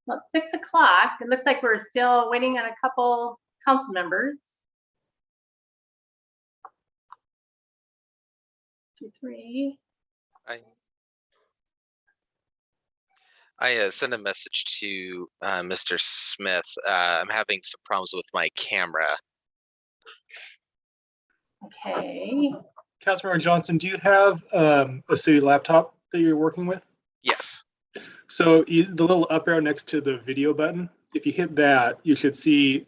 Well, it's 6 o'clock. It looks like we're still waiting on a couple council members. 2, 3. I sent a message to Mr. Smith. I'm having some problems with my camera. Okay. Councilmember Johnson, do you have a city laptop that you're working with? Yes. So the little up arrow next to the video button, if you hit that, you should see,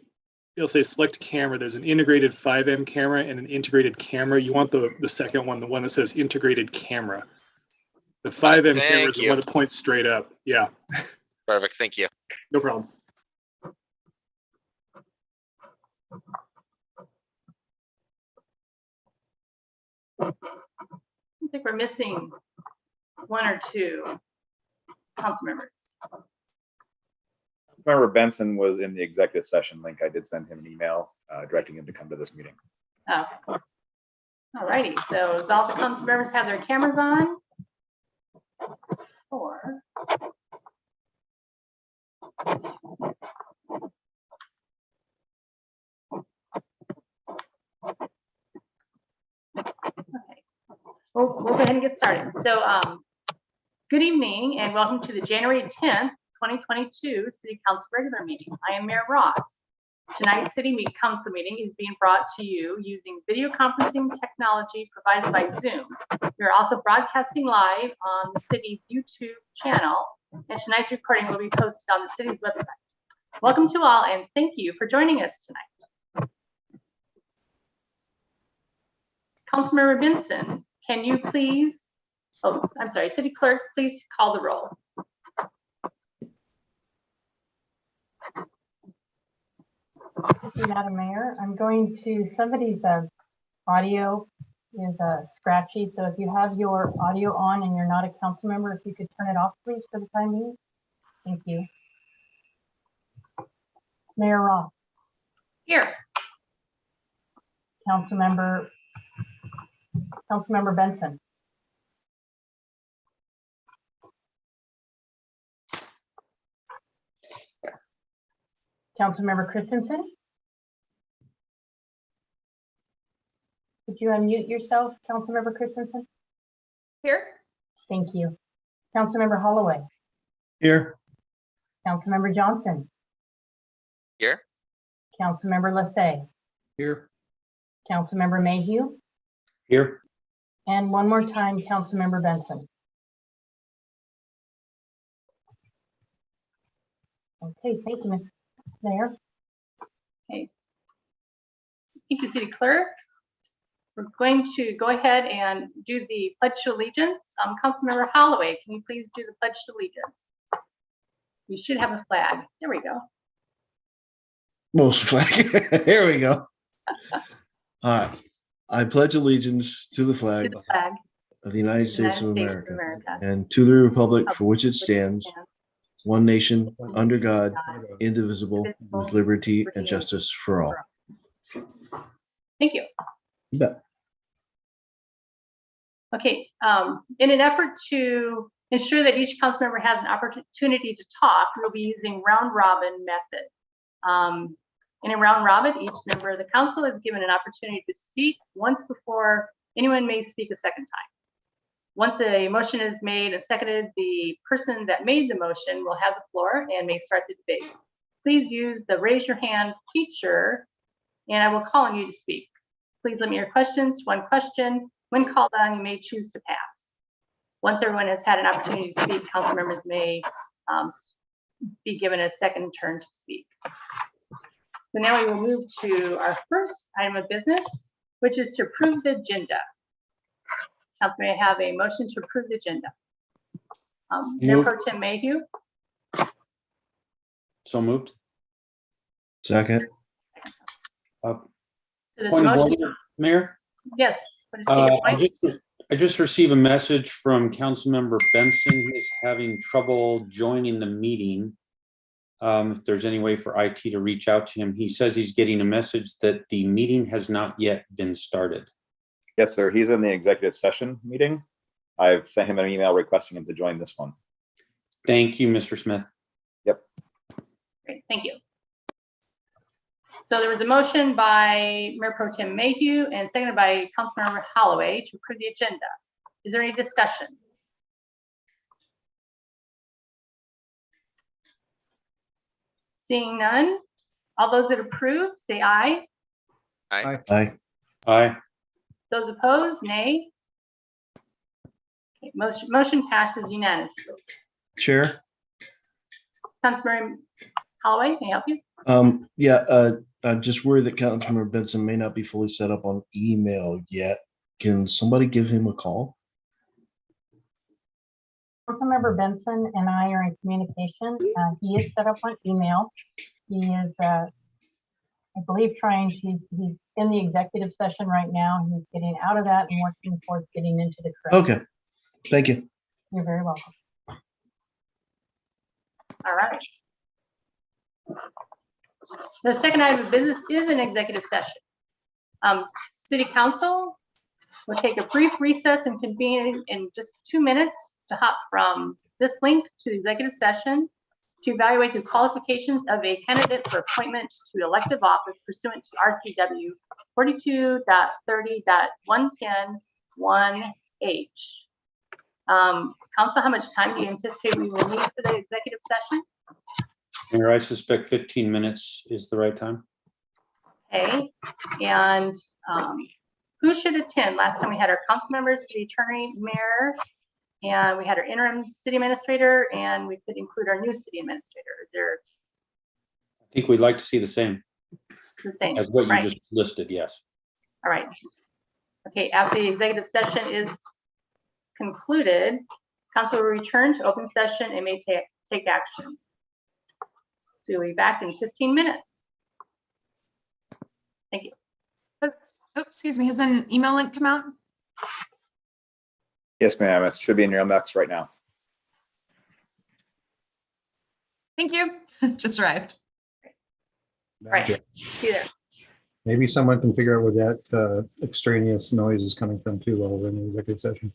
it'll say select camera. There's an integrated 5M camera and an integrated camera. You want the second one, the one that says integrated camera. The 5M camera is the one that points straight up. Yeah. Perfect. Thank you. No problem. I think we're missing 1 or 2 council members. Member Benson was in the executive session link. I did send him an email directing him to come to this meeting. Oh, okay. All righty. So does all the council members have their cameras on? Or okay. We'll go ahead and get started. So good evening and welcome to the January 10th, 2022 City Council regular meeting. I am Mayor Ross. Tonight's City Council meeting is being brought to you using video conferencing technology provided by Zoom. We are also broadcasting live on the city's YouTube channel, and tonight's recording will be posted on the city's website. Welcome to all, and thank you for joining us tonight. Councilmember Benson, can you please, I'm sorry, City Clerk, please call the roll. Thank you, Madam Mayor. I'm going to, somebody's audio is scratchy, so if you have your audio on and you're not a council member, if you could turn it off, please, for the time being. Thank you. Mayor Ross. Here. Councilmember Benson. Councilmember Christensen. Could you unmute yourself, Councilmember Christensen? Here. Thank you. Councilmember Holloway. Here. Councilmember Johnson. Here. Councilmember Lassay. Here. Councilmember Mayhew. Here. And one more time, Councilmember Benson. Okay, thank you, Ms. Mayor. Okay. Thank you, City Clerk. We're going to go ahead and do the Pledge to Allegiance. Councilmember Holloway, can you please do the Pledge to Allegiance? We should have a flag. There we go. Most flag. Here we go. All right. I pledge allegiance to the To flag the flag of the United States of United America and to the republic for which it stands, one nation, under God, indivisible, with liberty and justice for all. Thank you. You bet. Okay, in an effort to ensure that each council member has an opportunity to talk, we'll be using round robin method. In a round robin, each member of the council is given an opportunity to speak once before anyone may speak a second time. Once a motion is made and seconded, the person that made the motion will have the floor and may start the debate. Please use the raise your hand feature and I will call on you to speak. Please limit your questions to 1 question. When called on, you may choose to pass. Once everyone has had an opportunity to speak, council members may be given a second turn to speak. So now we will move to our first item of business, which is to approve the agenda. Council, may I have a motion to approve the agenda? Mayor Pro Tem Mayhew. So moved. Second. Point of order, Mayor. Yes. What is your point? I just received a message from Councilmember Benson. He is having trouble joining the meeting. If there's any way for IT to reach out to him, he says he's getting a message that the meeting has not yet been started. Yes, sir. He's in the executive session meeting. I've sent him an email requesting him to join this one. Thank you, Mr. Smith. Yep. Thank you. So there was a motion by Mayor Pro Tem Mayhew and seconded by Councilmember Holloway to approve the agenda. Is there any discussion? Seeing none, all those that approve, say aye. Aye. Aye. Aye. Those opposed, nay. Okay, motion passes unanimously. Chair? Councilmember Holloway, can I help you? Just worried that Councilmember Benson may not be fully set up on email yet. Can somebody give him a call? Councilmember Benson and I are in communication. He is set up on email. He is, I believe, he's in the executive session right now. He's getting out of that and working towards getting into the correct. Okay, thank you. You're very welcome. All right. The second item of business is an executive session. City Council will take a brief recess and convene in just 2 minutes to hop from this link to the executive session to evaluate the qualifications of a candidate for appointment to elective office pursuant to RCW 42.30.110(1)H. Council, how much time do you anticipate we will need for the executive session? Mayor, I suspect 15 minutes is the right time. Okay, and who should attend? Last time we had our council members, city attorney, mayor, and we had our interim city administrator, and we could include our new city administrator. Is there I think we'd like to see the same the same? as what you Right. just listed, yes. All right. Okay, after the executive session is concluded, council will return to open session and may take action. So we'll be back in 15 minutes. Thank you. Oh, excuse me, has an email link come out? Yes, ma'am. It should be in your inbox right now. Thank you. Just arrived. Right. See you there. Maybe someone can figure out where that extraneous noise is coming from too while we're in the executive session.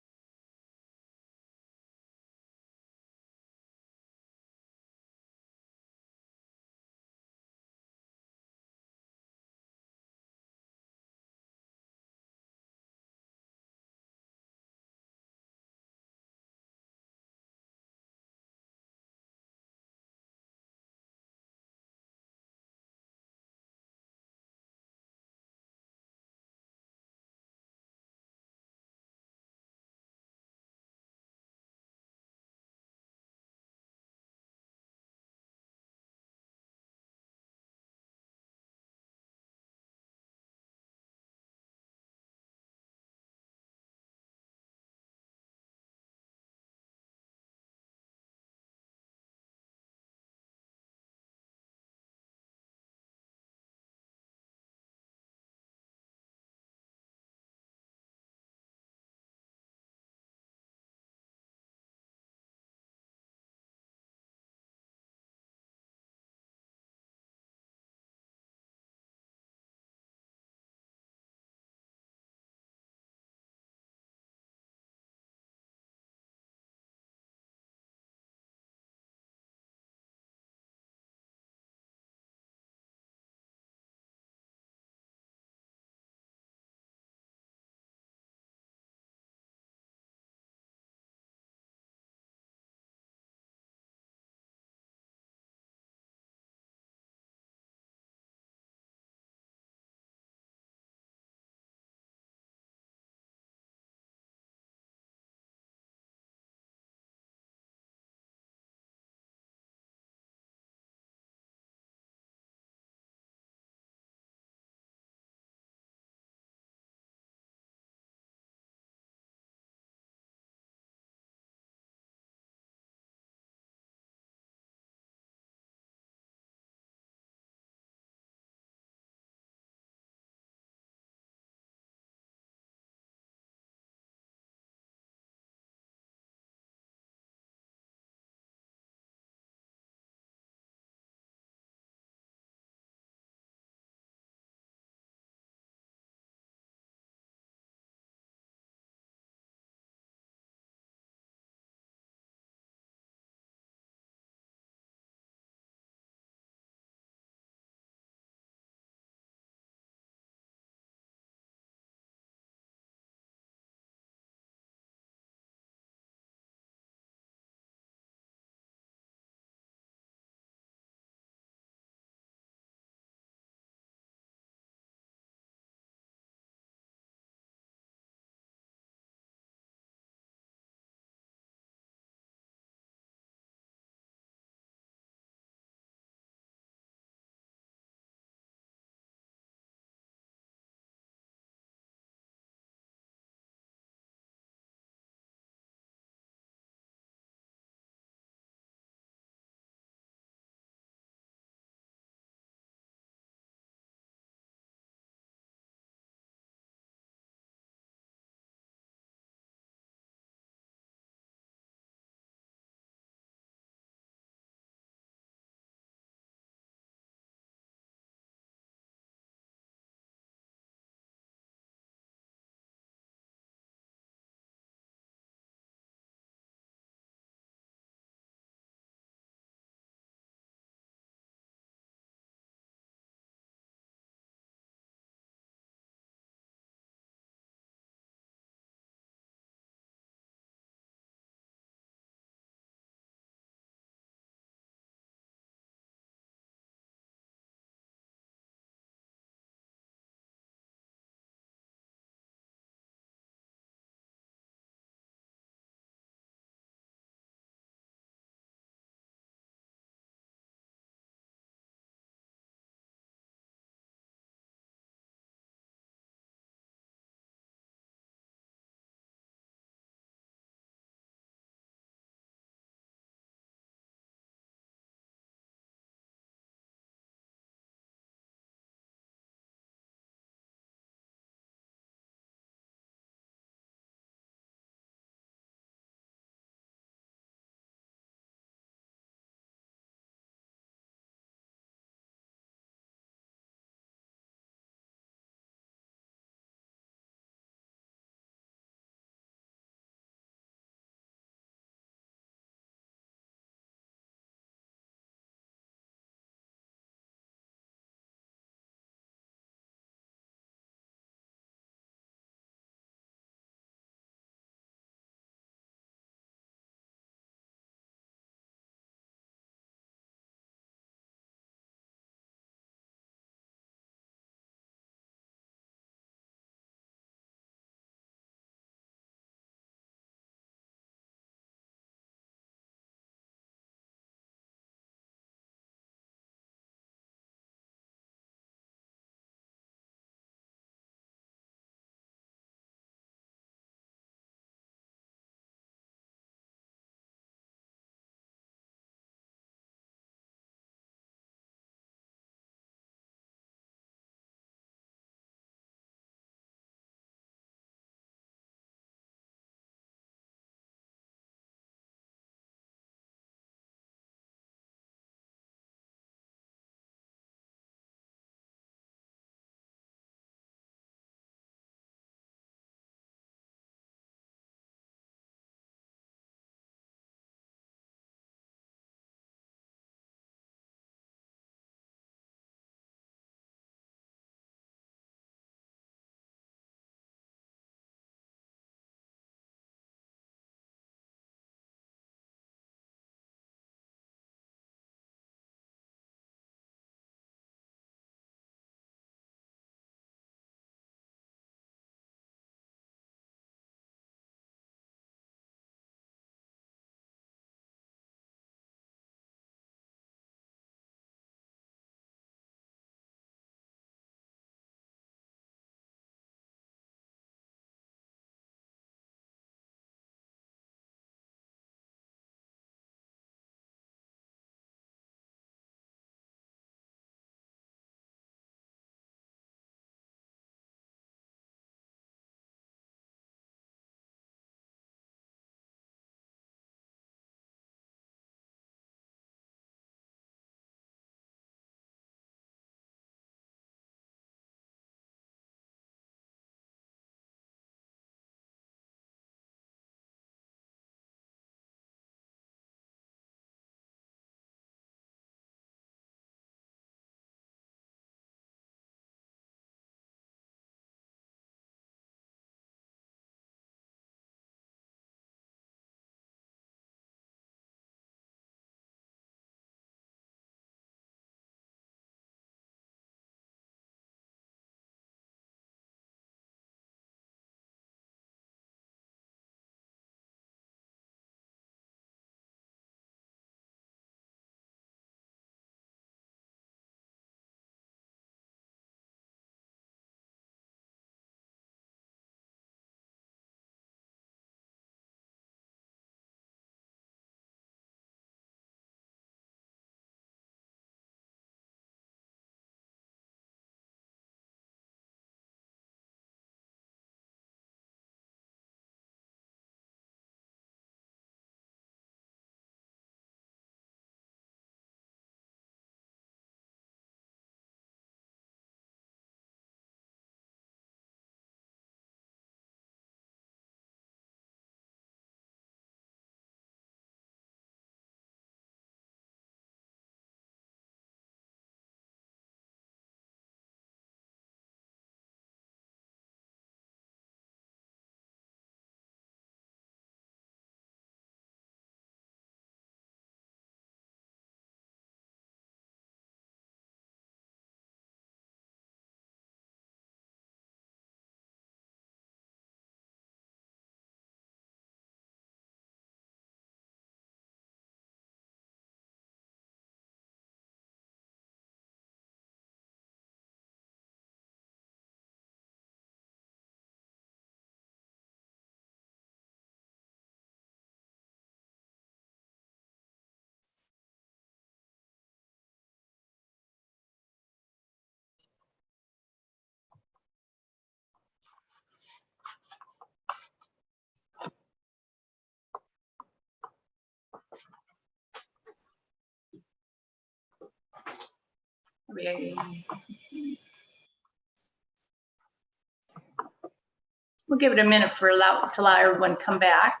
We'll give it a minute to allow everyone to come back.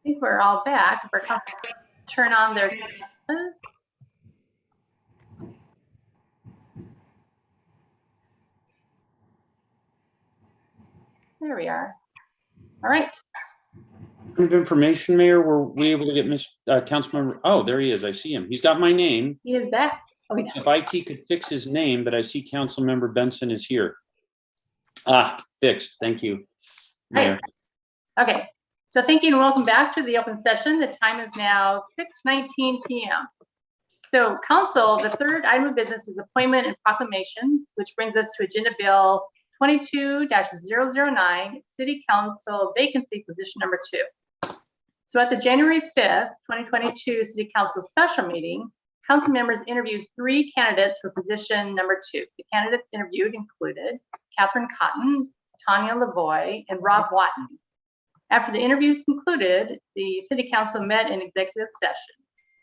I think we're all back. If we're comfortable, turn on their cameras. There we are. All right. Of information, Mayor, were we able to get Councilmember? Oh, there he is. I see him. He's got my name. He is back. Oh, yeah. If IT could fix his name, but I see Councilmember Benson is here. Ah, fixed. Thank you, Mayor. Right. Okay. So thank you and welcome back to the open session. The time is now 6:19 p.m. So council, the third item of business is appointment and proclamations, which brings us to Agenda Bill 22-009, City Council vacancy position number 2. So at the January 5th, 2022 City Council special meeting, council members interviewed 3 candidates for position number 2. The candidates interviewed included Catherine Cotton, Tanya Lavoie, and Rob Watton. After the interviews concluded, the City Council met in executive session.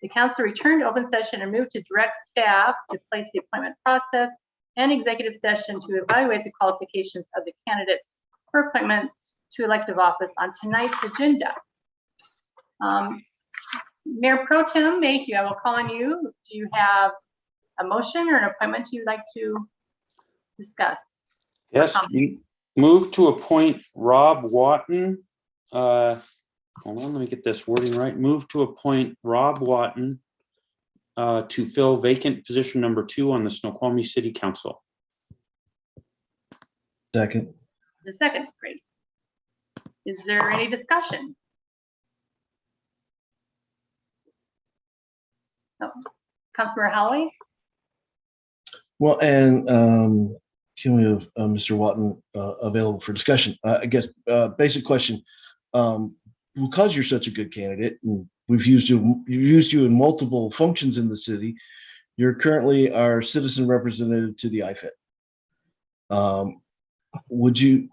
The council returned to open session and moved to direct staff to place the appointment process and executive session to evaluate the qualifications of the candidates for appointments to elective office on tonight's agenda. Mayor Pro Tem Mayhew, I will call on you. Do you have a motion or an appointment you'd like to discuss? Yes, we move to appoint Rob Watton. Hold on, let me get this wording right. Move to appoint Rob Watton to fill vacant position number 2 on the Snoqualmie City Council. Second. The second, great. Is there any discussion? No. Councilmember Holloway? Well, and can we have Mr. Watton available for discussion? I guess basic question. Because you're such a good candidate and we've used you in multiple functions in the city, you're currently our citizen representative to the IFIT. Would you,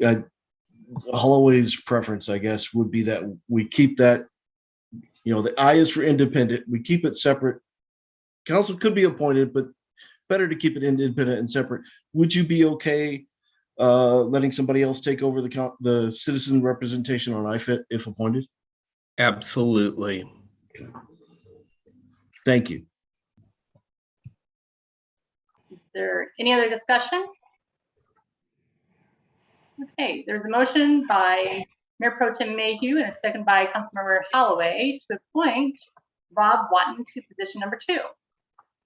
Holloway's preference, I guess, would be that we keep that, the I is for independent. We keep it separate. Council could be appointed, but better to keep it independent and separate. Would you be okay letting somebody else take over the citizen representation on IFIT if appointed? Absolutely. Thank you. Is there any other discussion? Okay, there's a motion by Mayor Pro Tem Mayhew and a second by Councilmember Holloway to appoint Rob Watton to position number 2.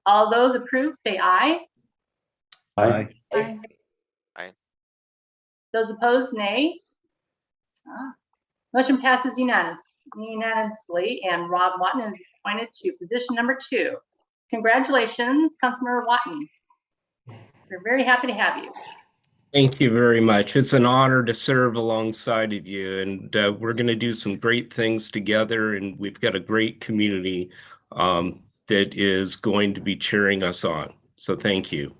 All those approved, say aye. Aye. Aye. Those opposed, nay. Motion passes unanimously, and Rob Watton is appointed to position number 2. Congratulations, Councilmember Watton. We're very happy to have you. Thank you very much. It's an honor to serve alongside of you, and we're going to do some great things together, and we've got a great community that is going to be cheering us on. So thank you.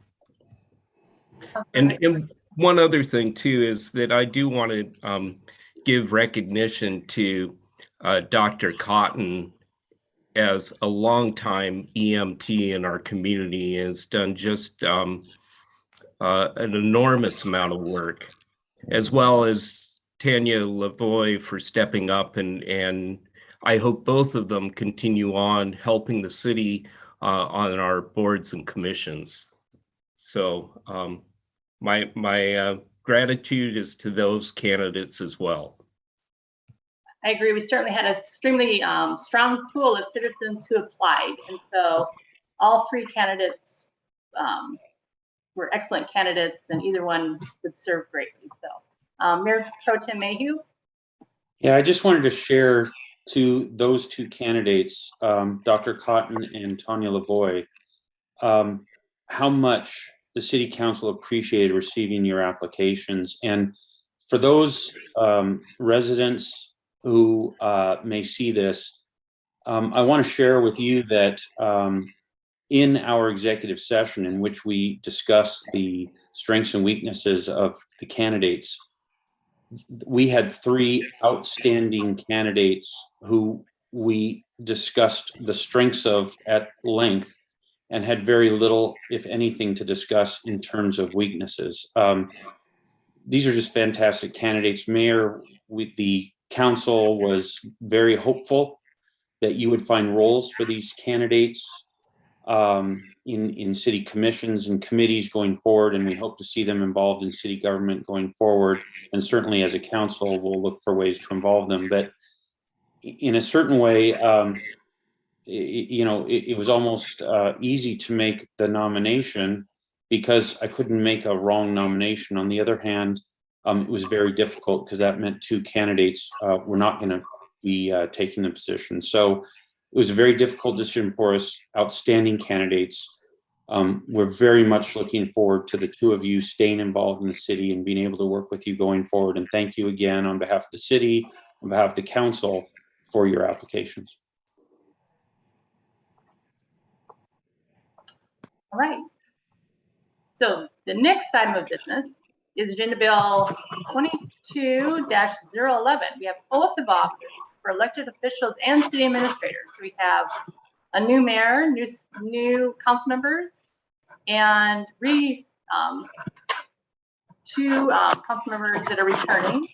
And one other thing too is that I do want to give recognition to Dr. Cotton as a longtime EMT in our community, has done just an enormous amount of work, as well as Tanya Lavoie for stepping up, and I hope both of them continue on helping the city on our boards and commissions. So my gratitude is to those candidates as well. I agree. We certainly had an extremely strong pool of citizens who applied. And so all 3 candidates were excellent candidates, and either one would serve greatly. So Mayor Pro Tem Mayhew. Yeah, I just wanted to share to those two candidates, Dr. Cotton and Tanya Lavoie, how much the city council appreciated receiving your applications. And for those residents who may see this, I want to share with you that in our executive session in which we discuss the strengths and weaknesses of the candidates, we had 3 outstanding candidates who we discussed the strengths of at length and had very little, if anything, to discuss in terms of weaknesses. These are just fantastic candidates. Mayor, the council was very hopeful that you would find roles for these candidates in city commissions and committees going forward, and we hope to see them involved in city government going forward. And certainly as a council, we'll look for ways to involve them. But in a certain way, it was almost easy to make the nomination because I couldn't make a wrong nomination. On the other hand, it was very difficult because that meant 2 candidates were not going to be taking the position. So it was a very difficult decision for us, outstanding candidates. We're very much looking forward to the 2 of you staying involved in the city and being able to work with you going forward. And thank you again on behalf of the city, on behalf of the council for your applications. All right. So the next item of business is Agenda Bill 22-011. We have oath of office for elected officials and city administrators. So we have a new mayor, new council members, and 2 council members that are returning,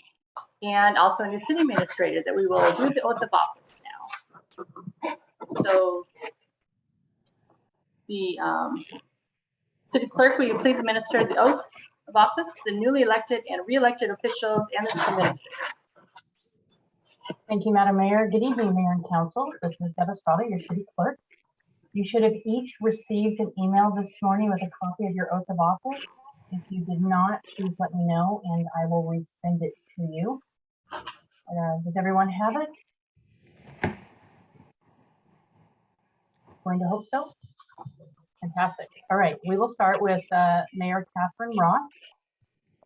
and also a new city administrator that we will do the oath of office now. So the city clerk, will you please administer the oaths of office to the newly elected and re-elected officials and the city administrator? Thank you, Madam Mayor. Good evening, Mayor and Council. This is Deb Estrada, your city clerk. You should have each received an email this morning with a copy of your oath of office. If you did not, please let me know and I will resend it to you. Does everyone have it? Going to hope so. Fantastic. All right, we will start with Mayor Catherine Ross.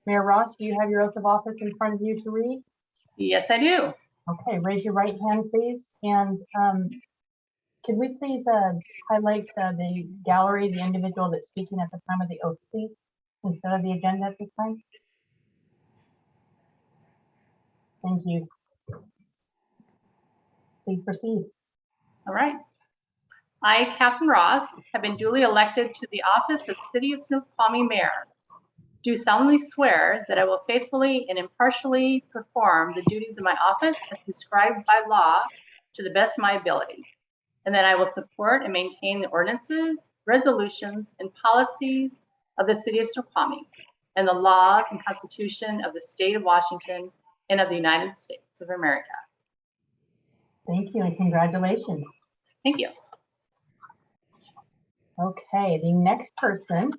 Mayor Ross, do you have your oath of office in front of you to read? Yes, I do. Okay, raise your right hand, please. And could we please highlight the gallery, the individual that's speaking at the time of the oath, please, instead of the agenda at this time? Thank you. Please proceed. All right. I, Catherine Ross, have been duly elected to the office of City of Snoqualmie Mayor. Do solemnly swear that I will faithfully and impartially perform the duties of my office as prescribed by law to the best of my ability, and that I will support and maintain the ordinances, resolutions, and policies of the City of Snoqualmie and the laws and Constitution of the State of Washington and of the United States of America. Thank you and congratulations. Thank you. Okay, the next person,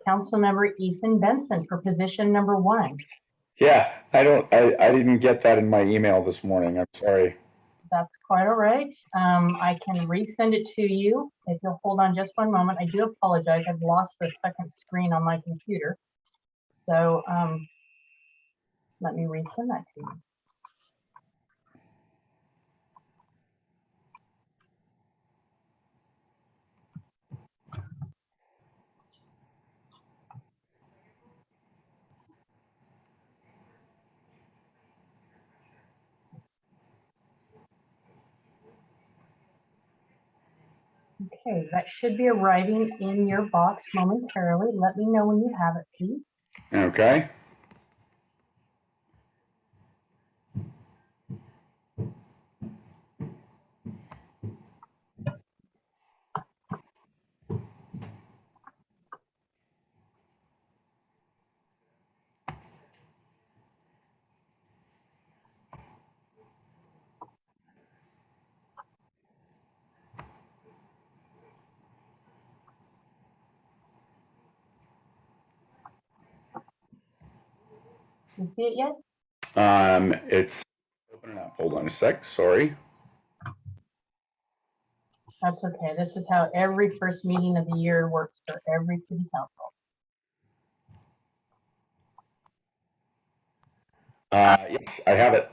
Councilmember Ethan Benson for position number 1. Yeah, I didn't get that in my email this morning. I'm sorry. That's quite all right. I can resend it to you if you'll hold on just one moment. I do apologize. I've lost the second screen on my computer. So let me resend that to you. Okay, that should be arriving in your box momentarily. Let me know when you have it, please. Okay. You see it yet? It's Open it up. Hold on a sec. Sorry. That's okay. This is how every first meeting of the year works for every city council. Yes, I have it.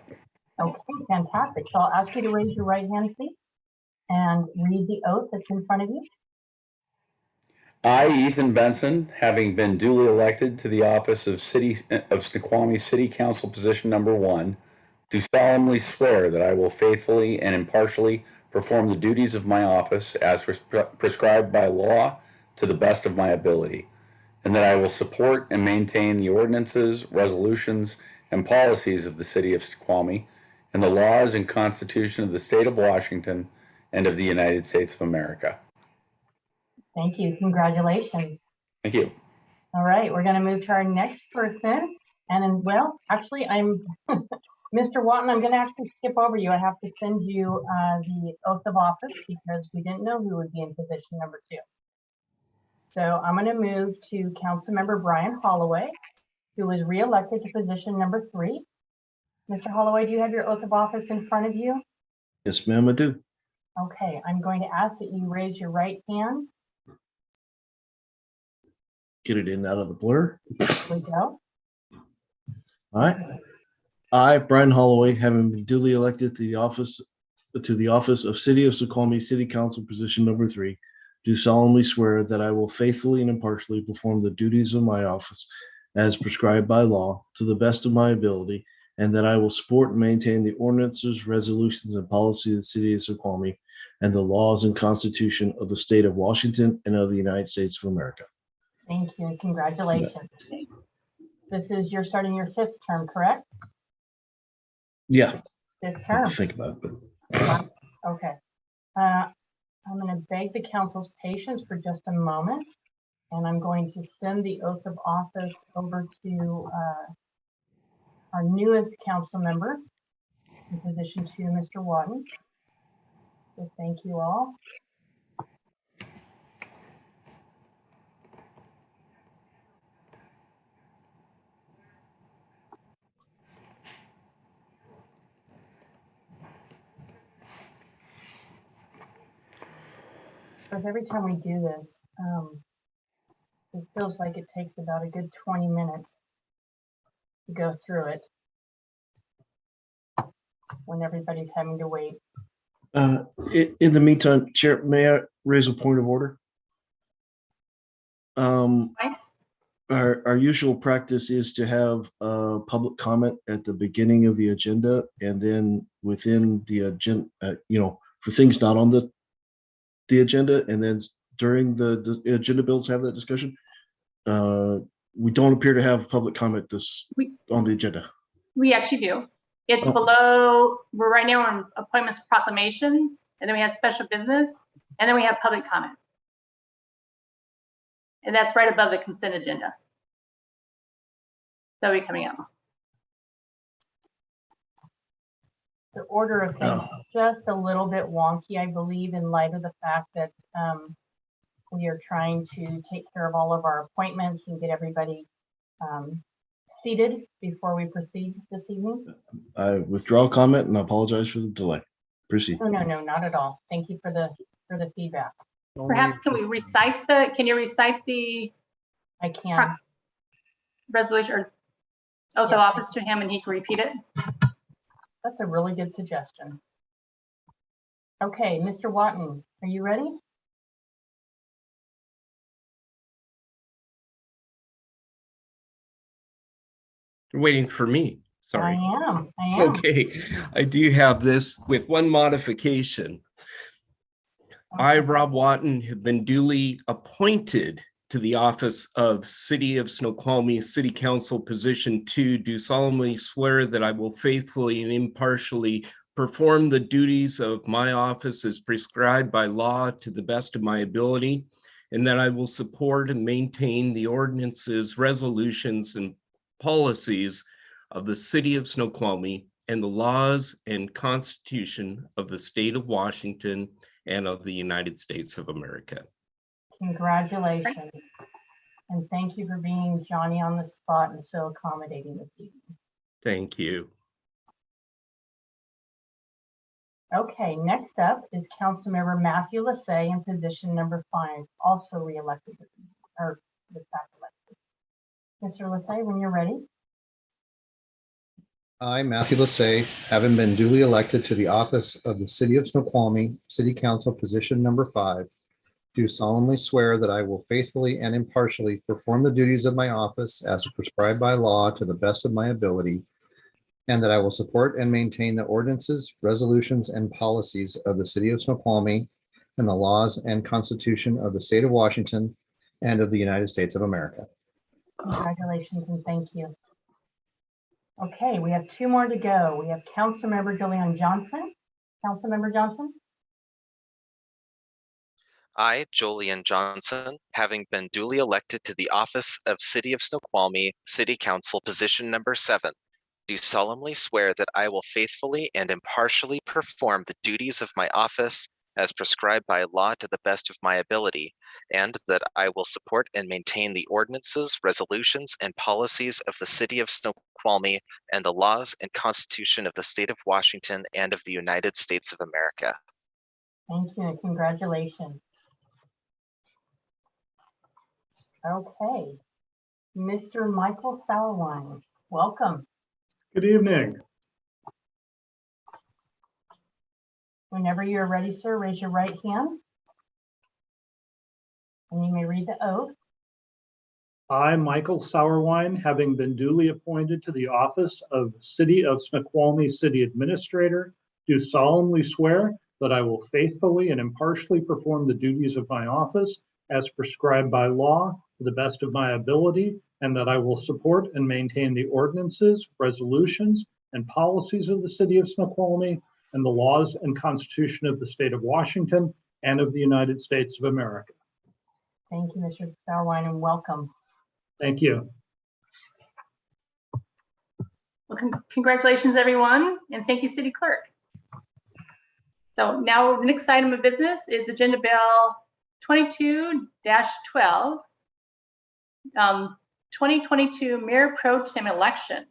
Okay, fantastic. So I'll ask you to raise your right hand, please, and read the oath that's in front of you. I, Ethan Benson, having been duly elected to the office of Snoqualmie City Council position number 1, do solemnly swear that I will faithfully and impartially perform the duties of my office as prescribed by law to the best of my ability, and that I will support and maintain the ordinances, resolutions, and policies of the city of Snoqualmie and the laws and constitution of the state of Washington and of the United States of America. Thank you. Congratulations. Thank you. All right, we're going to move to our next person. And then, well, actually, I'm Mr. Watton, I'm going to have to skip over you. I have to send you the oath of office because we didn't know who would be in position number 2. So I'm going to move to Councilmember Brian Holloway, who was reelected to position number 3. Mr. Holloway, do you have your oath of office in front of you? Yes, ma'am, I do. Okay, I'm going to ask that you raise your right hand. Get it in out of the blur. There we go. All right. I, Brian Holloway, having been duly elected to the office of City of Snoqualmie City Council position number 3, do solemnly swear that I will faithfully and impartially perform the duties of my office as prescribed by law to the best of my ability, and that I will support and maintain the ordinances, resolutions, and policies of the City of Snoqualmie and the laws and constitution of the state of Washington and of the United States of America. Thank you. Congratulations. This is you're starting your 5th term, correct? Yeah. 5th I have term. to think about it, but Okay. I'm going to beg the council's patience for just a moment, and I'm going to send the oath of office over to our newest council member in position 2, Mr. Watton. So thank you all. Because every time we do this, it feels like it takes about a good 20 minutes to go through it when everybody's having to wait. in the meantime, Chair, may I raise a point of order? Our usual practice is to have public comment at the beginning of the agenda, and then within the agenda, for things not on the agenda, and then during the agenda bills have that discussion. We don't appear to have public comment on the agenda. We actually do. It's below, we're right now on appointments, proclamations, and then we have special business, and then we have public comment. And that's right above the consent agenda. That'll be coming out. The order of things is just a little bit wonky, I believe, in light of the fact that we are trying to take care of all of our appointments and get everybody seated before we proceed this evening. I withdraw comment and I apologize for the delay. Proceed. No, not at all. Thank you for the feedback. Perhaps can you recite the I can. resolution or oath of office to him and he can repeat it? That's a really good suggestion. Okay, Mr. Watton, are you ready? You're waiting for me. Sorry. I am. Okay, I do have this with one modification. I, Rob Watton, have been duly appointed to the office of City of Snoqualmie City Council Position 2, do solemnly swear that I will faithfully and impartially perform the duties of my office as prescribed by law to the best of my ability, and that I will support and maintain the ordinances, resolutions, and policies of the City of Snoqualmie and the laws and Constitution of the state of Washington and of the United States of America. Congratulations. And thank you for being Johnny on the spot and so accommodating this evening. Thank you. Okay, next up is Councilmember Matthew Lassay in position number 5, also reelected, or with back elected. Mr. Lassay, when you're ready. I, Matthew Lassay, having been duly elected to the office of the City of Snoqualmie, City Council, position number 5, do solemnly swear that I will faithfully and impartially perform the duties of my office as prescribed by law to the best of my ability, and that I will support and maintain the ordinances, resolutions, and policies of the City of Snoqualmie and the laws and Constitution of the State of Washington and of the United States of America. Congratulations and thank you. Okay, we have 2 more to go. We have Councilmember Julian Johnson. Councilmember Johnson. I, Julian Johnson, having been duly elected to the office of City of Snoqualmie, City Council, position number 7, do solemnly swear that I will faithfully and impartially perform the duties of my office as prescribed by law to the best of my ability, and that I will support and maintain the ordinances, resolutions, and policies of the City of Snoqualmie and the laws and Constitution of the State of Washington and of the United States of America. Thank you and congratulations. Okay, Mr. Michael Sauerwein, welcome. Good evening. Whenever you're ready, sir, raise your right hand. And you may read the oath. I, Michael Sauerwein, having been duly appointed to the office of City of Snoqualmie City Administrator, do solemnly swear that I will faithfully and impartially perform the duties of my office as prescribed by law to the best of my ability, and that I will support and maintain the ordinances, resolutions, and policies of the City of Snoqualmie and the laws and Constitution of the State of Washington and of the United States of America. Thank you, Mr. Sauerwein, and welcome. Thank you. Well, congratulations, everyone, and thank you, City Clerk. So now the next item of business is Agenda Bill 22-12, 2022 Mayor Pro Tem election.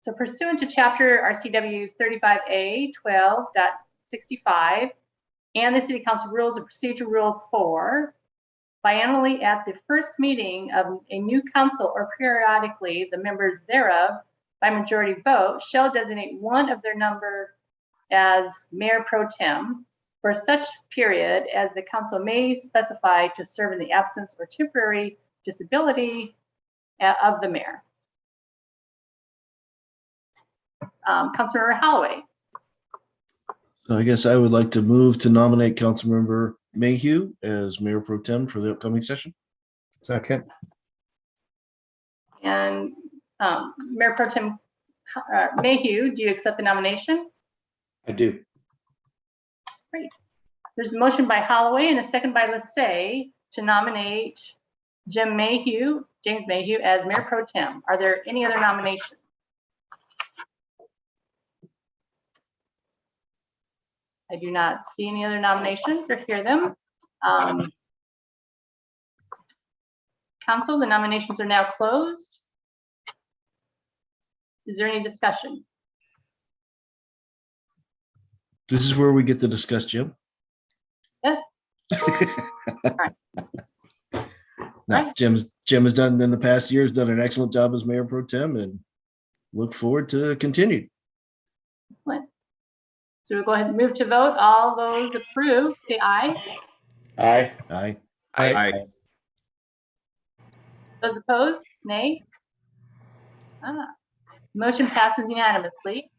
So pursuant to Chapter RCW 35A 12.65 and the City Council Rules of Procedure Rule 4, biannually at the first meeting of a new council or periodically the members thereof by majority vote shall designate one of their number as Mayor Pro Tem for such period as the council may specify to serve in the absence or temporary disability of the mayor. Councilmember Holloway. So I guess I would like to move to nominate Councilmember Mayhew as Mayor Pro Tem for the upcoming session. Second. And Mayor Pro Tem Mayhew, do you accept the nomination? I do. Great. There's a motion by Holloway and a second by Lassay to nominate James Mayhew as Mayor Pro Tem. Are there any other nominations? I do not see any other nominations or hear them. Council, the nominations are now closed. Is there any discussion? This is where we get to discuss Jim. Yes. All right. No, Jim has done in the past years, done an excellent job as Mayor Pro Tem and look forward to continue. Excellent. So we'll go ahead and move to vote. All those approved, say aye. Aye. Aye. I Those opposed, nay. Motion passes unanimously.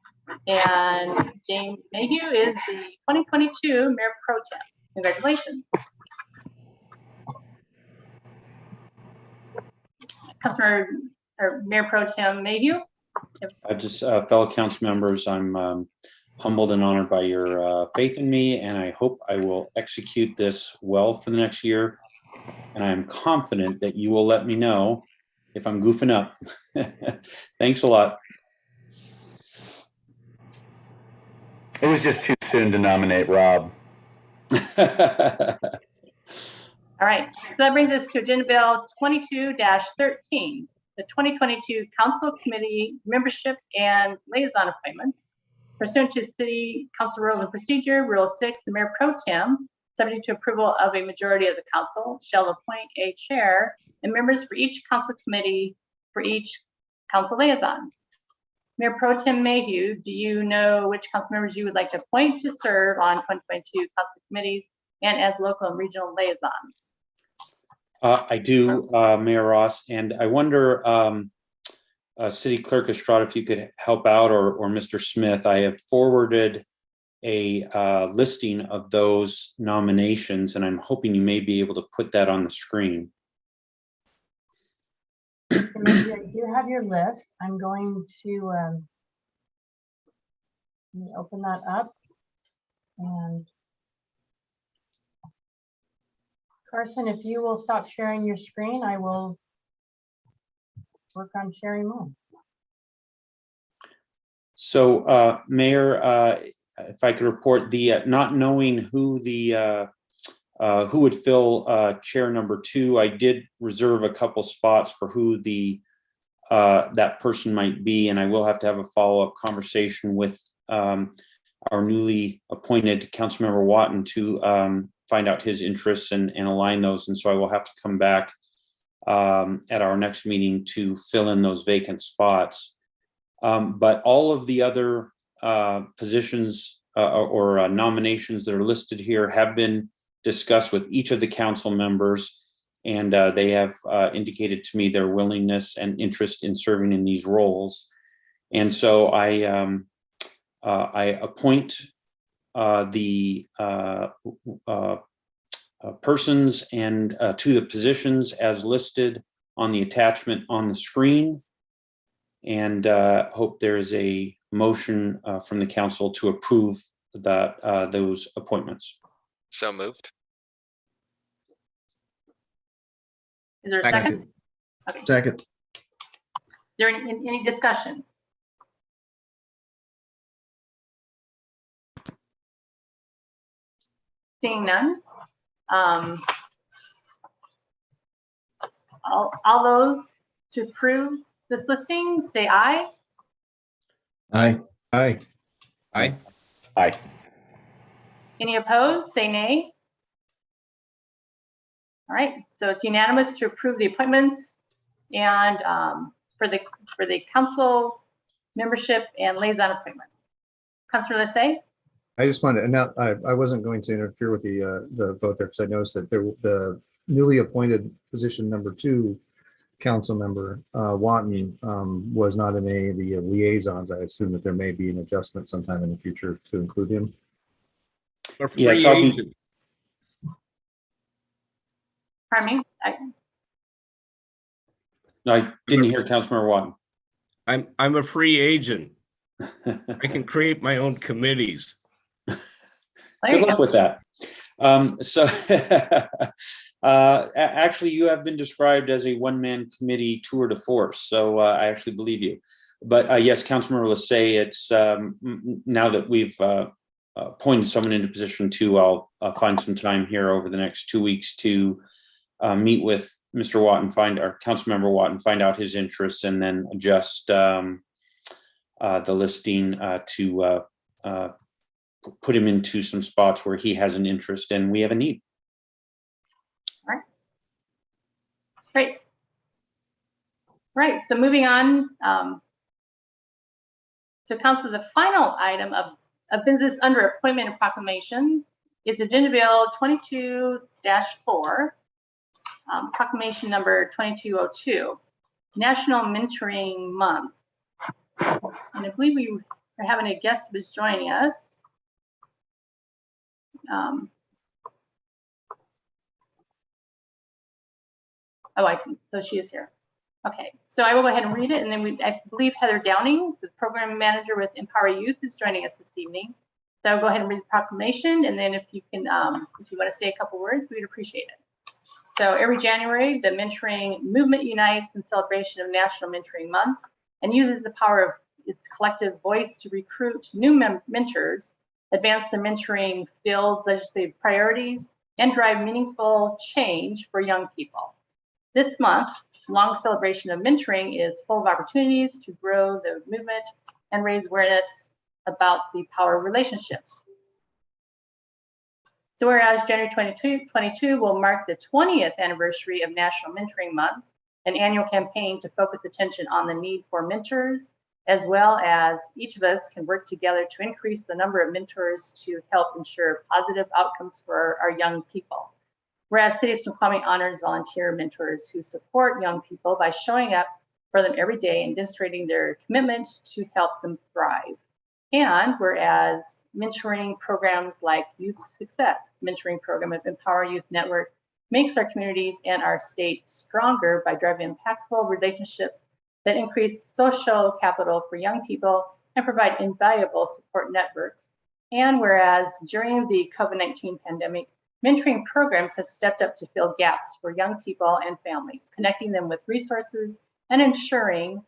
And James Mayhew is the 2022 Mayor Pro Tem. Congratulations. Customer or Mayor Pro Tem Mayhew. I just, fellow council members, I'm humbled and honored by your faith in me, and I hope I will execute this well for the next year. And I am confident that you will let me know if I'm goofing up. Thanks a lot. It was just too soon to nominate Rob. All right, so that brings us to Agenda Bill 22-13, the 2022 Council Committee Membership and Liaison Appointments. Pursuant to City Council Rules and Procedure, Rule 6, the Mayor Pro Tem, subject to approval of a majority of the council, shall appoint a chair and members for each council committee for each council liaison. Mayor Pro Tem Mayhew, do you know which council members you would like to appoint to serve on 2022 council committees and as local and regional liaisons? I do, Mayor Ross, and I wonder, City Clerk Estrada, if you could help out, or Mr. Smith. I have forwarded a listing of those nominations, and I'm hoping you may be able to put that on the screen. Maybe I do have your list. I'm going to let me open that up. And Carson, if you will stop sharing your screen, I will work on sharing mine. So, Mayor, if I could report the not knowing who the who would fill chair number 2, I did reserve a couple spots for who the that person might be, and I will have to have a follow-up conversation with our newly appointed Councilmember Watton to find out his interests and align those. And so I will have to come back at our next meeting to fill in those vacant spots. But all of the other positions or nominations that are listed here have been discussed with each of the council members, and they have indicated to me their willingness and interest in serving in these roles. And so I appoint the persons and to the positions as listed on the attachment on the screen, and hope there is a motion from the council to approve that those appointments. So moved. Is there a second? Okay. Second. Is there any discussion? Seeing none. All those to approve this listing, say aye. Aye. Aye. Aye. Aye. Any opposed, say nay. All right, so it's unanimous to approve the appointments and for the council membership and liaison appointments. Councilor Lissay? I just wanted to announce, I wasn't going to interfere with the vote there because I noticed that the newly appointed position number 2 council member Watton was not in any of the liaisons. I assume that there may be an adjustment sometime in the future to include him. A free Yes, I'll be- agent. Pardon me? No, I didn't hear Councilmember Watton. I'm a free agent. I can create my own committees. There you Good luck go. with that. Actually, you have been described as a one-man committee tour de force, so I actually believe you. But yes, Councilmember Lissay, it's now that we've appointed someone into position 2, I'll find some time here over the next 2 weeks to meet with Mr. Watton, Councilmember Watton, find out his interests, and then adjust the listing to put him into some spots where he has an interest and we have a need. All right. Great. Right, so moving on. So council, the final item of business under appointment and proclamation is Agenda Bill 22-4, Proclamation number 2202, National Mentoring Month. And I believe we are having a guest who's joining us. Oh, I see. So she is here. Okay, so I will go ahead and read it, and then I believe Heather Downing, the program manager with Empower Youth, is joining us this evening. So I'll go ahead and read the proclamation, and then if you can, if you want to say a couple words, we'd appreciate it. So every January, the mentoring movement unites in celebration of National Mentoring Month and uses the power of its collective voice to recruit new mentors, advance the mentoring field's legislative priorities, and drive meaningful change for young people. This month, long celebration of mentoring is full of opportunities to grow the movement and raise awareness about the power of relationships. So whereas January 2022 will mark the 20th anniversary of National Mentoring Month, an annual campaign to focus attention on the need for mentors, as well as each of us can work together to increase the number of mentors to help ensure positive outcomes for our young people. Whereas City of Snoqualmie honors volunteer mentors who support young people by showing up for them every day and demonstrating their commitment to help them thrive. And whereas mentoring programs like Youth Success Mentoring Program of Empower Youth Network makes our communities and our state stronger by driving impactful relationships that increase social capital for young people and provide invaluable support networks. And whereas during the COVID-19 pandemic, mentoring programs have stepped up to fill gaps for young people and families, connecting them with resources and ensuring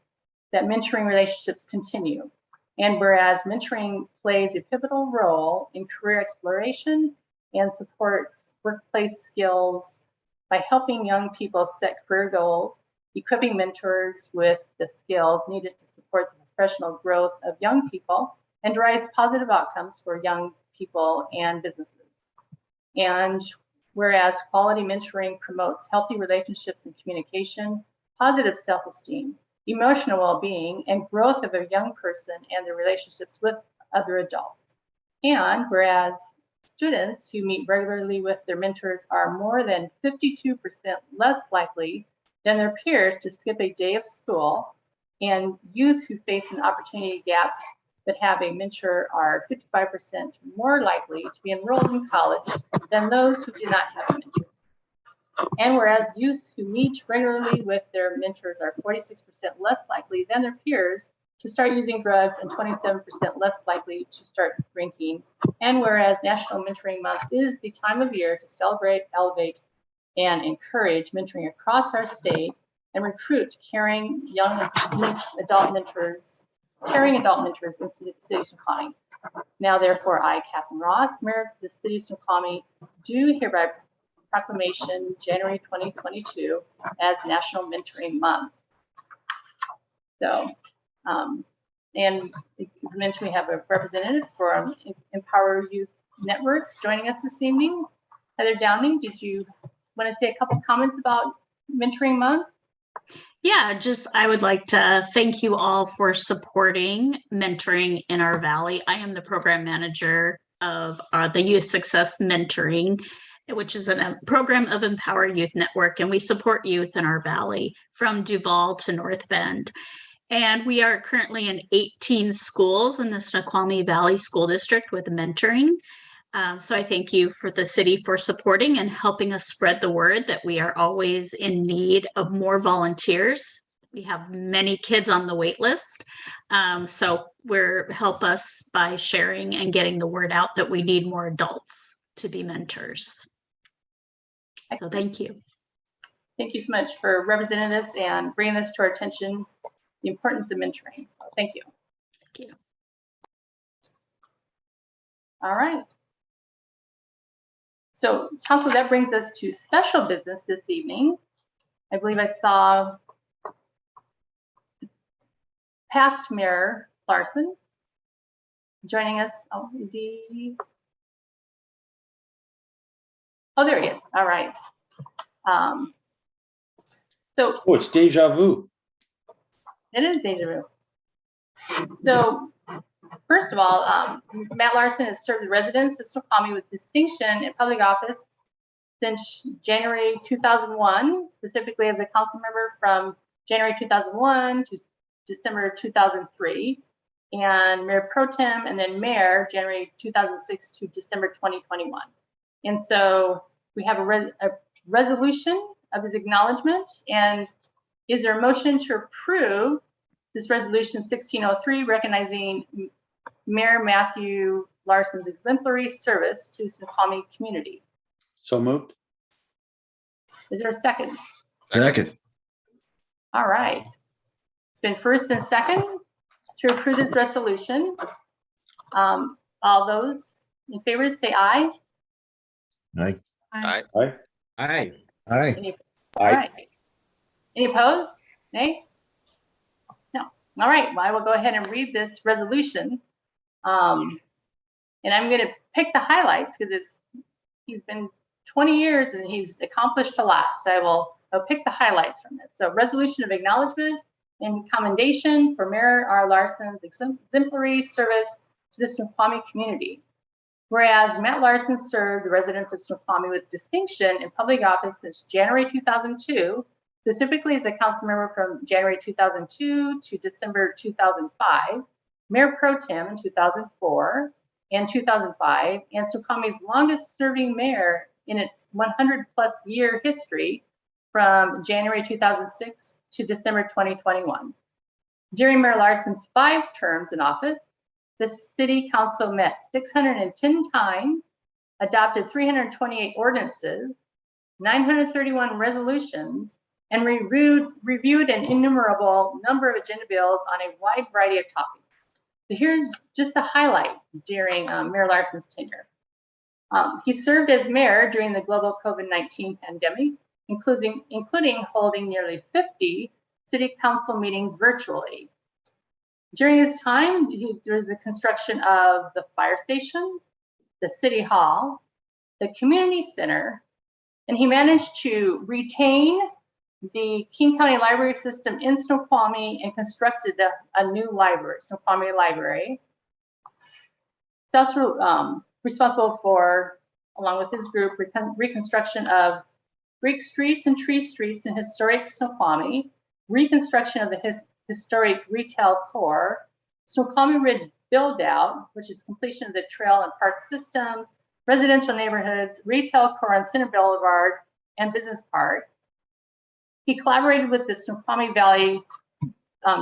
that mentoring relationships continue. And whereas mentoring plays a pivotal role in career exploration and supports workplace skills by helping young people set career goals, equipping mentors with the skills needed to support the professional growth of young people, and drives positive outcomes for young people and businesses. And whereas quality mentoring promotes healthy relationships and communication, positive self-esteem, emotional well-being, and growth of a young person and their relationships with other adults. And whereas students who meet regularly with their mentors are more than 52% less likely than their peers to skip a day of school, and youth who face an opportunity gap that have a mentor are 55% more likely to be enrolled in college than those who do not have a mentor. And whereas youth who meet regularly with their mentors are 46% less likely than their peers to start using drugs and 27% less likely to start drinking. And whereas National Mentoring Month is the time of year to celebrate, elevate, and encourage mentoring across our state and recruit caring adult mentors in the City of Snoqualmie. Now, therefore, I, Catherine Ross, Mayor of the City of Snoqualmie, do hereby Proclamation January 2022 as National Mentoring Month. So, and as mentioned, we have a representative from Empower Youth Network joining us this evening. Heather Downing, did you want to say a couple comments about Mentoring Month? Yeah, I would like to thank you all for supporting mentoring in our valley. I am the program manager of the Youth Success Mentoring, which is a program of Empower Youth Network, and we support youth in our valley from Duval to North Bend. And we are currently in 18 schools in the Snoqualmie Valley School District with mentoring. So I thank you for the city for supporting and helping us spread the word that we are always in need of more volunteers. We have many kids on the wait list. So help us by sharing and getting the word out that we need more adults to be mentors. So thank you. Thank you so much for representing us and bringing this to our attention, the importance of mentoring. So thank you. Thank you. All right. So, Council, that brings us to special business this evening. I believe I saw past Mayor Larson joining us. Oh, is he? Oh, there he is. All right. So it's deja vu. it is deja vu. So first of all, Matt Larson has served the residents of Snoqualmie with distinction in public office since January 2001, specifically as a council member from January 2001 to December 2003, and Mayor Pro Tem, and then Mayor January 2006 to December 2021. And so we have a resolution of his acknowledgement. And is there a motion to approve this resolution 1603, recognizing Mayor Matthew Larson's exemplary service to Snoqualmie community? So moved. Is there a second? Second. All right. It's been first and second to approve this resolution. All those in favor say aye. Aye. Aye. Aye. Aye. Aye. All right. Any opposed? Nay? No. All right. Well, I will go ahead and read this resolution. And I'm going to pick the highlights because he's been 20 years and he's accomplished a lot. So I'll pick the highlights from this. So resolution of acknowledgement and commendation for Mayor R. Larson's exemplary service to the Snoqualmie community. Whereas Matt Larson served the residents of Snoqualmie with distinction in public office since January 2002, specifically as a council member from January 2002 to December 2005, Mayor Pro Tem in 2004 and 2005, and Snoqualmie's longest serving mayor in its 100+ year history from January 2006 to December 2021. During Mayor Larson's 5 terms in office, the City Council met 610 times, adopted 328 ordinances, 931 resolutions, and reviewed an innumerable number of agenda bills on a wide variety of topics. So here's just a highlight during Mayor Larson's tenure. He served as mayor during the global COVID-19 pandemic, including holding nearly 50 City Council meetings virtually. During his time, there was the construction of the fire station, the City Hall, the Community Center, and he managed to retain the King County Library System in Snoqualmie and constructed a new library, Snoqualmie Library. He's also responsible for, along with his group, reconstruction of Brick Streets and Tree Streets in historic Snoqualmie, reconstruction of the historic retail core, Snoqualmie Ridge build out, which is completion of the trail and park systems, residential neighborhoods, retail core on Center Boulevard and Business Park. He collaborated with the Snoqualmie Valley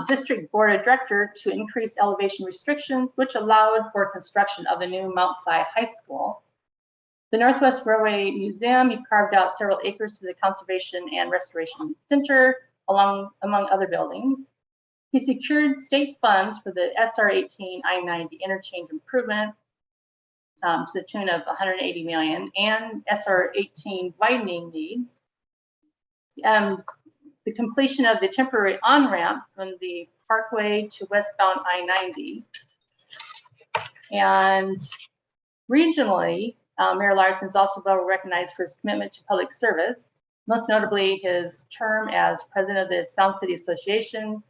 District Board of Directors to increase elevation restrictions, which allowed for construction of the new Mount Si High School. The Northwest Railway Museum, he carved out several acres for the Conservation and Restoration Center, among other buildings. He secured state funds for the SR-18 I-90 interchange improvements to the tune of $180 million and SR-18 widening needs. The completion of the temporary on-ramp from the Parkway to westbound I-90. And regionally, Mayor Larson is also well recognized for his commitment to public service, most notably his term as president of the Sound City Association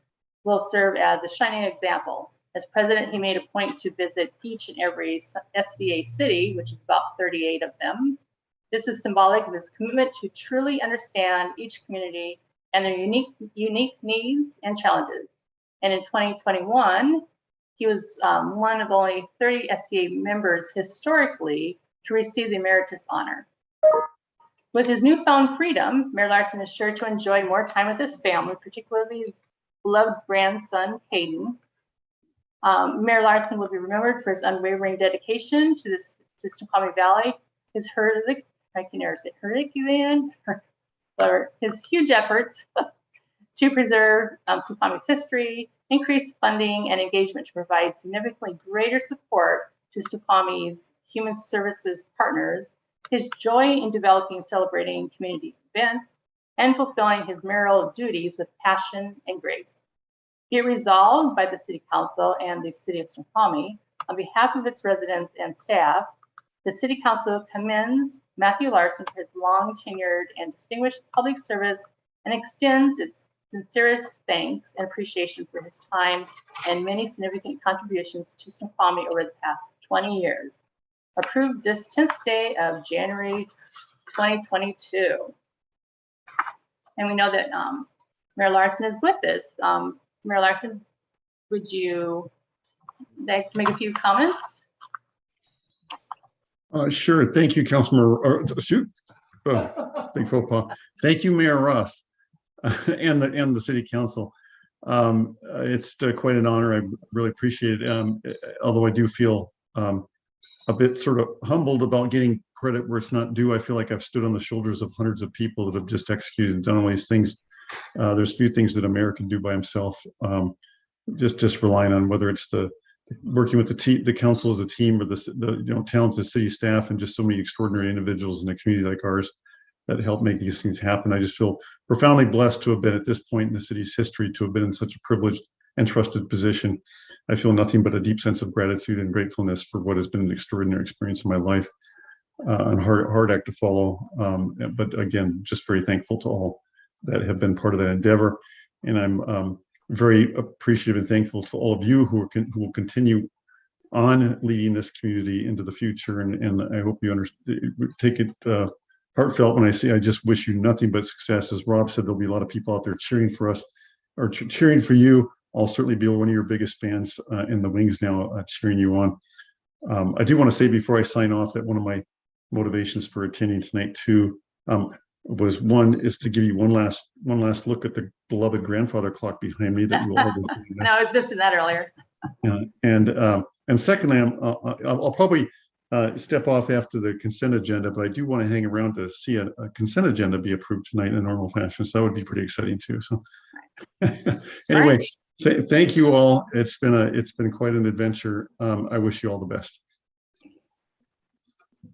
will serve as a shining example. As president, he made a point to visit each and every SCA city, which is about 38 of them. This was symbolic of his commitment to truly understand each community and their unique needs and challenges. And in 2021, he was one of only 30 SCA members historically to receive the emeritus honor. With his newfound freedom, Mayor Larson is sure to enjoy more time with his family, particularly his beloved grandson, Hayden. Mayor Larson will be remembered for his unwavering dedication to Snoqualmie Valley, his his huge efforts to preserve Snoqualmie's history, increase funding and engagement to provide significantly greater support to Snoqualmie's human services partners, his joy in developing and celebrating community events, and fulfilling his mayoral duties with passion and grace. Be it resolved by the City Council and the City of Snoqualmie, on behalf of its residents and staff, the City Council commends Matthew Larson for his long tenured and distinguished public service and extends its sincerest thanks and appreciation for his time and many significant contributions to Snoqualmie over the past 20 years. Approved this 10th day of January 2022. And we know that Mayor Larson is with us. Mayor Larson, would you like to make a few comments? Sure. Thank you, Councilman. Big faux pas. Thank you, Mayor Ross, and the City Council. It's quite an honor. I really appreciate it. Although I do feel a bit sort of humbled about getting credit where it's not due. I feel like I've stood on the shoulders of hundreds of people that have just executed and done all these things. There's few things that a mayor can do by himself. Just relying on whether it's working with the council as a team or the talented city staff and just so many extraordinary individuals in a community like ours that help make these things happen. I just feel profoundly blessed to have been at this point in the city's history, to have been in such a privileged and trusted position. I feel nothing but a deep sense of gratitude and gratefulness for what has been an extraordinary experience in my life, and hard act to follow. But again, just very thankful to all that have been part of that endeavor. And I'm very appreciative and thankful to all of you who will continue on leading this community into the future. And I hope you take it heartfelt when I say I just wish you nothing but success. As Rob said, there'll be a lot of people out there cheering for us or cheering for you. I'll certainly be one of your biggest fans in the wings now, cheering you on. I do want to say before I sign off that one of my motivations for attending tonight too was is to give you one last look at the beloved grandfather clock behind me that you will always No, I was missing that earlier. And secondly, I'll probably step off after the consent agenda, but I do want to hang around to see a consent agenda be approved tonight in a normal fashion. So that would be pretty exciting too. So anyway, thank you all. It's been quite an adventure. I wish you all the best.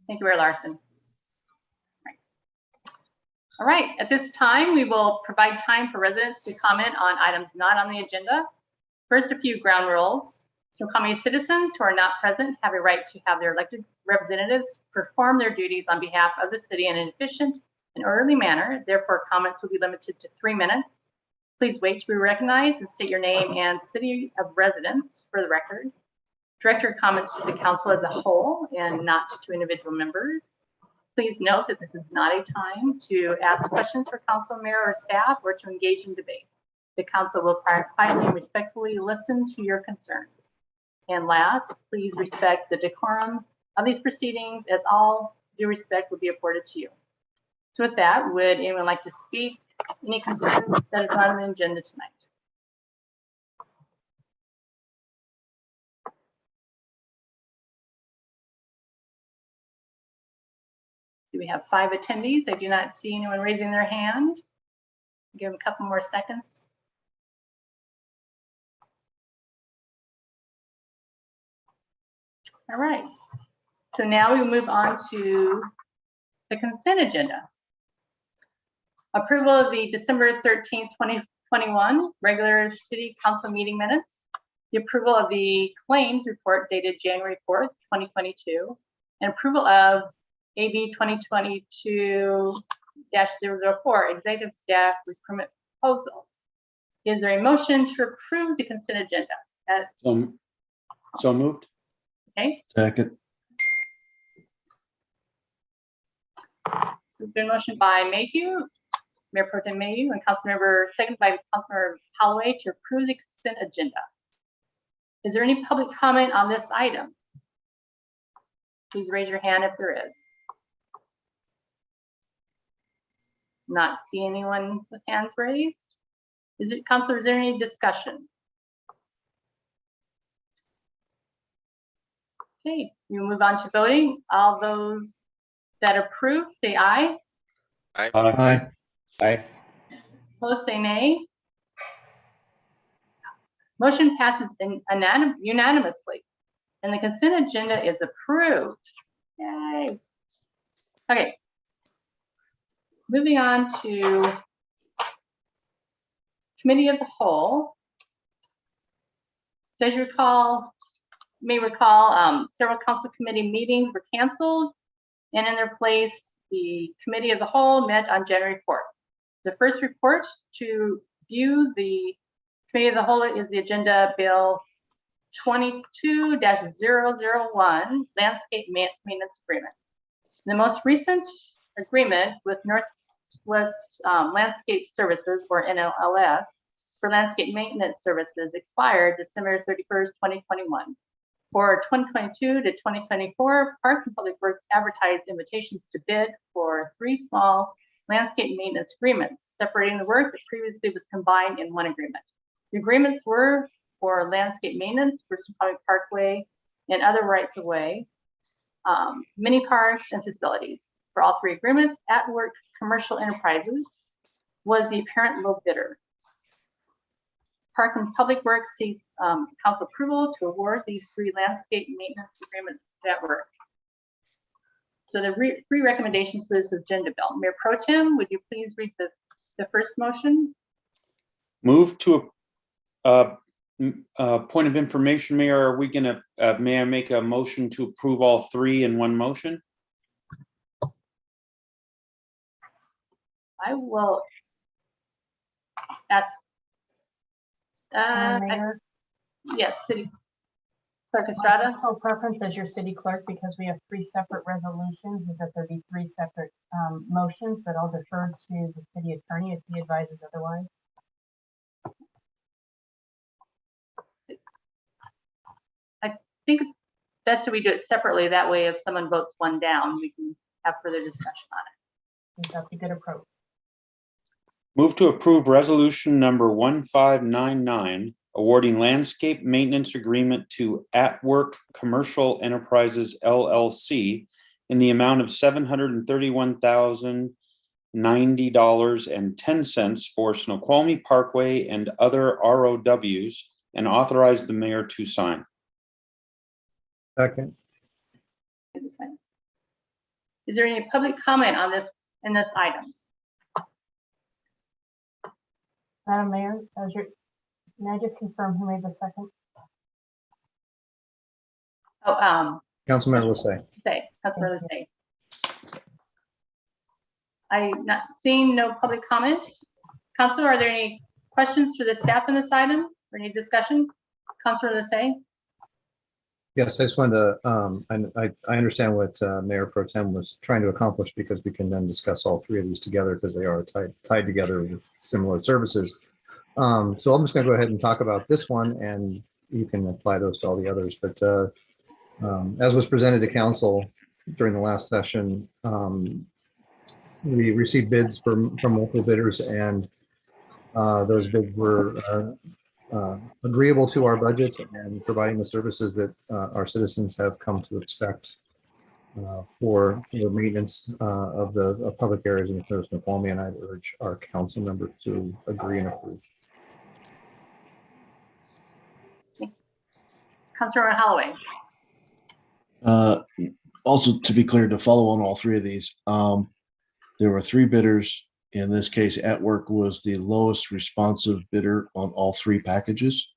Thank you, Mayor Larson. All right, at this time, we will provide time for residents to comment on items not on the agenda. First, a few ground rules. Snoqualmie citizens who are not present have a right to have their elected representatives perform their duties on behalf of the city in an efficient and orderly manner. Therefore, comments will be limited to 3 minutes. Please wait to be recognized and state your name and city of residence for the record. Direct your comments to the council as a whole and not to individual members. Please note that this is not a time to ask questions for council, mayor, or staff, or to engage in debate. The council will quietly and respectfully listen to your concerns. And last, please respect the decorum of these proceedings, as all due respect will be afforded to you. So with that, would anyone like to speak? Any concerns that is not on the agenda tonight? We have 5 attendees. I do not see anyone raising their hand. Give them a couple more seconds. All right. So now we move on to the consent agenda. Approval of the December 13th, 2021 regular city council meeting minutes. The approval of the claims report dated January 4th, 2022, and approval of AB 2022-004 executive staff recruitment proposals. Is there a motion to approve the consent agenda? So moved. Okay. Second. It's been motioned by Mayhew, Mayor Pro Tem Mayhew, and Councilmember, seconded by Councilmember Holloway to approve the consent agenda. Is there any public comment on this item? Please raise your hand if there is. Not see anyone with hands raised. Councilor, is there any discussion? Okay, we will move on to voting. All those that approve, say aye. Aye. Aye. Aye. Opposed, say nay. Motion passes unanimously, and the consent agenda is approved. Yay. Okay. Moving on to Committee of the Whole. So as you may recall, several council committee meetings were canceled, and in their place, the Committee of the Whole met on January 4th. The first report to view the Committee of the Whole is the Agenda Bill 22-001, Landscape Maintenance Agreement. The most recent agreement with Northwest Landscape Services, or NLLS, for landscape maintenance services expired December 31st, 2021. For 2022 to 2024, Parks and Public Works advertised invitations to bid for 3 small landscape maintenance agreements, separating the work that previously was combined in one agreement. The agreements were for landscape maintenance for Snoqualmie Parkway and other rights of way, mini parks and facilities. For all 3 agreements, At Work Commercial Enterprises was the apparent low bidder. Park and Public Works seeks council approval to award these 3 landscape maintenance agreements to At Work. So the 3 recommendations to this agenda bill. Mayor Pro Tem, would you please read the first motion? Move to Point of information, Mayor, are we gonna, may I make a motion to approve all three in one motion? I will ask. Mayor, Yes, City Clerk Estrada. my preference as your city clerk, because we have three separate resolutions, is that there be three separate motions, but I'll defer to the city attorney if he advises otherwise. I think it's best that we do it separately. That way, if someone votes one down, we can have further discussion on it. I think that's a good approach. Move to approve resolution number 1599, awarding landscape maintenance agreement to At Work Commercial Enterprises LLC in the amount of $731,090.10 for Snoqualmie Parkway and other ROWs, and authorize the mayor to sign. Second. Is there any public comment on this in this item? Madam Mayor, may I just confirm who made the second? Oh, Councilmember Lissay. Councilmember Lissay. I'm not seeing no public comment. Councilor, are there any questions for the staff on this item or any discussion? Councilor Lissay? Yes, I just wanted to, I understand what Mayor Pro Tem was trying to accomplish, because we can then discuss all three of these together because they are tied together with similar services. So I'm just going to go ahead and talk about this one, and you can apply those to all the others. But as was presented to council during the last session, we received bids from multiple bidders, and those bids were agreeable to our budget and providing the services that our citizens have come to expect for the maintenance of the public areas in the city of Snoqualmie, and I urge our council members to agree and approve. Councilor Holloway. Also, to be clear, to follow on all three of these, there were three bidders. In this case, At Work was the lowest responsive bidder on all three packages.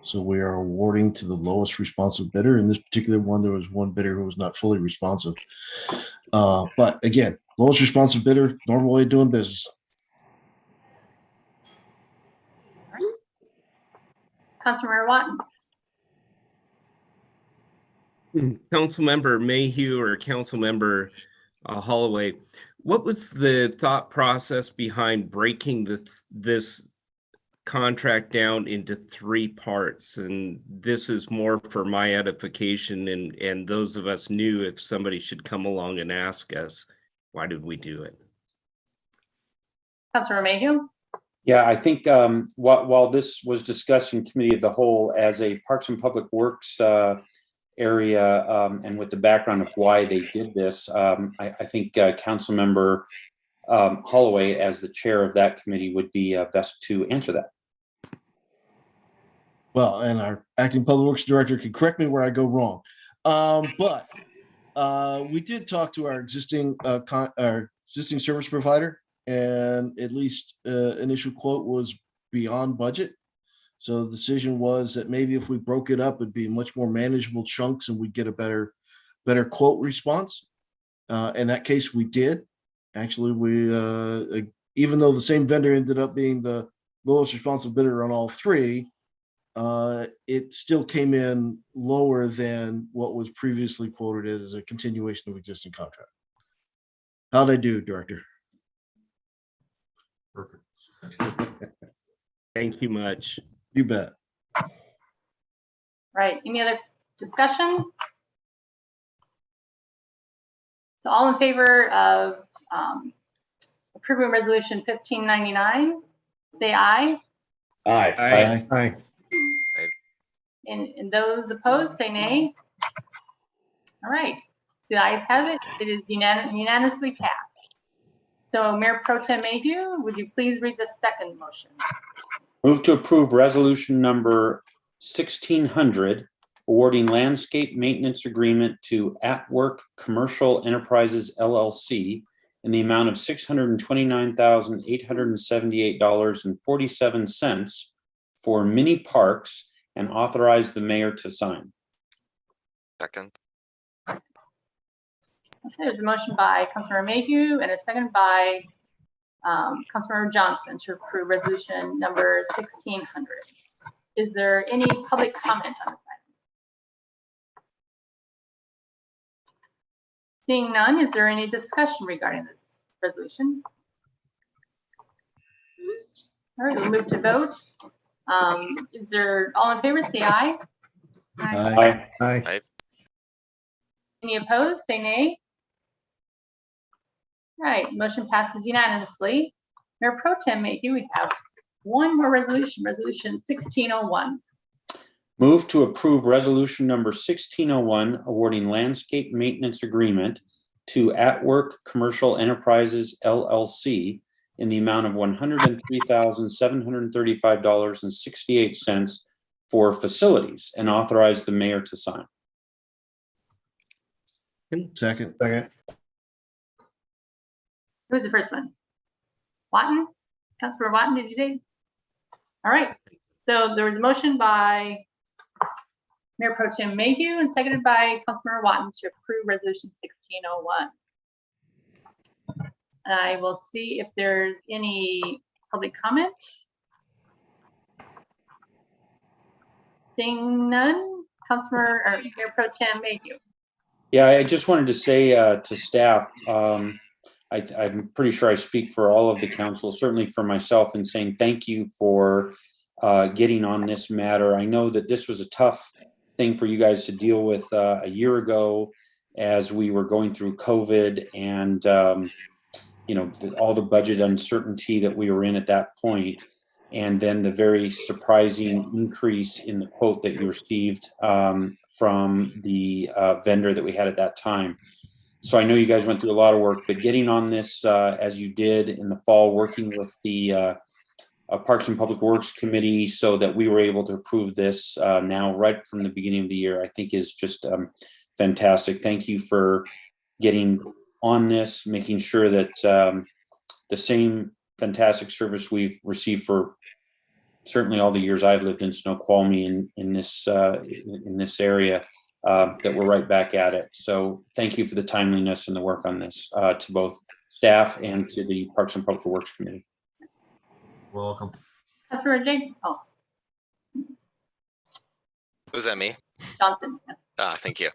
So we are awarding to the lowest responsive bidder. In this particular one, there was one bidder who was not fully responsive. But again, lowest responsive bidder, normal way of doing business. Councilmember Watton. Councilmember Mayhew or Councilmember Holloway, what was the thought process behind breaking this contract down into three parts? And this is more for my edification and those of us new, if somebody should come along and ask us, why did we do it? Councilor Mayhew. Yeah, I think while this was discussed in committee of the whole as a Parks and Public Works area, and with the background of why they did this, I think Councilmember Holloway, as the chair of that committee, would be best to answer that. Well, and our acting public works director can correct me where I go wrong. But we did talk to our existing service provider, and at least initial quote was beyond budget. So the decision was that maybe if we broke it up, it'd be much more manageable chunks and we'd get a better quote response. In that case, we did. Actually, we even though the same vendor ended up being the lowest responsive bidder on all three, it still came in lower than what was previously quoted as a continuation of existing contract. How'd I do, Director? Perfect. Thank you much. You bet. Right. Any other discussion? So all in favor of approving resolution 1599, say aye. Aye. Aye. Aye. And those opposed, say nay. All right. The ayes have it. It is unanimously passed. So Mayor Pro Tem Mayhew, would you please read the second motion? Move to approve resolution number 1600, awarding landscape maintenance agreement to At Work Commercial Enterprises LLC in the amount of $629,878.47 for mini parks and authorize the mayor to sign. Second. Okay, there's a motion by Councilmember Mayhew and a second by Councilmember Johnson to approve resolution number 1600. Is there any public comment on this item? Seeing none, is there any discussion regarding this resolution? All right, we'll move to vote. Is there, all in favor, say aye. Aye. Aye. Any opposed, say nay. All right, motion passes unanimously. Mayor Pro Tem Mayhew, we have one more resolution, resolution 1601. Move to approve resolution number 1601, awarding landscape maintenance agreement to At Work Commercial Enterprises LLC in the amount of $103,735.68 for facilities, and authorize the mayor to sign. Second. Who's the first one? Watton? Councilor Watton, did you say? All right, so there was a motion by Mayor Pro Tem Mayhew and seconded by Councilmember Watton to approve resolution 1601. I will see if there's any public comment. Seeing none, Councilmember or Mayor Pro Tem Mayhew. Yeah, I just wanted to say to staff, I'm pretty sure I speak for all of the council, certainly for myself, in saying thank you for getting on this matter. I know that this was a tough thing for you guys to deal with a year ago as we were going through COVID and all the budget uncertainty that we were in at that point, and then the very surprising increase in the quote that you received from the vendor that we had at that time. So I know you guys went through a lot of work, but getting on this as you did in the fall, working with the Parks and Public Works Committee so that we were able to approve this now right from the beginning of the year, I think is just fantastic. Thank you for getting on this, making sure that the same fantastic service we've received for certainly all the years I've lived in Snoqualmie in this area, that we're right back at it. So thank you for the timeliness and the work on this to both staff and to the Parks and Public Works Committee. Welcome. Councilmember Jay. Oh, Was that me? Johnson. Thank you.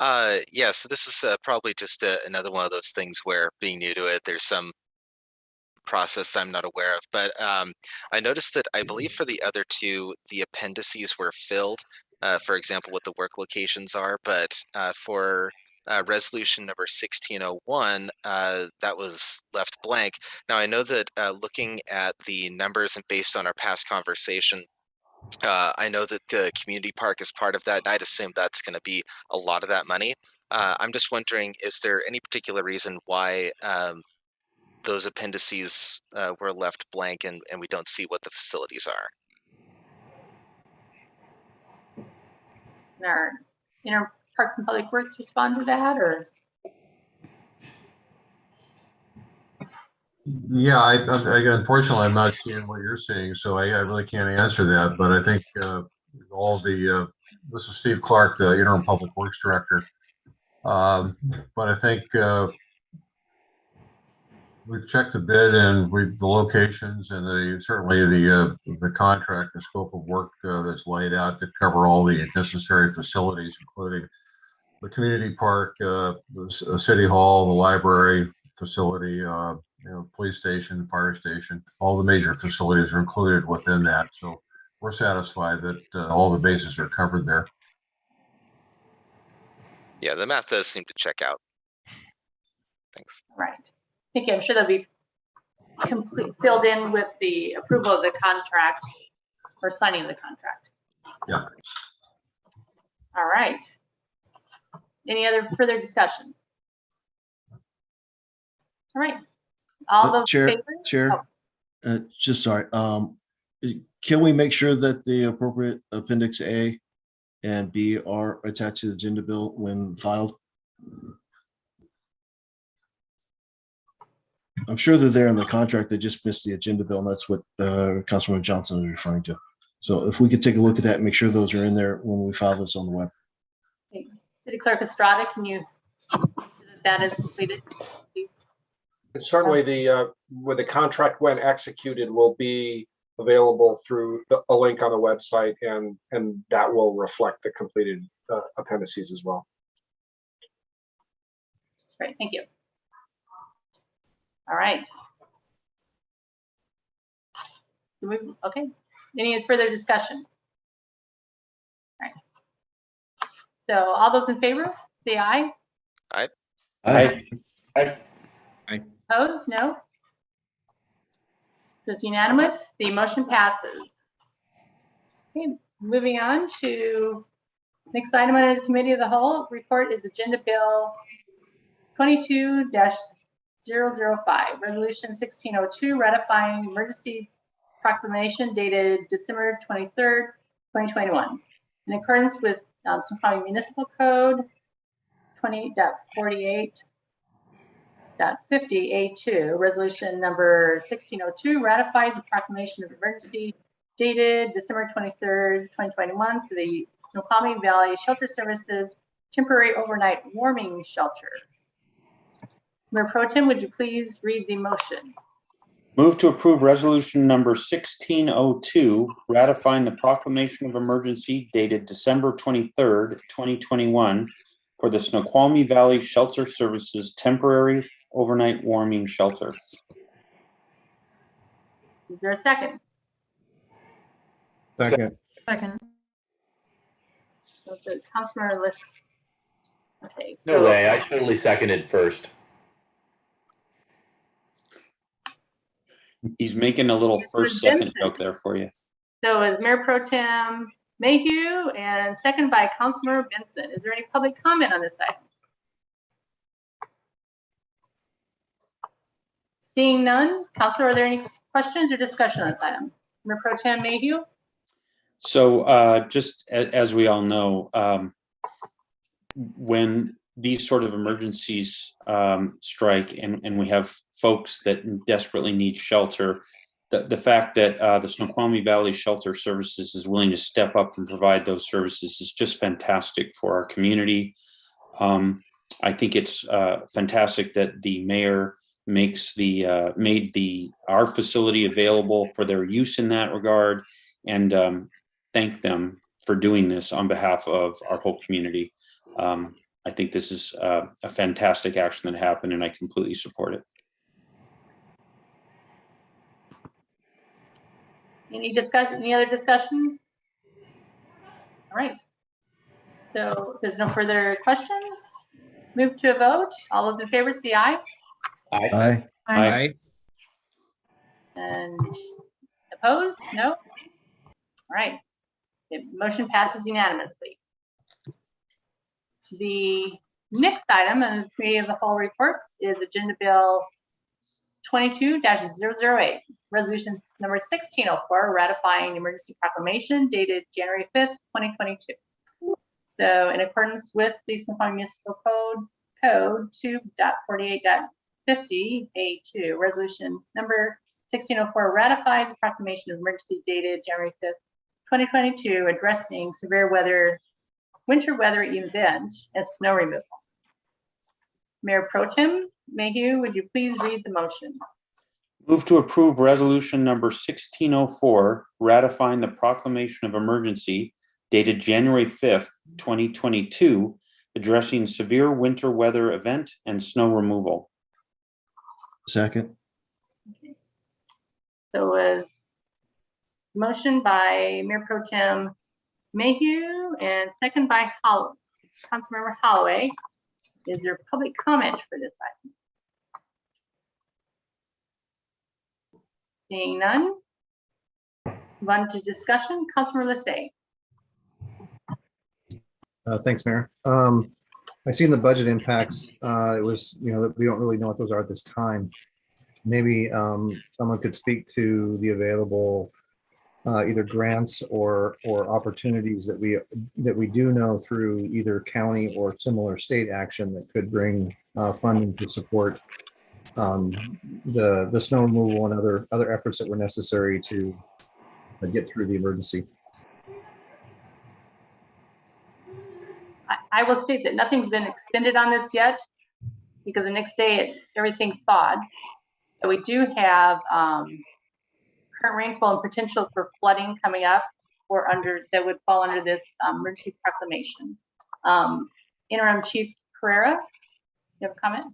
Yeah, so this is probably just another one of those things where, being new to it, there's some process I'm not aware of. But I noticed that I believe for the other two, the appendices were filled, for example, what the work locations are. But for resolution number 1601, that was left blank. Now, I know that looking at the numbers and based on our past conversation, I know that the community park is part of that, and I'd assume that's going to be a lot of that money. I'm just wondering, is there any particular reason why those appendices were left blank and we don't see what the facilities are? Our Parks and Public Works respond to that, or? Yeah, I unfortunately, I'm not seeing what you're seeing, so I really can't answer that. But I think this is Steve Clark, the interim public works director. But I think we've checked the bid and the locations and certainly the contract, the scope of work that's laid out to cover all the necessary facilities, including the community park, the city hall, the library facility, police station, fire station. All the major facilities are included within that. So we're satisfied that all the bases are covered there. Yeah, the math does seem to check out. Thanks. Right. Thank you. I'm sure they'll be filled in with the approval of the contract or signing of the contract. Yeah. All right. Any other further discussion? All right. All those Chair, in favor? just sorry. Can we make sure that the appropriate Appendix A and B are attached to the agenda bill when filed? I'm sure they're there in the contract. They just missed the agenda bill, and that's what Councilman Johnson is referring to. So if we could take a look at that, make sure those are in there when we file this on the web. City Clerk Estrada, can you, that is completed? And certainly the when the contract, when executed, will be available through a link on the website, and that will reflect the completed appendices as well. Great, thank you. All right. Okay, any further discussion? All right. So all those in favor, say aye. Aye. Aye. Opposed? No. So it's unanimous. The motion passes. Okay, moving on to next item under the Committee of the Whole report is Agenda Bill 22-005, Resolution 1602, ratifying emergency proclamation dated December 23rd, 2021. In accordance with Snoqualmie Municipal Code 20.48.50A2, resolution number 1602 ratifies the proclamation of emergency dated December 23rd, 2021 for the Snoqualmie Valley Shelter Services temporary overnight warming shelter. Mayor Pro Tem, would you please read the motion? Move to approve resolution number 1602, ratifying the proclamation of emergency dated December 23rd, 2021 for the Snoqualmie Valley Shelter Services temporary overnight warming shelter. Is there a second? Second. Second. So the Councilmember lists. Okay. No way. I totally seconded first. He's making a little first second joke there for you. So is Mayor Pro Tem Mayhew and second by Councilmember Benson. Is there any public comment on this item? Seeing none, Councilor, are there any questions or discussion on this item? Mayor Pro Tem Mayhew? So just as we all know, when these sort of emergencies strike and we have folks that desperately need shelter, the fact that the Snoqualmie Valley Shelter Services is willing to step up and provide those services is just fantastic for our community. I think it's fantastic that the mayor makes made our facility available for their use in that regard, and thank them for doing this on behalf of our whole community. I think this is a fantastic action that happened, and I completely support it. Any discussion, any other discussion? All right. So if there's no further questions, move to a vote. All those in favor, say aye. Aye. Aye. And opposed? No? All right. The motion passes unanimously. The next item on the Committee of the Whole reports is Agenda Bill 22-008, Resolution number 1604, ratifying emergency proclamation dated January 5th, 2022. So in accordance with the Snoqualmie Municipal Code 2.48.50A2, Resolution number 1604 ratifies the proclamation of emergency dated January 5th, 2022, addressing severe winter weather event and snow removal. Mayor Pro Tem Mayhew, would you please read the motion? Move to approve resolution number 1604, ratifying the proclamation of emergency dated January 5th, 2022, addressing severe winter weather event and snow removal. Second. So was motion by Mayor Pro Tem Mayhew and second by Councilmember Holloway. Is there public comment for this item? Seeing none. Move on to discussion. Councilmember Lissay. Thanks, Mayor. I seen the budget impacts. It was, that we don't really know what those are at this time. Maybe someone could speak to the available either grants or opportunities that we do know through either county or similar state action that could bring funding to support the snow removal and other efforts that were necessary to get through the emergency. I will state that nothing's been extended on this yet because the next day everything thawed. But we do have current rainfall and potential for flooding coming up or that would fall under this emergency proclamation. Interim Chief Carrera, you have a comment?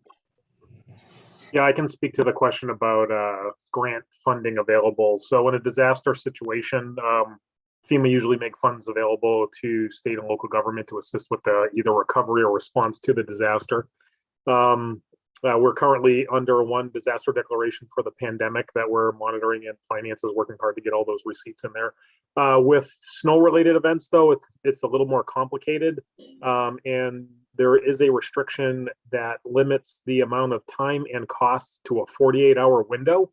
Yeah, I can speak to the question about grant funding available. So in a disaster situation, FEMA usually make funds available to state and local government to assist with the either recovery or response to the disaster. We're currently under one disaster declaration for the pandemic that we're monitoring, and finance is working hard to get all those receipts in there. With snow-related events, though, it's a little more complicated, and there is a restriction that limits the amount of time and cost to a 48-hour window.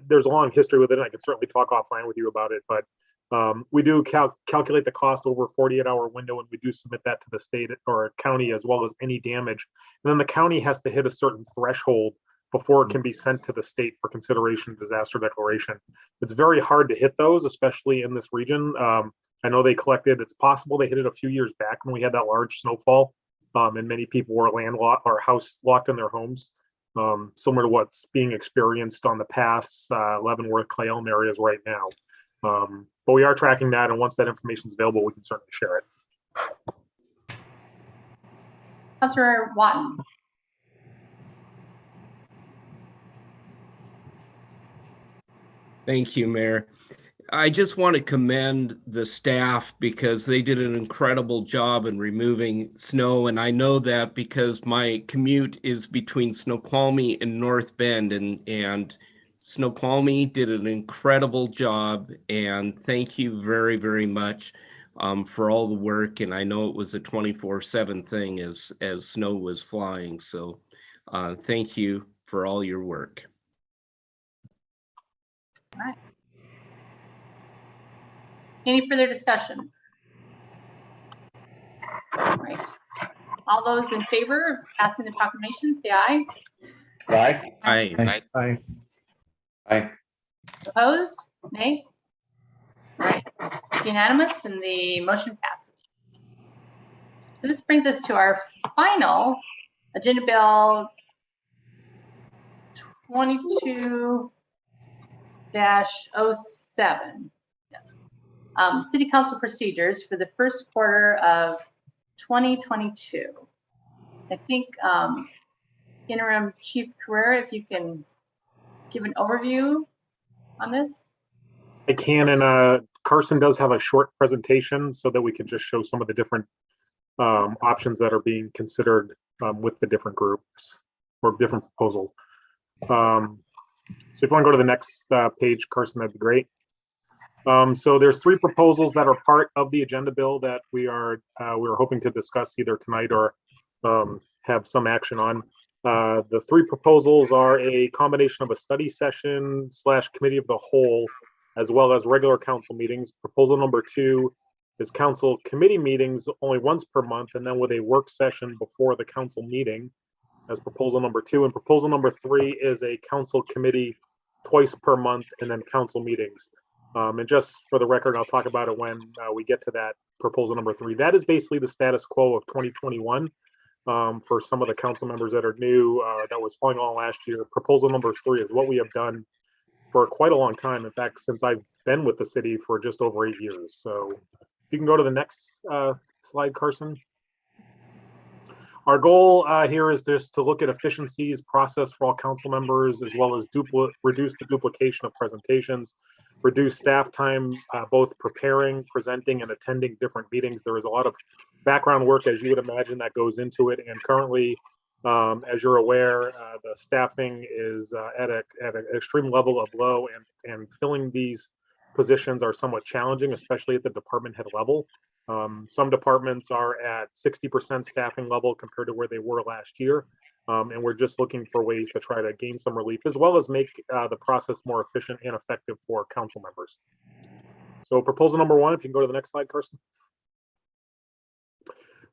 There's a long history with it, and I can certainly talk offline with you about it, but we do calculate the cost over a 48-hour window, and we do submit that to the state or county as well as any damage. And then the county has to hit a certain threshold before it can be sent to the state for consideration disaster declaration. It's very hard to hit those, especially in this region. I know they collected, it's possible they hit it a few years back when we had that large snowfall, and many people were landlocked or house locked in their homes, similar to what's being experienced on the pass, Leavenworth, Clay Elm areas right now. But we are tracking that, and once that information is available, we can certainly share it. Councilor Watton. Thank you, Mayor. I just want to commend the staff because they did an incredible job in removing snow. And I know that because my commute is between Snoqualmie and North Bend, and Snoqualmie did an incredible job. And thank you very, very much for all the work. And I know it was a 24/7 thing as snow was flying. So thank you for all your work. All right. Any further discussion? All right. All those in favor of passing the proclamation, say aye. Aye. Aye. Aye. Aye. Aye. Opposed? Nay? All right. It's unanimous and the motion passes. So this brings us to our final agenda bill 22-07. Yes. City Council procedures for the first quarter of 2022. I think Interim Chief Carrera, if you can give an overview on this. I can, and Carson does have a short presentation so that we can just show some of the different options that are being considered with the different groups or different proposals. So if you want to go to the next page, Carson, that'd be great. So there's 3 proposals that are part of the agenda bill that we're hoping to discuss either tonight or have some action on. The 3 proposals are a combination of a study session / committee of the whole, as well as regular council meetings. Proposal number 2 is council committee meetings only once per month, and then with a work session before the council meeting as proposal number 2. And proposal number 3 is a council committee twice per month and then council meetings. And just for the record, I'll talk about it when we get to that proposal number 3. That is basically the status quo of 2021 for some of the council members that are new, that was following on last year. Proposal number 3 is what we have done for quite a long time. In fact, since I've been with the city for just over 8 years. So you can go to the next slide, Carson. Our goal here is just to look at efficiencies, process for all council members, as well as reduce the duplication of presentations, reduce staff time, both preparing, presenting, and attending different meetings. There is a lot of background work, as you would imagine, that goes into it. And currently, as you're aware, the staffing is at an extreme level of low, and filling these positions are somewhat challenging, especially at the department head level. Some departments are at 60% staffing level compared to where they were last year. And we're just looking for ways to try to gain some relief, as well as make the process more efficient and effective for council members. So proposal number 1, if you can go to the next slide, Carson.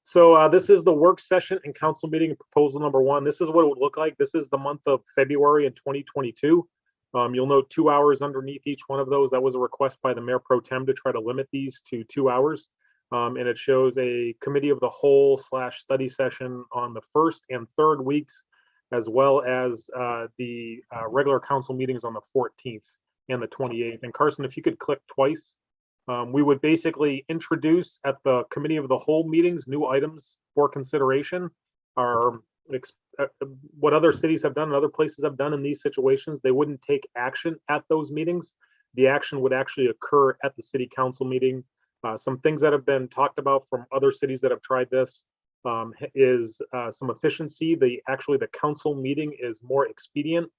So this is the work session and council meeting proposal number 1. This is what it would look like. This is the month of February in 2022. You'll note 2 hours underneath each one of those. That was a request by the Mayor Pro Tem to try to limit these to 2 hours. And it shows a committee of the whole / study session on the 1st and 3rd weeks, as well as the regular council meetings on the 14th and the 28th. And Carson, if you could click twice, we would basically introduce at the committee of the whole meetings new items for consideration. What other cities have done and other places have done in these situations, they wouldn't take action at those meetings. The action would actually occur at the city council meeting. Some things that have been talked about from other cities that have tried this is some efficiency. The council meeting is more expedient.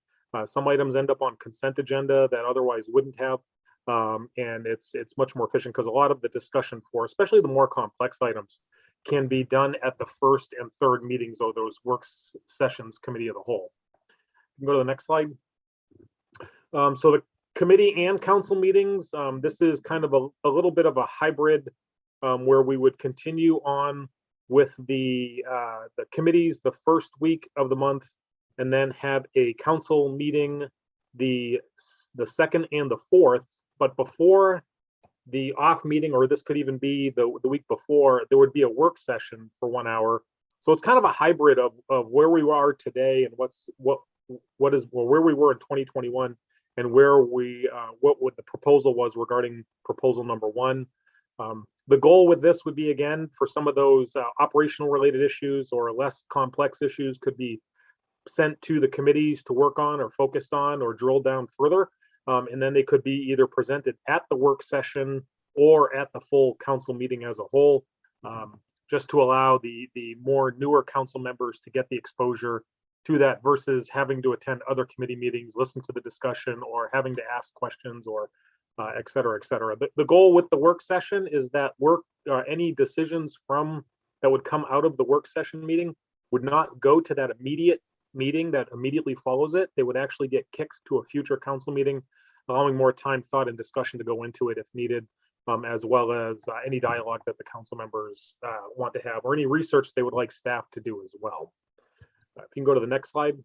Some items end up on consent agenda that otherwise wouldn't have. And it's much more efficient because a lot of the discussion for, especially the more complex items, can be done at the 1st and 3rd meetings of those work sessions committee of the whole. You can go to the next slide. So the committee and council meetings, this is kind of a little bit of a hybrid where we would continue on with the committees the 1st week of the month, and then have a council meeting the 2nd and the 4th. But before the off meeting, or this could even be the week before, there would be a work session for 1 hour. So it's kind of a hybrid of where we are today and where we were in 2021 and where what the proposal was regarding proposal number 1. The goal with this would be, again, for some of those operational related issues or less complex issues could be sent to the committees to work on or focused on or drill down further. And then they could be either presented at the work session or at the full council meeting as a whole, just to allow the more newer council members to get the exposure to that versus having to attend other committee meetings, listen to the discussion, or having to ask questions, or et cetera, et cetera. The goal with the work session is that any decisions that would come out of the work session meeting would not go to that immediate meeting that immediately follows it. They would actually get kicked to a future council meeting, allowing more time, thought, and discussion to go into it if needed, as well as any dialogue that the council members want to have, or any research they would like staff to do as well. If you can go to the next slide.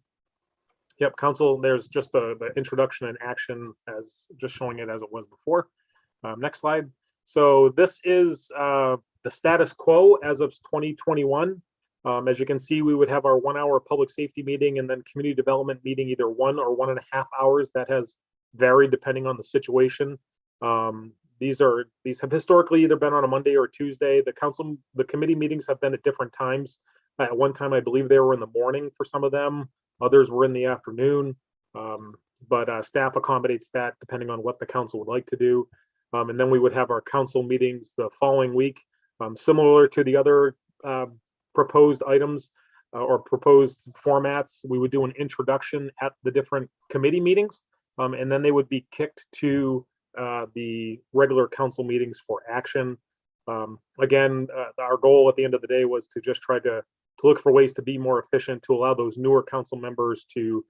Yep, council, there's just the introduction and action as just showing it as it was before. Next slide. So this is the status quo as of 2021. As you can see, we would have our 1 hour public safety meeting and then community development meeting, either 1 or 1.5 hours. That has varied depending on the situation. These have historically either been on a Monday or Tuesday. The committee meetings have been at different times. At one time, I believe they were in the morning for some of them. Others were in the afternoon. But staff accommodates that depending on what the council would like to do. And then we would have our council meetings the following week, similar to the other proposed items or proposed formats. We would do an introduction at the different committee meetings, and then they would be kicked to the regular council meetings for action. Again, our goal at the end of the day was to just try to look for ways to be more efficient, to allow those newer council members to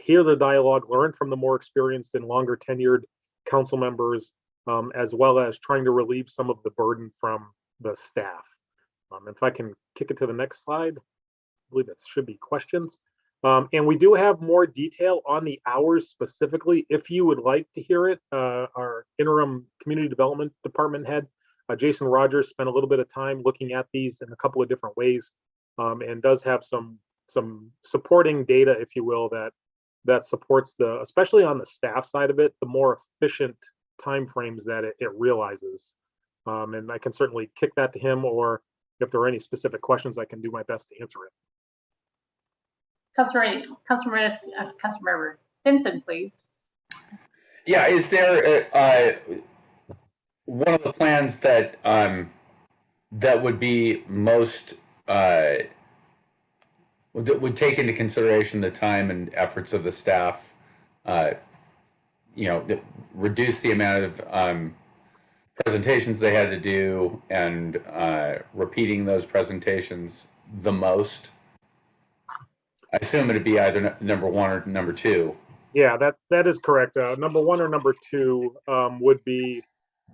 hear the dialogue, learn from the more experienced and longer tenured council members, as well as trying to relieve some of the burden from the staff. If I can kick it to the next slide, I believe that should be questions. And we do have more detail on the hours specifically. If you would like to hear it, our interim community development department head, Jason Rogers, spent a little bit of time looking at these in a couple of different ways, and does have some supporting data, if you will, that supports especially on the staff side of it, the more efficient timeframes that it realizes. And I can certainly kick that to him, or if there are any specific questions, I can do my best to answer it. Councilmember Benson, please. Yeah, is there one of the plans that that would be most would take into consideration the time and efforts of the staff, reduce the amount of presentations they had to do, and repeating those presentations the most? I assume it'd be either number 1 or number 2. Yeah, that is correct. Number 1 or number 2 would be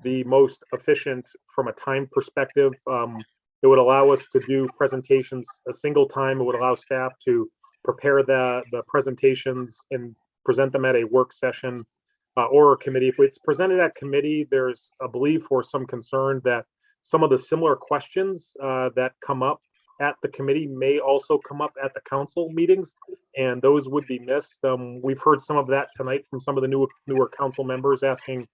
the most efficient from a time perspective. It would allow us to do presentations a single time. It would allow staff to prepare the presentations and present them at a work session or a committee. If it's presented at committee, there's a belief or some concern that some of the similar questions that come up at the committee may also come up at the council meetings, and those would be missed. We've heard some of that tonight from some of the newer council members asking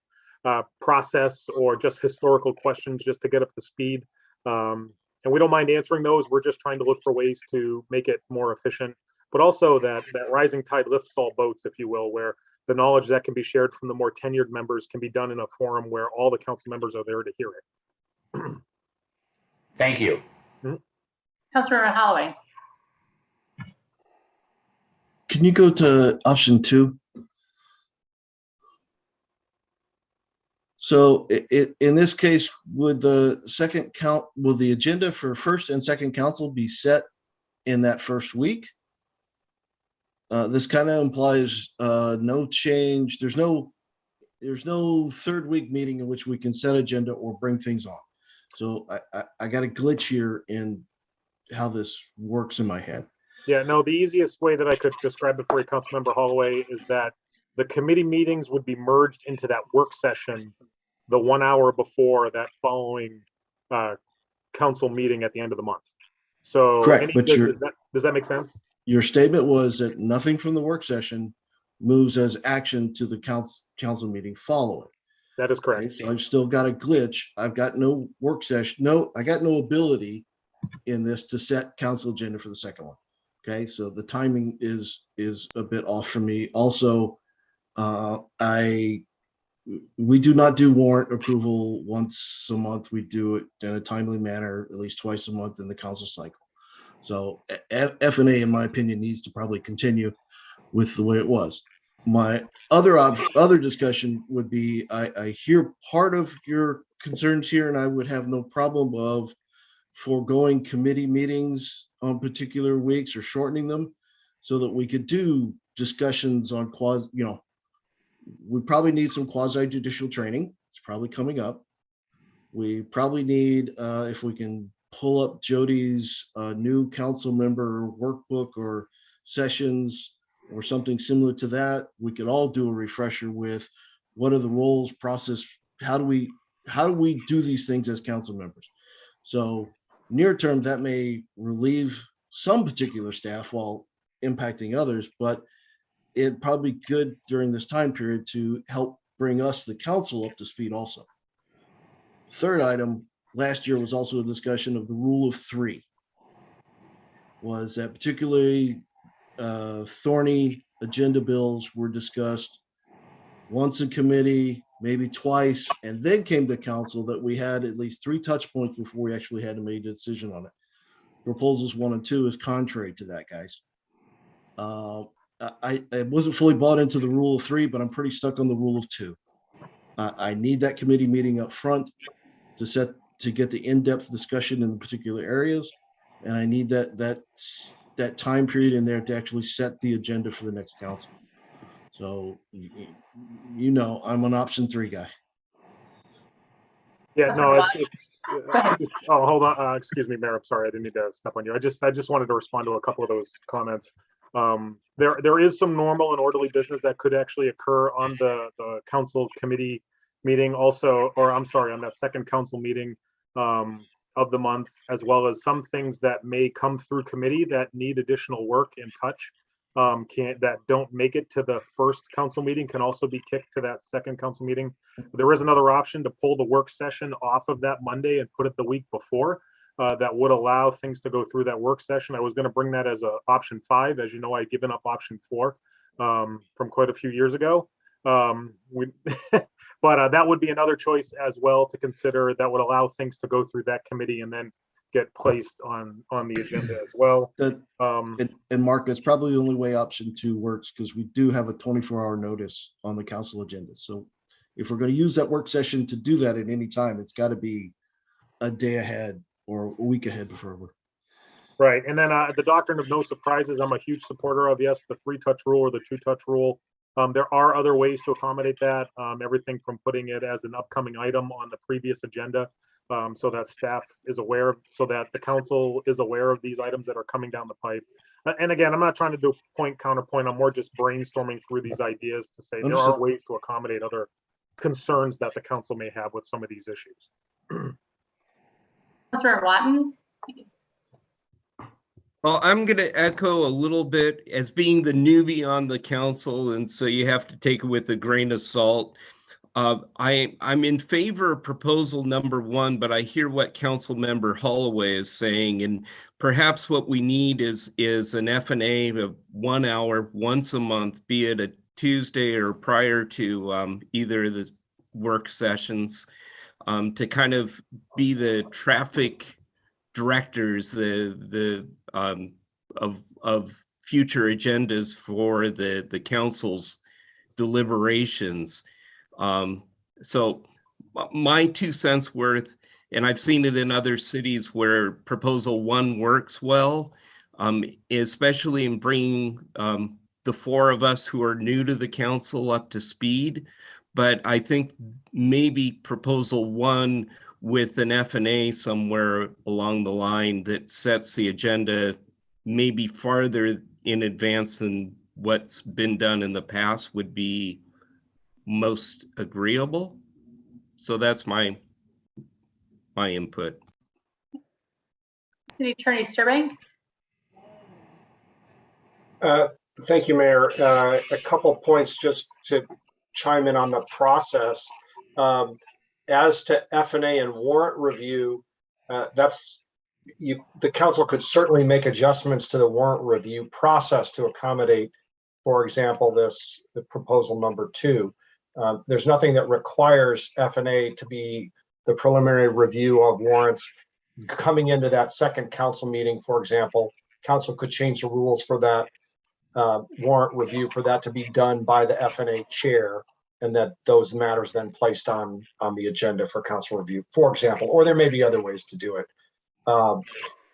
process or just historical questions just to get up to speed. And we don't mind answering those. We're just trying to look for ways to make it more efficient, but also that rising tide lifts all boats, if you will, where the knowledge that can be shared from the more tenured members can be done in a forum where all the council members are there to hear it. Thank you. Councilmember Holloway. Can you go to option 2? So in this case, would the agenda for first and second council be set in that first week? This kind of implies no change. There's no third week meeting in which we can set agenda or bring things on. So I got a glitch here in how this works in my head. Yeah, no, the easiest way that I could describe it for you, Councilmember Holloway, is that the committee meetings would be merged into that work session the 1 hour before that following council meeting at the end of the month. So Correct, but does that make sense? Your statement was that nothing from the work session moves as action to the council meeting following. That is correct. Okay, so I've still got a glitch. I've got no work session. No, I got no ability in this to set council agenda for the second one. Okay, so the timing is a bit off for me. Also, we do not do warrant approval once a month. We do it in a timely manner, at least twice a month in the council cycle. So F&A, in my opinion, needs to probably continue with the way it was. My other discussion would be, I hear part of your concerns here, and I would have no problem of foregoing committee meetings on particular weeks or shortening them so that we could do discussions on we probably need some quasi judicial training. It's probably coming up. We probably need, if we can pull up Jody's new council member workbook or sessions or something similar to that, we could all do a refresher with what are the roles, process, how do we do these things as council members? So near term, that may relieve some particular staff while impacting others, but it'd probably be good during this time period to help bring us, the council, up to speed also. Third item, last year was also a discussion of the rule of 3. Was that particularly thorny agenda bills were discussed once in committee, maybe twice, and then came to council, that we had at least 3 touch points before we actually had to make a decision on it. Proposals 1 and 2 is contrary to that, guys. I wasn't fully bought into the rule of 3, but I'm pretty stuck on the rule of 2. I need that committee meeting up front to get the in-depth discussion in the particular areas, and I need that time period in there to actually set the agenda for the next council. So I'm an option 3 guy. Yeah, no, oh, hold on. Excuse me, Mayor. I'm sorry. I didn't mean to step on you. I just wanted to respond to a couple of those comments. There is some normal and orderly business that could actually occur on the council committee meeting also, or I'm sorry, on that second council meeting of the month, as well as some things that may come through committee that need additional work and touch that don't make it to the first council meeting can also be kicked to that second council meeting. There is another option to pull the work session off of that Monday and put it the week before. That would allow things to go through that work session. I was going to bring that as a option 5. As you know, I'd given up option 4 from quite a few years ago. But that would be another choice as well to consider, that would allow things to go through that committee and then get placed on the agenda as well. And Mark, that's probably the only way option 2 works, because we do have a 24-hour notice on the council agenda. So if we're going to use that work session to do that at any time, it's got to be a day ahead or a week ahead, preferably. Right. And then the doctrine of no surprises, I'm a huge supporter of, yes, the 3-touch rule or the 2-touch rule. There are other ways to accommodate that. Everything from putting it as an upcoming item on the previous agenda, so that staff is aware, so that the council is aware of these items that are coming down the pipe. And again, I'm not trying to do point counterpoint. I'm more just brainstorming through these ideas to say there are ways to accommodate other concerns that the council may have with some of these issues. Councilmember Watton? Well, I'm going to echo a little bit as being the newbie on the council, and so you have to take it with a grain of salt. I'm in favor of proposal number 1, but I hear what Council Member Holloway is saying, and perhaps what we need is an F&A of 1 hour once a month, be it a Tuesday or prior to either of the work sessions, to kind of be the traffic directors, of future agendas for the council's deliberations. So my 2 cents worth, and I've seen it in other cities where proposal 1 works well, especially in bringing the 4 of us who are new to the council up to speed. But I think maybe proposal 1 with an F&A somewhere along the line that sets the agenda maybe farther in advance than what's been done in the past would be most agreeable. So that's my input. City Attorney Sturbank? Thank you, Mayor. A couple points just to chime in on the process. As to F&A and warrant review, the council could certainly make adjustments to the warrant review process to accommodate, for example, the proposal number 2. There's nothing that requires F&A to be the preliminary review of warrants coming into that second council meeting. For example, council could change the rules for that warrant review for that to be done by the F&A chair, and that those matters then placed on the agenda for council review, for example, or there may be other ways to do it.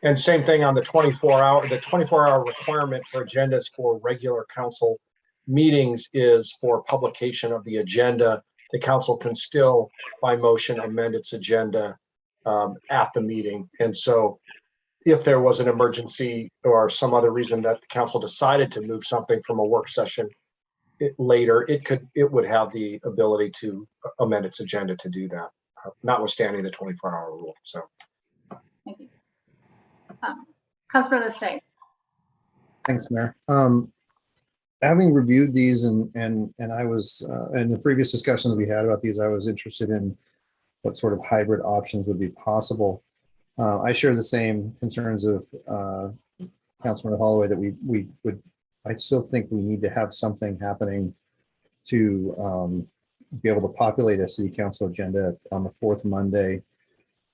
And same thing on the 24-hour requirement for agendas for regular council meetings is for publication of the agenda. The council can still, by motion, amend its agenda at the meeting. And so if there was an emergency or some other reason that the council decided to move something from a work session later, it would have the ability to amend its agenda to do that, notwithstanding the 24-hour rule. So Thank you. Councilor Lissay? Thanks, Mayor. Having reviewed these and I was, in the previous discussions we had about these, I was interested in what sort of hybrid options would be possible. I share the same concerns of Councilman Holloway that I still think we need to have something happening to be able to populate a city council agenda on the 4th Monday.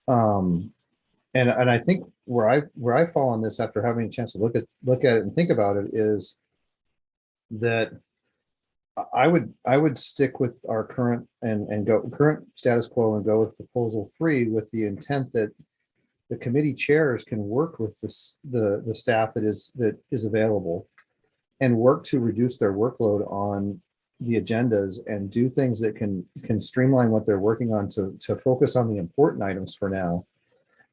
And I think where I fall on this after having a chance to look at it and think about it is that I would stick with our current status quo and go with proposal 3 with the intent that the committee chairs can work with the staff that is available and work to reduce their workload on the agendas and do things that can streamline what they're working on to focus on the important items for now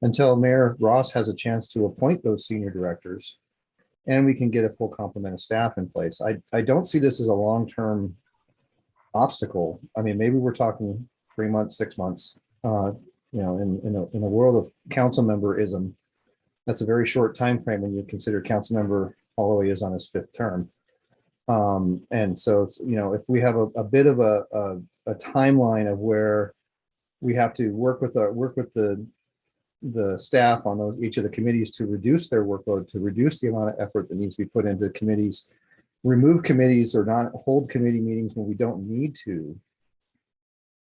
until Mayor Ross has a chance to appoint those senior directors and we can get a full complement of staff in place. I don't see this as a long-term obstacle. I mean, maybe we're talking 3 months, 6 months, in a world of council memberism, that's a very short time frame when you consider council member Holloway is on his 5th term. And so, if we have a bit of a timeline of where we have to work with the staff on each of the committees to reduce their workload, to reduce the amount of effort that needs to be put into committees, remove committees or not hold committee meetings when we don't need to,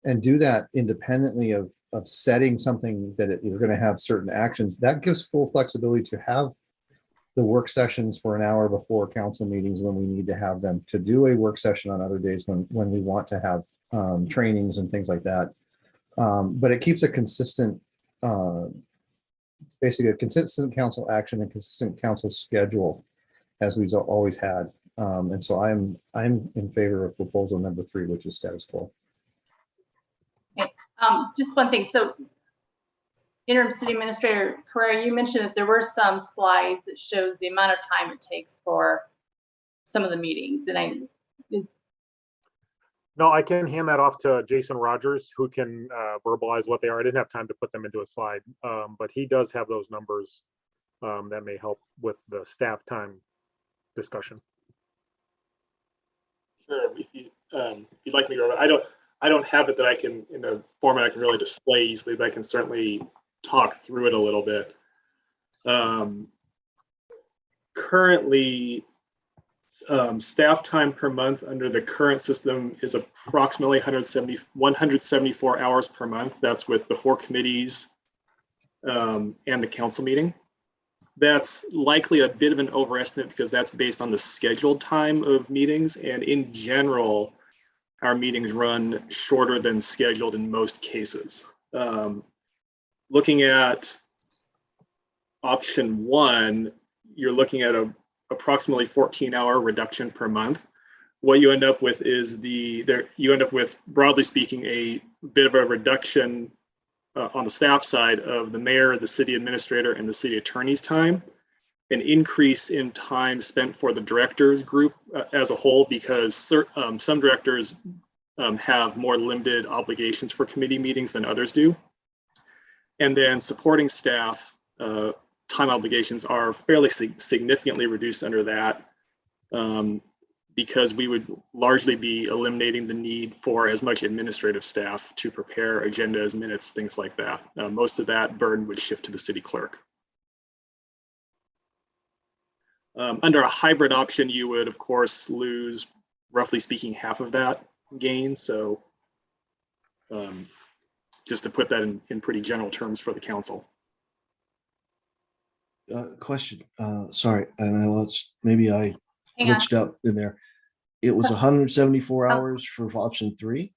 and do that independently of setting something that you're going to have certain actions. That gives full flexibility to have the work sessions for an hour before council meetings when we need to have them, to do a work session on other days when we want to have trainings and things like that. But it keeps a consistent, basically a consistent council action and consistent council schedule as we've always had. And so I'm in favor of proposal number 3, which is status quo. Okay. Just one thing. So Interim City Administrator Carrera, you mentioned that there were some slides that shows the amount of time it takes for some of the meetings. And No, I can hand that off to Jason Rogers, who can verbalize what they are. I didn't have time to put them into a slide, but he does have those numbers that may help with the staff time discussion. Sure, if you'd like me to, I don't have it that I can, in a format I can really display easily, but I can certainly talk through it a little bit. Currently, staff time per month under the current system is approximately 174 hours per month. That's with the 4 committees and the council meeting. That's likely a bit of an overestimate because that's based on the scheduled time of meetings. And in general, our meetings run shorter than scheduled in most cases. Looking at option 1, you're looking at a approximately 14-hour reduction per month. What you end up with is you end up with, broadly speaking, a bit of a reduction on the staff side of the mayor, the city administrator, and the city attorney's time, an increase in time spent for the directors group as a whole, because some directors have more limited obligations for committee meetings than others do. And then supporting staff time obligations are fairly significantly reduced under that, because we would largely be eliminating the need for as much administrative staff to prepare agendas, minutes, things like that. Most of that burden would shift to the city clerk. Under a hybrid option, you would, of course, lose, roughly speaking, half of that gain. So just to put that in pretty general terms for the council. Question, sorry, and maybe I Hang on. glitched out in there. It was 174 hours for option 3,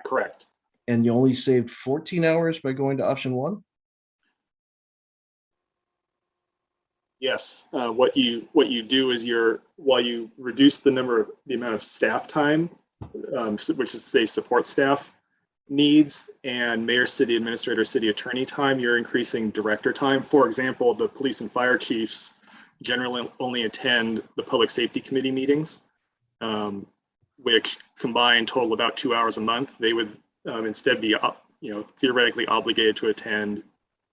Correct. and you only saved 14 hours by going to option 1? Yes, what you do is while you reduce the amount of staff time, which is, say, support staff needs, and mayor, city administrator, city attorney time, you're increasing director time. For example, the police and fire chiefs generally only attend the public safety committee meetings, which combined total about 2 hours a month. They would instead be theoretically obligated to attend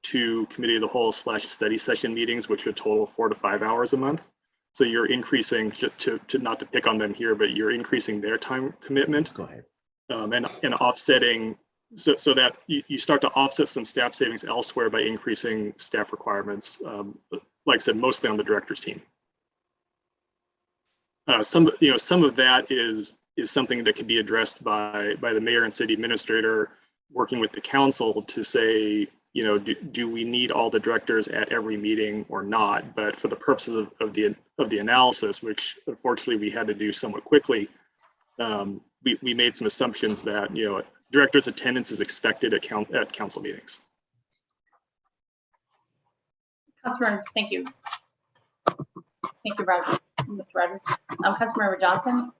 2 committee of the whole / study session meetings, which would total 4 to 5 hours a month. So you're increasing, to not to pick on them here, but you're increasing their time commitment. Go ahead. And offsetting, so that you start to offset some staff savings elsewhere by increasing staff requirements, like I said, mostly on the director's team. Some of that is something that can be addressed by the mayor and city administrator working with the council to say, do we need all the directors at every meeting or not? But for the purposes of the analysis, which unfortunately we had to do somewhat quickly, we made some assumptions that directors' attendance is expected at council meetings. Councilmember, thank you. Thank you, Roger, Mr. Rogers. Councilmember Johnson.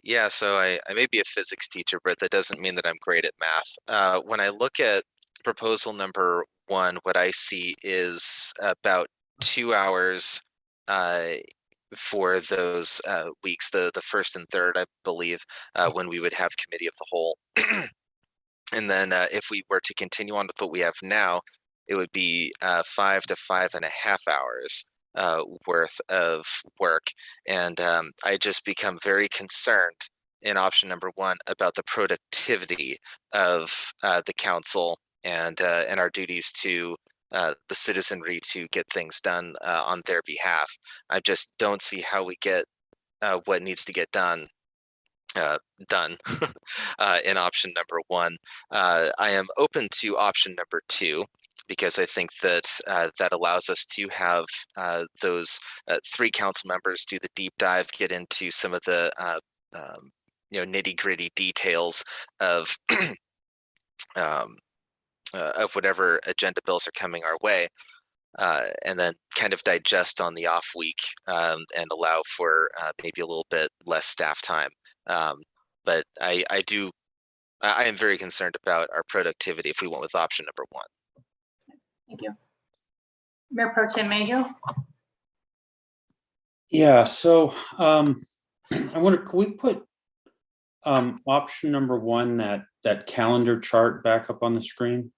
Yeah, so I may be a physics teacher, but that doesn't mean that I'm great at math. When I look at proposal number 1, what I see is about 2 hours for those weeks, the first and third, I believe, when we would have committee of the whole. And then if we were to continue on with what we have now, it would be 5 to 5.5 hours worth of work. And I just become very concerned in option number 1 about the productivity of the council and our duties to the citizenry to get things done on their behalf. I just don't see how we get what needs to get done in option number 1. I am open to option number 2, because I think that that allows us to have those 3 council members do the deep dive, get into some of the nitty-gritty details of whatever agenda bills are coming our way, and then kind of digest on the off week and allow for maybe a little bit less staff time. But I am very concerned about our productivity if we went with option number 1. Thank you. Mayor Pro Tem Mayhew. Yeah, so I wonder, can we put option number 1, that calendar chart back up on the screen?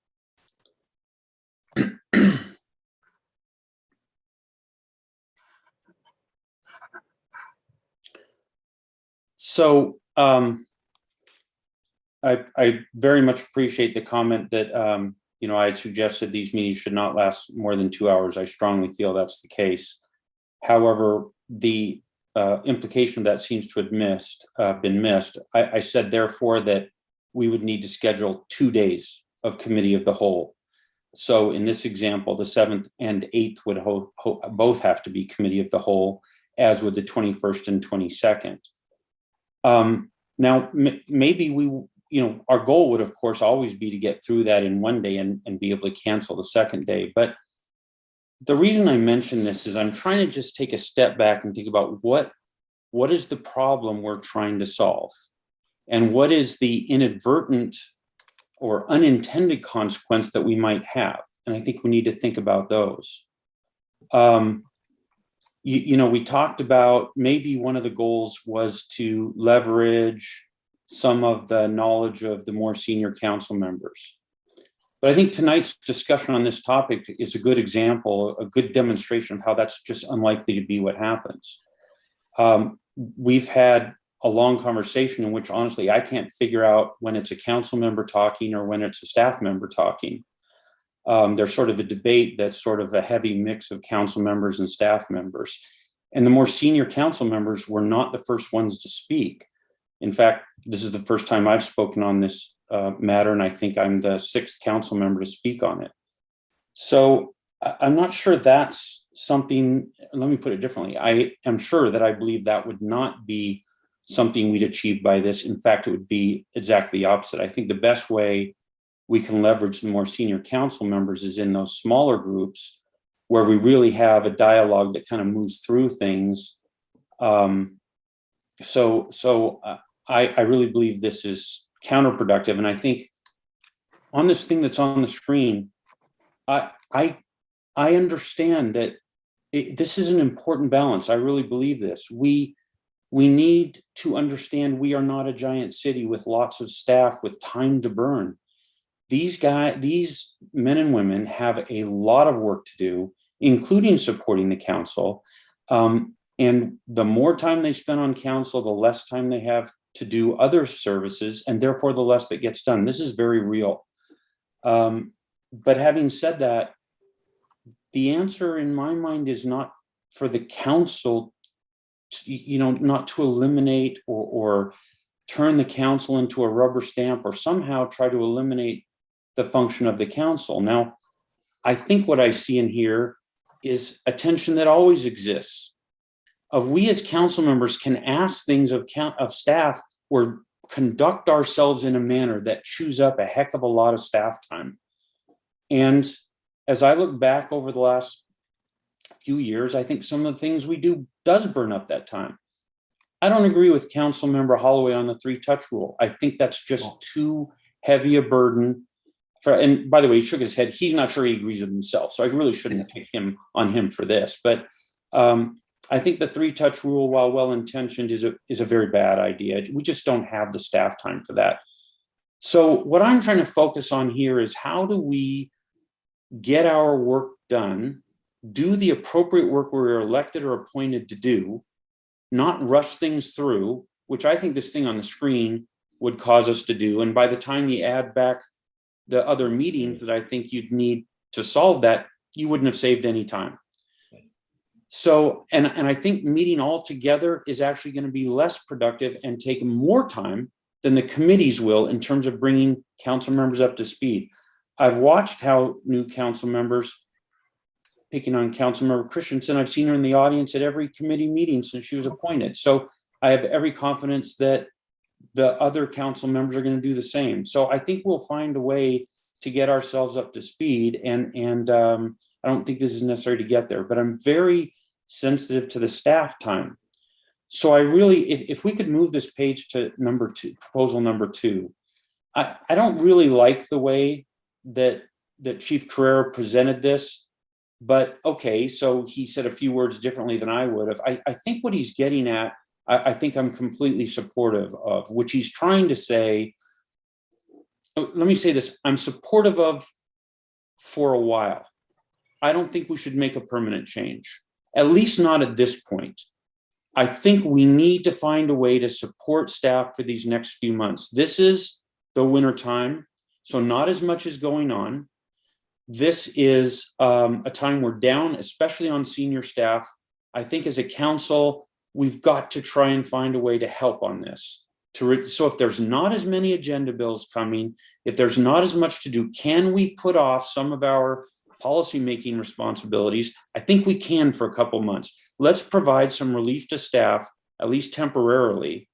So I very much appreciate the comment that you know, I had suggested these meetings should not last more than 2 hours. I strongly feel that's the case. However, the implication of that seems to have been missed. I said, therefore, that we would need to schedule 2 days of committee of the whole. So in this example, the 7th and 8th would both have to be committee of the whole, as would the 21st and 22nd. Now, maybe we, you know, our goal would, of course, always be to get through that in 1 day and be able to cancel the 2nd day. But the reason I mention this is I'm trying to just take a step back and think about what is the problem we're trying to solve, and what is the inadvertent or unintended consequence that we might have. And I think we need to think about those. You know, we talked about maybe one of the goals was to leverage some of the knowledge of the more senior council members. But I think tonight's discussion on this topic is a good example, a good demonstration of how that's just unlikely to be what happens. We've had a long conversation in which, honestly, I can't figure out when it's a council member talking or when it's a staff member talking. There's sort of a debate that's sort of a heavy mix of council members and staff members. And the more senior council members were not the first ones to speak. In fact, this is the first time I've spoken on this matter, and I think I'm the 6th council member to speak on it. So I'm not sure that's something, let me put it differently. I am sure that I believe that would not be something we'd achieve by this. In fact, it would be exactly the opposite. I think the best way we can leverage the more senior council members is in those smaller groups where we really have a dialogue that kind of moves through things. I really believe this is counterproductive. And I think on this thing that's on the screen, I understand that this is an important balance. I really believe this. We need to understand we are not a giant city with lots of staff with time to burn. These men and women have a lot of work to do, including supporting the council. And the more time they spend on council, the less time they have to do other services, and therefore the less that gets done. This is very real. But having said that, the answer in my mind is not for the council, you know, not to eliminate or turn the council into a rubber stamp or somehow try to eliminate the function of the council. Now, I think what I see in here is a tension that always exists. Of we as council members can ask things of staff or conduct ourselves in a manner that chews up a heck of a lot of staff time. And as I look back over the last few years, I think some of the things we do does burn up that time. I don't agree with Council Member Holloway on the 3-touch rule. I think that's just too heavy a burden. And by the way, he shook his head. He's not sure he agrees with himself. So I really shouldn't take him for this. But I think the 3-touch rule, while well-intentioned, is a very bad idea. We just don't have the staff time for that. So what I'm trying to focus on here is how do we get our work done, do the appropriate work we're elected or appointed to do, not rush things through, which I think this thing on the screen would cause us to do. And by the time you add back the other meetings that I think you'd need to solve that, you wouldn't have saved any time. So, and I think meeting all together is actually going to be less productive and take more time than the committees will in terms of bringing council members up to speed. I've watched how new council members, picking on Councilmember Christensen, I've seen her in the audience at every committee meeting since she was appointed. So I have every confidence that the other council members are going to do the same. So I think we'll find a way to get ourselves up to speed. And I don't think this is necessary to get there, but I'm very sensitive to the staff time. So I really, if we could move this page to number 2, proposal number 2, I don't really like the way that Chief Carrera presented this. But okay, so he said a few words differently than I would have. I think what he's getting at, I think I'm completely supportive of, which he's trying to say. Let me say this, I'm supportive of for a while. I don't think we should make a permanent change, at least not at this point. I think we need to find a way to support staff for these next few months. This is the winter time, so not as much is going on. This is a time we're down, especially on senior staff. I think as a council, we've got to try and find a way to help on this. So if there's not as many agenda bills coming, if there's not as much to do, can we put off some of our policymaking responsibilities? I think we can for a couple months. Let's provide some relief to staff, at least temporarily.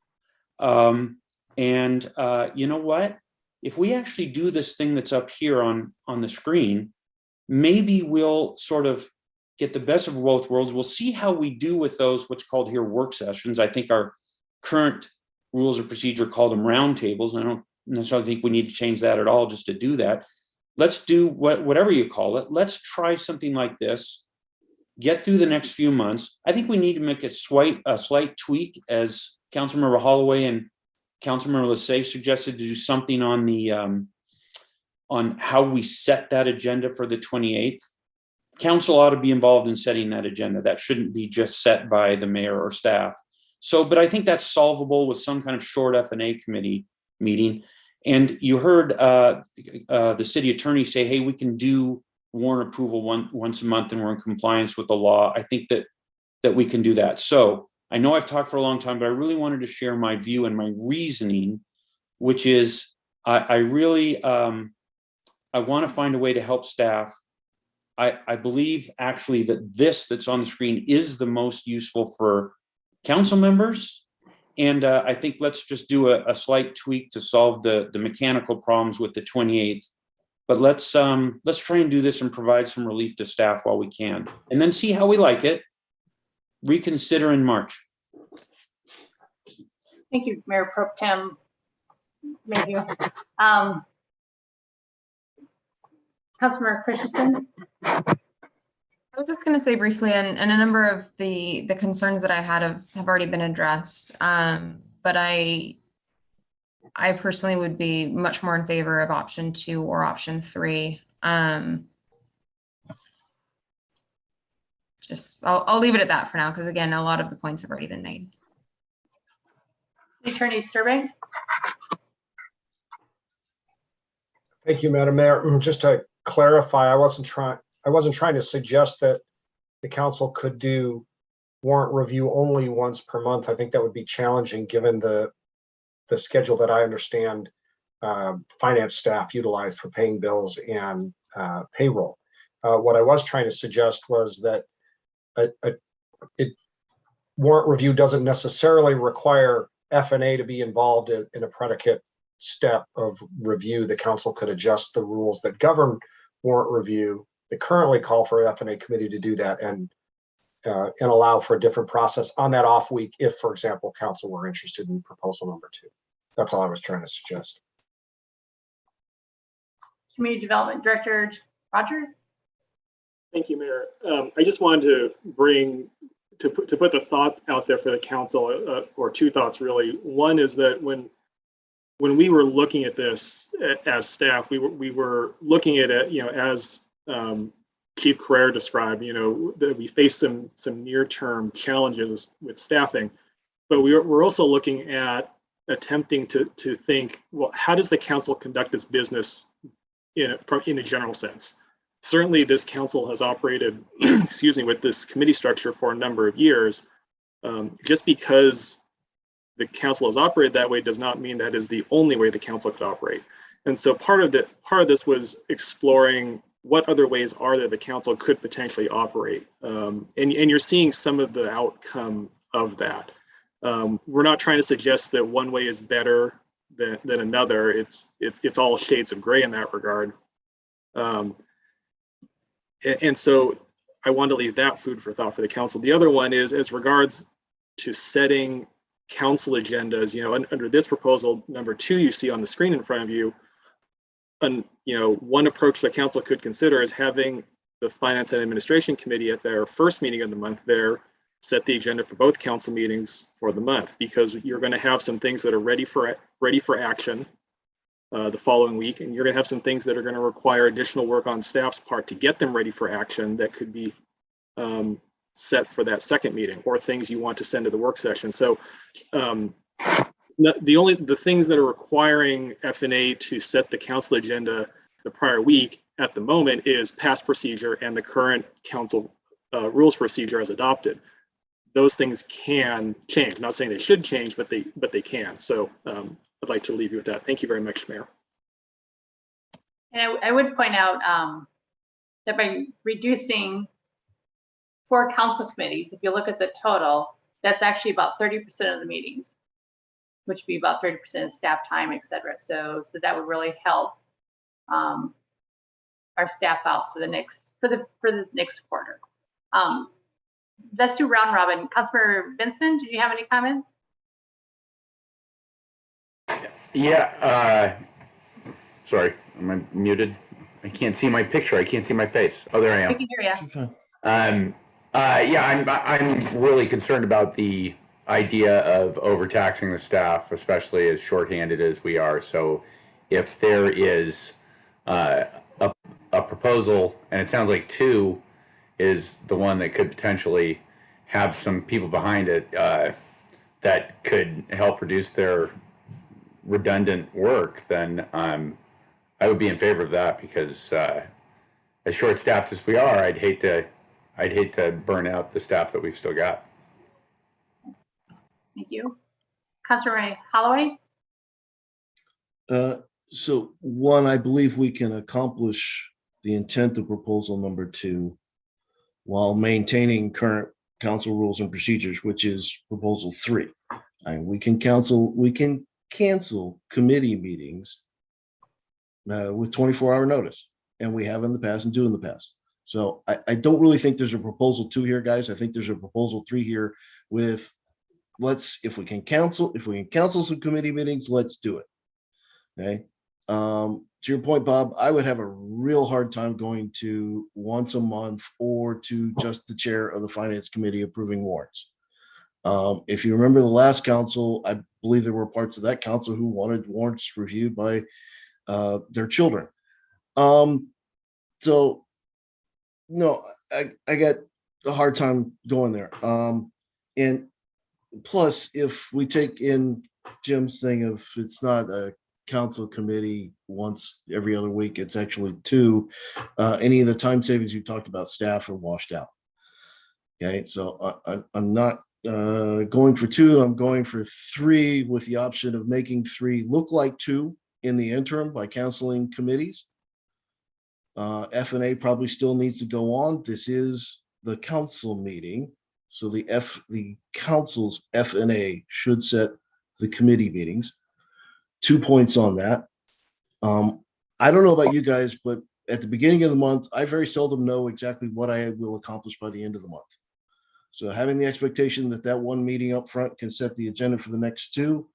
You know what? If we actually do this thing that's up here on the screen, maybe we'll sort of get the best of both worlds. We'll see how we do with those, what's called here work sessions. I think our current rules of procedure call them roundtables, and I don't necessarily think we need to change that at all just to do that. Let's do whatever you call it. Let's try something like this, get through the next few months. I think we need to make a slight tweak, as Councilmember Holloway and Councilmember Lassay suggested, to do something on the on how we set that agenda for the 28th. Council ought to be involved in setting that agenda. That shouldn't be just set by the mayor or staff. So, but I think that's solvable with some kind of short F&A committee meeting. And you heard the city attorney say, hey, we can do warrant approval once a month and we're in compliance with the law. I think that we can do that. So I know I've talked for a long time, but I really wanted to share my view and my reasoning, which is I really I want to find a way to help staff. I believe actually that that's on the screen is the most useful for council members. And I think let's just do a slight tweak to solve the mechanical problems with the 28th. But let's try and do this and provide some relief to staff while we can, and then see how we like it. Reconsider in March. Thank you, Mayor Pro Tem Mayhew. Councilmember Christensen. I was just going to say briefly, and a number of the concerns that I had have already been addressed. But I personally would be much more in favor of option 2 or option 3. I'll leave it at that for now, because again, a lot of the points have already been made. Attorney Sturbank. Thank you, Madam Mayor. Just to clarify, I wasn't trying to suggest that the council could do warrant review only once per month. I think that would be challenging given the schedule that I understand finance staff utilize for paying bills and payroll. What I was trying to suggest was that warrant review doesn't necessarily require F&A to be involved in a predicate step of review. The council could adjust the rules that govern warrant review that currently call for F&A committee to do that and allow for a different process on that off week if, for example, council were interested in proposal number 2. That's all I was trying to suggest. Community Development Director Rogers. Thank you, Mayor. I just wanted to put the thought out there for the council, or 2 thoughts really. One is that when we were looking at this as staff, we were looking at it, as Chief Carrera described, that we faced some near-term challenges with staffing, but we're also looking at attempting to think, well, how does the council conduct its business in a general sense? Certainly, this council has operated, excuse me, with this committee structure for a number of years. Just because the council has operated that way does not mean that is the only way the council could operate. And so part of this was exploring what other ways are there the council could potentially operate. And you're seeing some of the outcome of that. We're not trying to suggest that one way is better than another. It's all shades of gray in that regard. And so I wanted to leave that food for thought for the council. The other one is as regards to setting council agendas, under this proposal, number 2, you see on the screen in front of you, and one approach the council could consider is having the Finance and Administration Committee at their first meeting of the month there set the agenda for both council meetings for the month, because you're going to have some things that are ready for action the following week, and you're going to have some things that are going to require additional work on staff's part to get them ready for action that could be set for that second meeting, or things you want to send to the work session. So the things that are requiring F&A to set the council agenda the prior week at the moment is past procedure and the current council rules procedure as adopted. Those things can change. I'm not saying they should change, but they can. So I'd like to leave you with that. Thank you very much, Mayor. And I would point out that by reducing 4 council committees, if you look at the total, that's actually about 30% of the meetings, which would be about 30% of staff time, et cetera. So that would really help our staff out for the next quarter. Let's do round robin. Councilmember Benson, did you have any comments? Yeah, sorry, am I muted? I can't see my picture. I can't see my face. Oh, there I am. We can hear you. Yeah, I'm really concerned about the idea of overtaxing the staff, especially as shorthanded as we are. So if there is a proposal, and it sounds like 2 is the one that could potentially have some people behind it that could help reduce their redundant work, then I would be in favor of that, because as short-staffed as we are, I'd hate to burn out the staff that we've still got. Thank you. Councilor Holloway? So one, I believe we can accomplish the intent of proposal number 2 while maintaining current council rules and procedures, which is proposal 3. And we can cancel committee meetings with 24-hour notice, and we have in the past and do in the past. So I don't really think there's a proposal 2 here, guys. I think there's a proposal 3 here with if we can cancel some committee meetings, let's do it. Okay. To your point, Bob, I would have a real hard time going to once a month or to just the chair of the finance committee approving warrants. If you remember the last council, I believe there were parts of that council who wanted warrants reviewed by their children. So no, I got a hard time going there. And plus, if we take in Jim's thing of it's not a council committee once every other week, it's actually 2. Any of the time savings you talked about, staff are washed out. Okay, so I'm not going for 2. I'm going for 3 with the option of making 3 look like 2 in the interim by canceling committees. F&A probably still needs to go on. This is the council meeting, so the council's F&A should set the committee meetings. 2 points on that. I don't know about you guys, but at the beginning of the month, I very seldom know exactly what I will accomplish by the end of the month. So having the expectation that one meeting up front can set the agenda for the next 2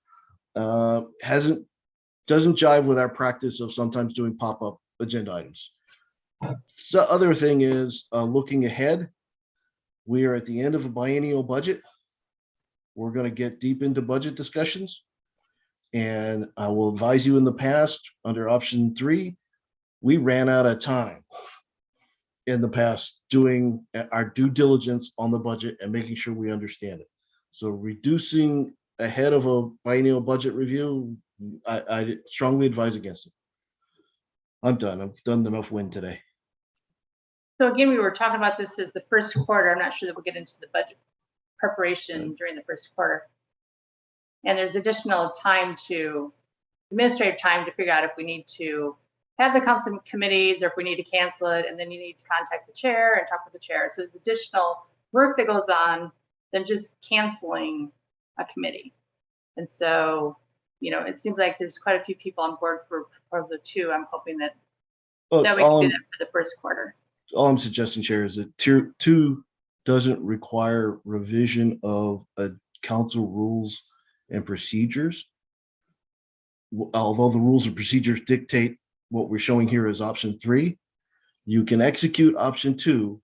doesn't jive with our practice of sometimes doing pop-up agenda items. The other thing is looking ahead. We are at the end of a biennial budget. We're going to get deep into budget discussions. And I will advise you, in the past, under option 3, we ran out of time in the past doing our due diligence on the budget and making sure we understand it. So reducing ahead of a biennial budget review, I strongly advise against it. I'm done. I've done enough win today. So again, we were talking about this as the first quarter. I'm not sure that we'll get into the budget preparation during the first quarter. And there's additional administrative time to figure out if we need to have the council committees or if we need to cancel it, and then you need to contact the chair and talk with the chair. So there's additional work that goes on than just canceling a committee. And so, it seems like there's quite a few people on board for proposal 2. I'm hoping that we can do that for the first quarter. All I'm suggesting, Chair, is that tier 2 doesn't require revision of a council rules and procedures, although the rules and procedures dictate what we're showing here as option 3. You can execute option 2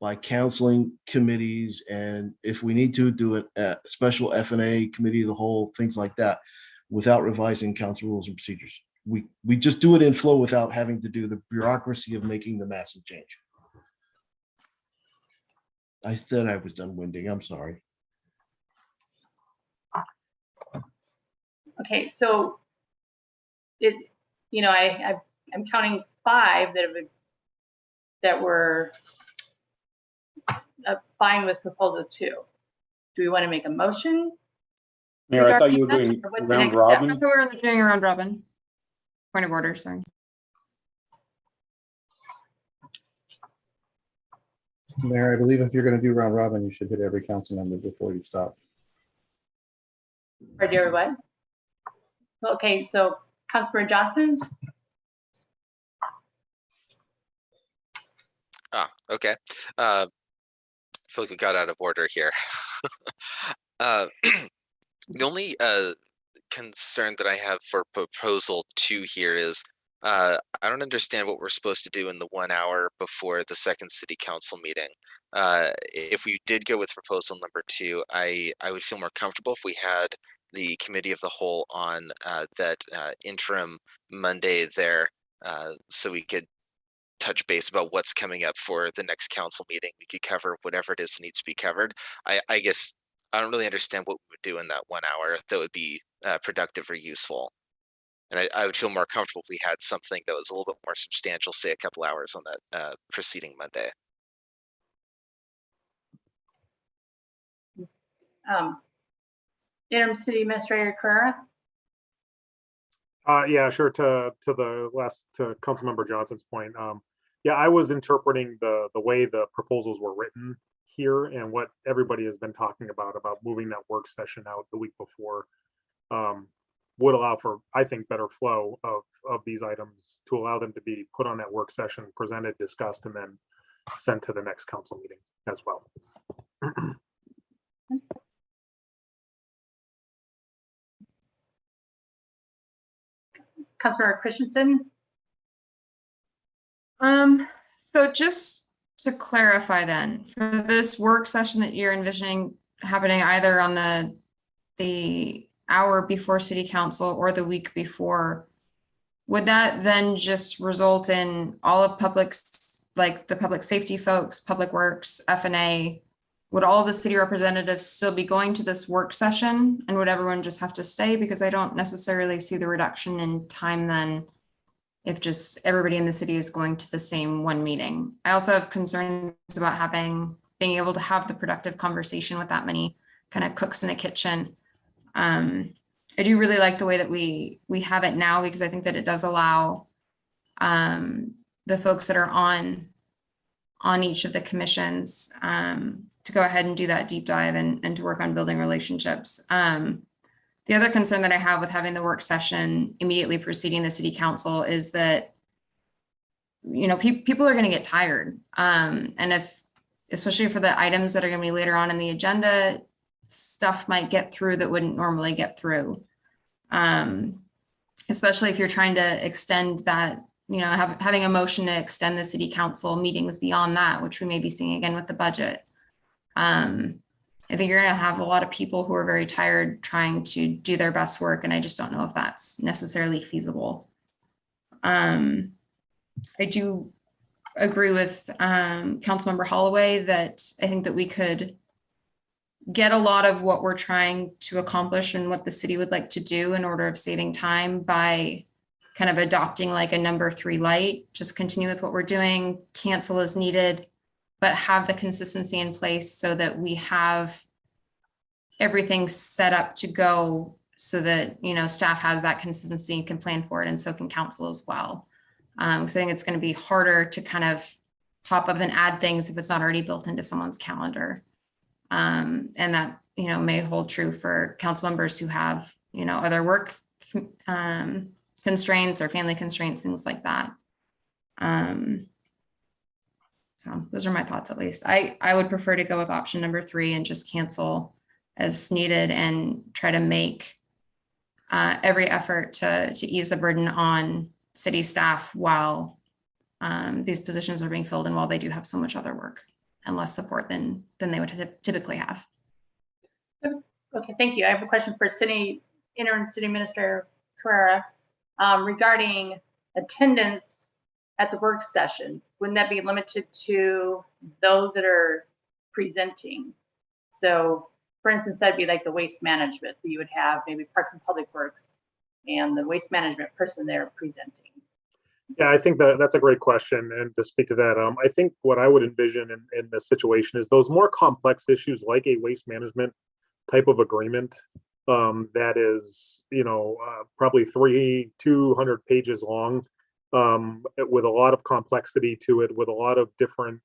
by canceling committees, and if we need to do a special F&A committee of the whole, things like that, without revising council rules and procedures. We just do it in flow without having to do the bureaucracy of making the massive change. I said I was done winding. I'm sorry. Okay, so I'm counting 5 that were fine with proposal 2. Do we want to make a motion? Mayor, I thought you were doing Or what's the round next step? robin. I thought we were doing a round robin. Point of order, sorry. Mayor, I believe if you're going to do round robin, you should hit every council member before you stop. Or do what? Okay, so Councilmember Johnson? Okay. I feel like we got out of order here. The only concern that I have for proposal 2 here is I don't understand what we're supposed to do in the 1 hour before the second city council meeting. If we did go with proposal number 2, I would feel more comfortable if we had the committee of the whole on that interim Monday there, so we could touch base about what's coming up for the next council meeting. We could cover whatever it is that needs to be covered. I guess I don't really understand what we would do in that 1 hour that would be productive or useful. And I would feel more comfortable if we had something that was a little bit more substantial, say a couple hours on that preceding Monday. Interim City Administrator Carrera? Yeah, sure. To Councilmember Johnson's point, yeah, I was interpreting the way the proposals were written here and what everybody has been talking about moving that work session out the week before would allow for, I think, better flow of these items to allow them to be put on that work session, presented, discussed, and then sent to the next council meeting as well. Councilmember Christensen? So just to clarify then, for this work session that you're envisioning happening either on the hour before city council or the week before, would that then just result in all of public's, like the public safety folks, public works, F&A, would all the city representatives still be going to this work session, and would everyone just have to stay? Because I don't necessarily see the reduction in time then if just everybody in the city is going to the same one meeting. I also have concerns about being able to have the productive conversation with that many kind of cooks in the kitchen. I do really like the way that we have it now, because I think that it does allow the folks that are on each of the commissions to go ahead and do that deep dive and to work on building relationships. The other concern that I have with having the work session immediately preceding the city council is that, you know, people are going to get tired. And especially for the items that are going to be later on in the agenda, stuff might get through that wouldn't normally get through. Especially if you're trying to extend that, you know, having a motion to extend the city council meetings beyond that, which we may be seeing again with the budget. I think you're going to have a lot of people who are very tired trying to do their best work, and I just don't know if that's necessarily feasible. I do agree with Councilmember Holloway that I think that we could get a lot of what we're trying to accomplish and what the city would like to do in order of saving time by kind of adopting like a number 3 light, just continue with what we're doing, cancel as needed, but have the consistency in place so that we have everything set up to go so that, you know, staff has that consistency and can plan for it, and so can council as well. So I think it's going to be harder to kind of pop up and add things if it's not already built into someone's calendar. And that, you know, may hold true for council members who have, you know, other work constraints or family constraints, things like that. So those are my thoughts, at least. I would prefer to go with option number 3 and just cancel as needed and try to make every effort to ease the burden on city staff while these positions are being filled in while they do have so much other work and less support than they would typically have. Okay, thank you. I have a question for Interim City Administrator Carrera regarding attendance at the work session. Wouldn't that be limited to those that are presenting? So, for instance, that'd be like the waste management that you would have, maybe Parks and Public Works and the waste management person there presenting. Yeah, I think that's a great question. And to speak to that, I think what I would envision in this situation is those more complex issues like a waste management type of agreement that is, probably 200 pages long, with a lot of complexity to it, with a lot of different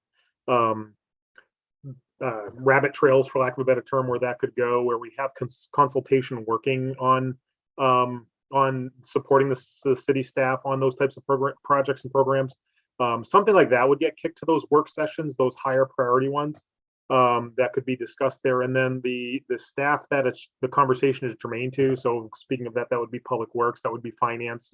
rabbit trails, for lack of a better term, where that could go, where we have consultation working on supporting the city staff on those types of projects and programs. Something like that would get kicked to those work sessions, those higher priority ones that could be discussed there. And then the staff that the conversation is germane to. So speaking of that, that would be Public Works, that would be Finance.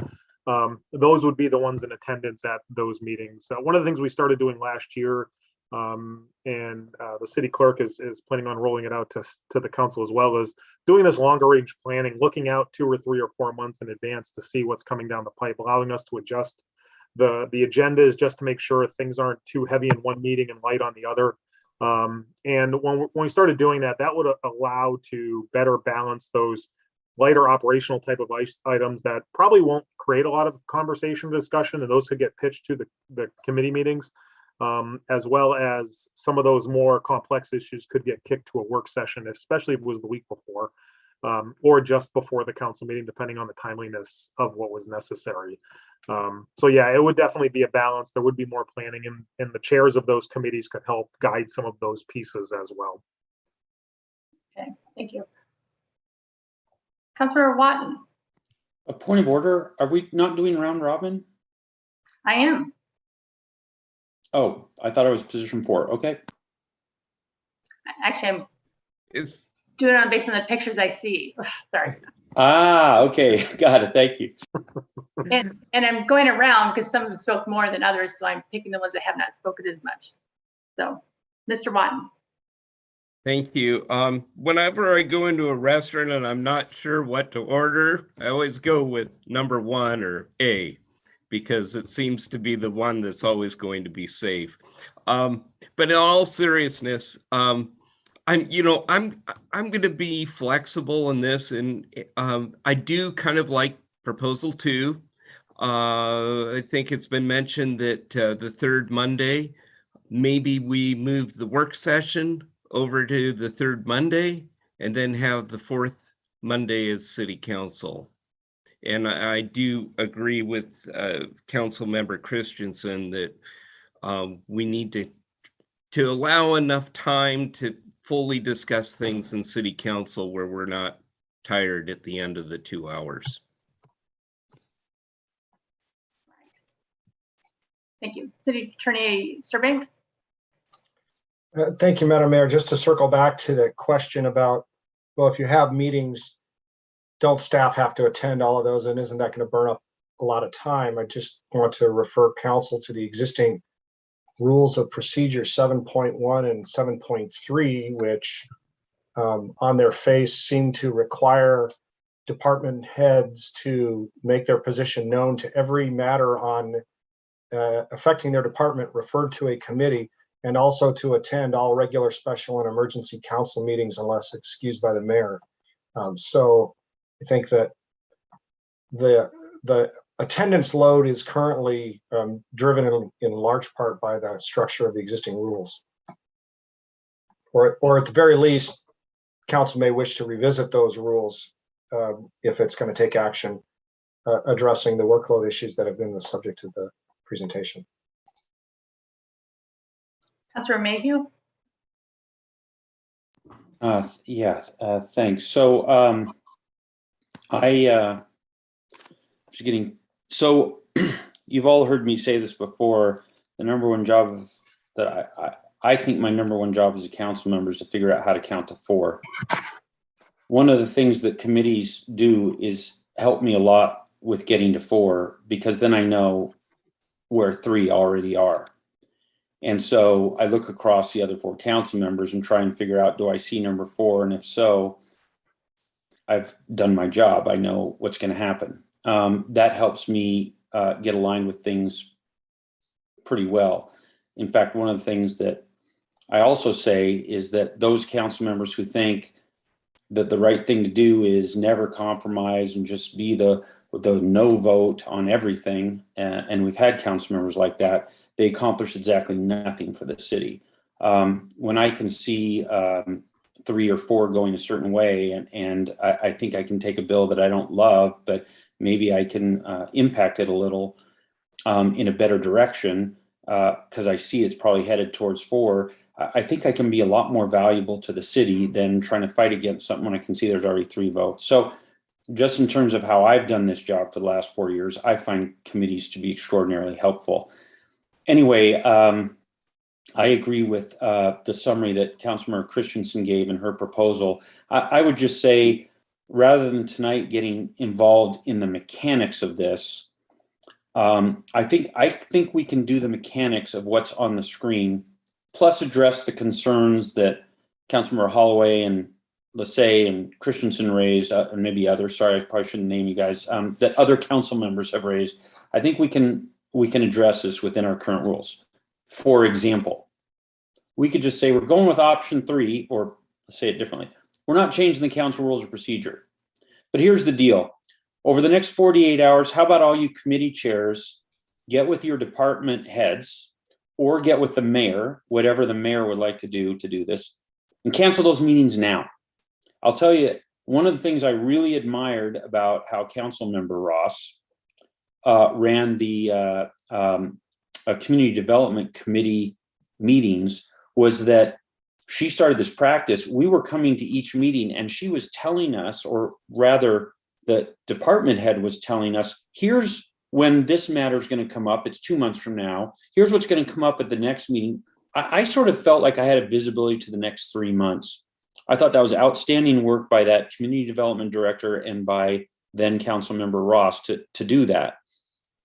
Those would be the ones in attendance at those meetings. One of the things we started doing last year, and the city clerk is planning on rolling it out to the council as well, as doing this longer range planning, looking out 2 or 3 or 4 months in advance to see what's coming down the pipe, allowing us to adjust the agendas just to make sure things aren't too heavy in one meeting and light on the other. And when we started doing that, that would allow to better balance those lighter operational type of items that probably won't create a lot of conversation discussion, and those could get pitched to the committee meetings, as well as some of those more complex issues could get kicked to a work session, especially if it was the week before, or just before the council meeting, depending on the timeliness of what was necessary. So yeah, it would definitely be a balance. There would be more planning, and the chairs of those committees could help guide some of those pieces as well. Okay, thank you. Councilor Watton. A point of order, are we not doing round robin? I am. Oh, I thought I was position 4. Okay. Actually, I'm doing it based on the pictures I see. Sorry. Ah, okay. Got it. Thank you. And I'm going around because some of them spoke more than others, so I'm picking the ones that have not spoken as much. So, Mr. Watton. Thank you. Whenever I go into a restaurant and I'm not sure what to order, I always go with number 1 or A, because it seems to be the one that's always going to be safe. But in all seriousness, I'm going to be flexible in this, and I do kind of like proposal 2. I think it's been mentioned that the third Monday, maybe we move the work session over to the third Monday and then have the fourth Monday as city council. And I do agree with Council Member Christensen that we need to allow enough time to fully discuss things in city council where we're not tired at the end of the 2 hours. Thank you. City Attorney Sturbank. Thank you, Madam Mayor. Just to circle back to the question about, well, if you have meetings, don't staff have to attend all of those, and isn't that going to burn up a lot of time? I just want to refer council to the existing rules of procedure 7.1 and 7.3, which on their face seem to require department heads to make their position known to every matter on affecting their department referred to a committee, and also to attend all regular, special, and emergency council meetings unless excused by the mayor. So I think that the attendance load is currently driven in large part by the structure of the existing rules. Or at the very least, council may wish to revisit those rules if it's going to take action addressing the workload issues that have been the subject of the presentation. Councilor Mayhew. Thanks. So so you've all heard me say this before. The number one job that I think my number one job as a council member is to figure out how to count to 4. One of the things that committees do is help me a lot with getting to 4, because then I know where 3 already are. And so I look across the other 4 council members and try and figure out, do I see number 4? And if so, I've done my job. I know what's going to happen. That helps me get aligned with things pretty well. In fact, one of the things that I also say is that those council members who think that the right thing to do is never compromise and just be the no vote on everything, and we've had council members like that, they accomplish exactly nothing for the city. When I can see 3 or 4 going a certain way, and I think I can take a bill that I don't love, but maybe I can impact it a little in a better direction, because I see it's probably headed towards 4, I think I can be a lot more valuable to the city than trying to fight against something when I can see there's already 3 votes. So just in terms of how I've done this job for the last 4 years, I find committees to be extraordinarily helpful. Anyway, I agree with the summary that Councilmember Christensen gave in her proposal. I would just say, rather than tonight getting involved in the mechanics of this, I think we can do the mechanics of what's on the screen, plus address the concerns that Councilmember Holloway and Lassay and Christensen raised, and maybe others. Sorry, I probably shouldn't name you guys. That other council members have raised. I think we can address this within our current rules. For example, we could just say we're going with option 3, or say it differently. We're not changing the council rules of procedure. But here's the deal. Over the next 48 hours, how about all you committee chairs get with your department heads or get with the mayor, whatever the mayor would like to do this, and cancel those meetings now. I'll tell you, one of the things I really admired about how Councilmember Ross ran the Community Development Committee meetings was that she started this practice. We were coming to each meeting and she was telling us, or rather the department head was telling us, here's when this matter is going to come up. It's 2 months from now. Here's what's going to come up at the next meeting. I sort of felt like I had a visibility to the next 3 months. I thought that was outstanding work by that community development director and by then Councilmember Ross to do that.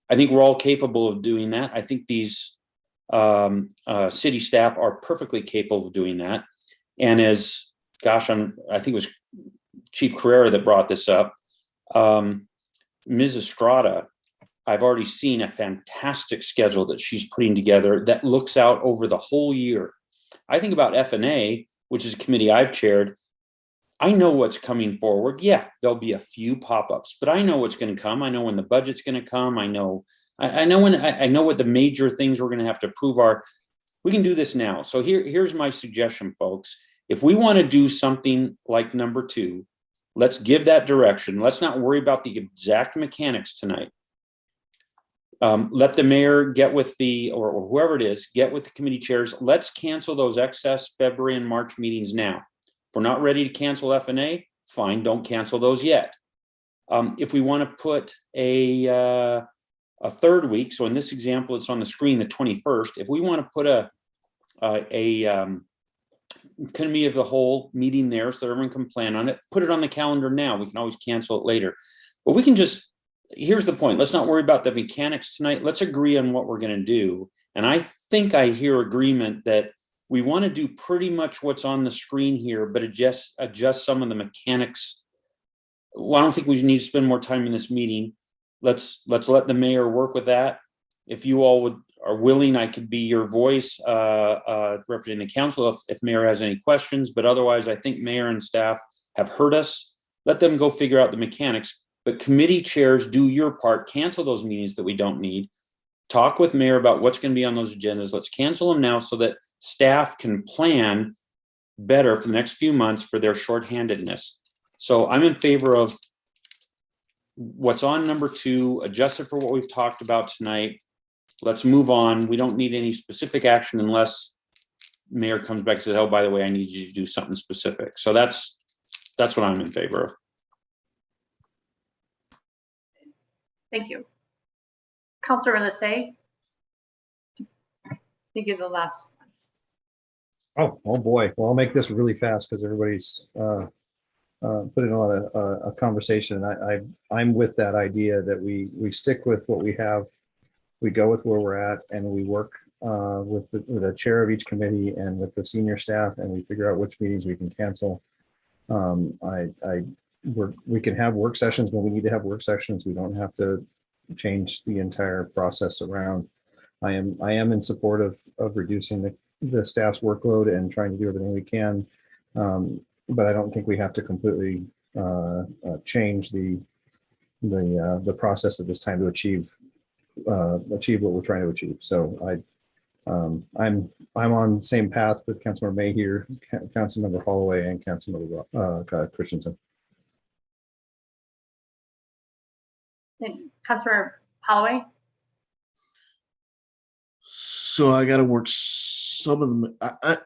I think we're all capable of doing that. I think these city staff are perfectly capable of doing that. And as, gosh, I think it was Chief Carrera that brought this up, Ms. Estrada, I've already seen a fantastic schedule that she's putting together that looks out over the whole year. I think about F&A, which is a committee I've chaired. I know what's coming forward. Yeah, there'll be a few pop-ups, but I know what's going to come. I know when the budget's going to come. I know what the major things we're going to have to approve are. We can do this now. So here's my suggestion, folks. If we want to do something like number 2, let's give that direction. Let's not worry about the exact mechanics tonight. Let the mayor get with or whoever it is, get with the committee chairs. Let's cancel those excess February and March meetings now. If we're not ready to cancel F&A, fine, don't cancel those yet. If we want to put a 3rd week, so in this example, it's on the screen, the 21st. If we want to put a committee of the whole meeting there so that everyone can plan on it, put it on the calendar now. We can always cancel it later. But we can just, here's the point. Let's not worry about the mechanics tonight. Let's agree on what we're going to do. And I think I hear agreement that we want to do pretty much what's on the screen here, but adjust some of the mechanics. Well, I don't think we need to spend more time in this meeting. Let's let the mayor work with that. If you all are willing, I could be your voice representing the council if mayor has any questions, but otherwise I think mayor and staff have heard us. Let them go figure out the mechanics, but committee chairs, do your part, cancel those meetings that we don't need. Talk with mayor about what's going to be on those agendas. Let's cancel them now so that staff can plan better for the next few months for their shorthandedness. So I'm in favor of what's on number 2, adjusted for what we've talked about tonight. Let's move on. We don't need any specific action unless mayor comes back and says, oh, by the way, I need you to do something specific. So that's what I'm in favor of. Thank you. Councilor Lassay? I think you're the last one. Oh boy. Well, I'll make this really fast because everybody's putting on a conversation. I'm with that idea that we stick with what we have we go with where we're at and we work with the chair of each committee and with the senior staff, and we figure out which meetings we can cancel. We can have work sessions when we need to have work sessions. We don't have to change the entire process around. I am in support of reducing the staff's workload and trying to do everything we can. But I don't think we have to completely change the process at this time to achieve what we're trying to achieve. So I'm on the same path with Councilmember Mayhew, Councilmember Holloway, and Councilmember Christensen. Councilmember Holloway? So I got to work some of them.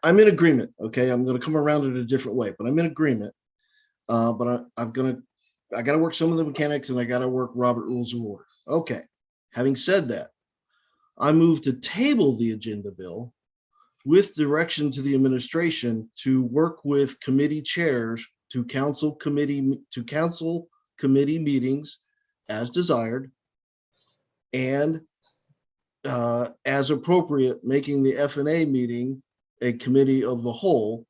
I'm in agreement. Okay, I'm going to come around it a different way, but I'm in agreement. But I got to work some of the mechanics, and I got to work Robert Rules of Order. Okay. Having said that, I move to table the agenda bill with direction to the administration to work with committee chairs to council committee meetings as desired, and as appropriate, making the F&A meeting a committee of the whole